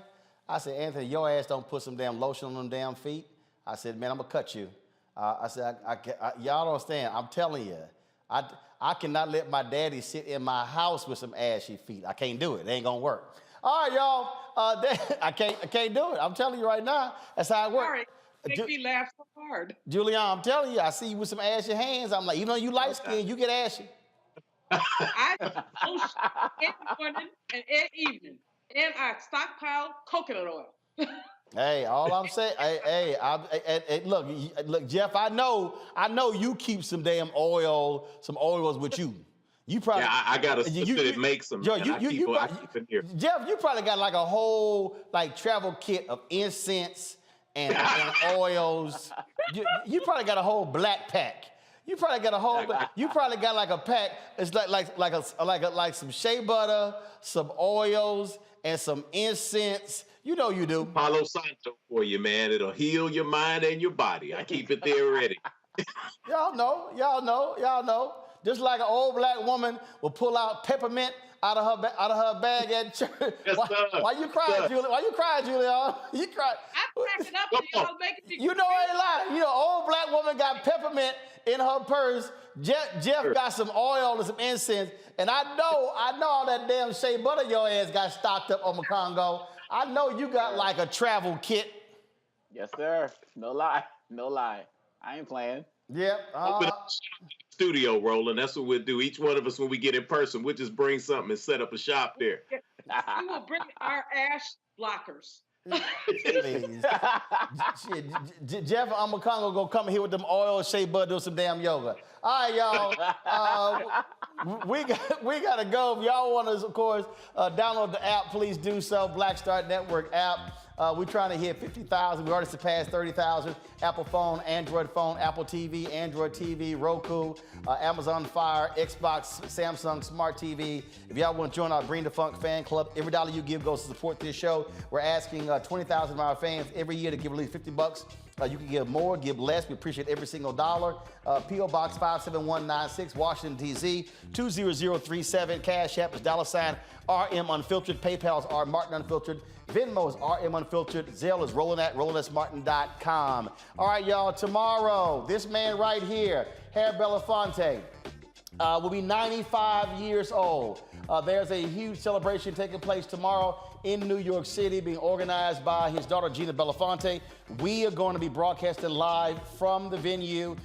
I said, Anthony, your ass don't put some damn lotion on them damn feet. I said, man, I'm going to cut you. I said, y'all don't understand. I'm telling you. I cannot let my daddy sit in my house with some ashy feet. I can't do it. It ain't going to work. All right, y'all. I can't do it. I'm telling you right now. That's how it works. Sorry. Make me laugh so hard. Julian, I'm telling you, I see you with some ashy hands. I'm like, even though you light skin, you get ashy. I lotion every morning and every evening, and I stockpile coconut oil. Hey, all I'm saying, look, Jeff, I know you keep some damn oils with you. You probably I got a sister that makes them. I keep them here. Jeff, you probably got like a whole travel kit of incense and oils. You probably got a whole black pack. You probably got a whole. You probably got like a pack. It's like some shea butter, some oils, and some incense. You know you do. Palo Santo for you, man. It'll heal your mind and your body. I keep it there ready. Y'all know. Just like an old black woman will pull out peppermint out of her bag at church. Why you crying, Julie? Why you crying, Julia? You cry. I'm cracking up and y'all making me. You know I ain't lying. You know, old black woman got peppermint in her purse. Jeff got some oil and some incense, and I know all that damn shea butter your ass got stocked up on Congo. I know you got like a travel kit. Yes, sir. No lie. I ain't playing. Yep. Open up studio, Roland. That's what we'll do. Each one of us, when we get in person, we'll just bring something and set up a shop there. We will bring our ash blockers. Shit, Jeff and Congo gonna come here with them oil, shea butter, do some damn yoga. All right, y'all. We gotta go. If y'all want to, of course, download the app, please do so. Black Star Network app. We're trying to hit 50,000. We already surpassed 30,000. Apple phone, Android phone, Apple TV, Android TV, Roku, Amazon Fire, Xbox, Samsung Smart TV. If y'all want to join our Bring the Funk fan club, every dollar you give goes to support this show. We're asking 20,000 of our fans every year to give at least $50. You can give more, give less. We appreciate every single dollar. P.O. Box 57196, Washington, D.C. 20037. Cash App is $RM Unfiltered. PayPal is R Martin Unfiltered. Venmo is RM Unfiltered. Zelle is Roland at RolandSMartin.com. All right, y'all. Tomorrow, this man right here, Harry Belafonte, will be 95 years old. There's a huge celebration taking place tomorrow in New York City, being organized by his daughter, Gina Belafonte. We are going to be broadcasting live from the venue,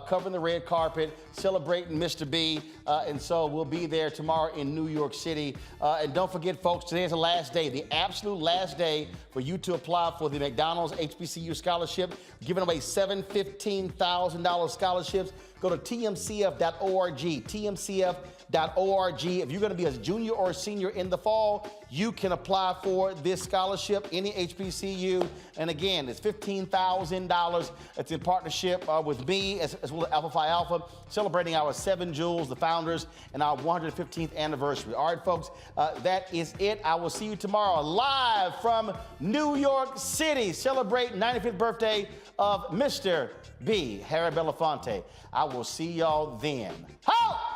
covering the red carpet, celebrating Mr. B. And so we'll be there tomorrow in New York City. And don't forget, folks, today is the last day, the absolute last day for you to apply for the McDonald's HBCU scholarship, giving away 7 $15,000 scholarships. Go to tmcf.org, tmcf.org. If you're going to be a junior or a senior in the fall, you can apply for this scholarship, any HBCU. And again, it's $15,000. It's in partnership with me as well as Alpha Phi Alpha, celebrating our 7 Jewels, the founders, and our 115th anniversary. All right, folks, that is it. I will see you tomorrow live from New York City, celebrating 95th birthday of Mr. B, Harry Belafonte. I will see y'all then. Ho!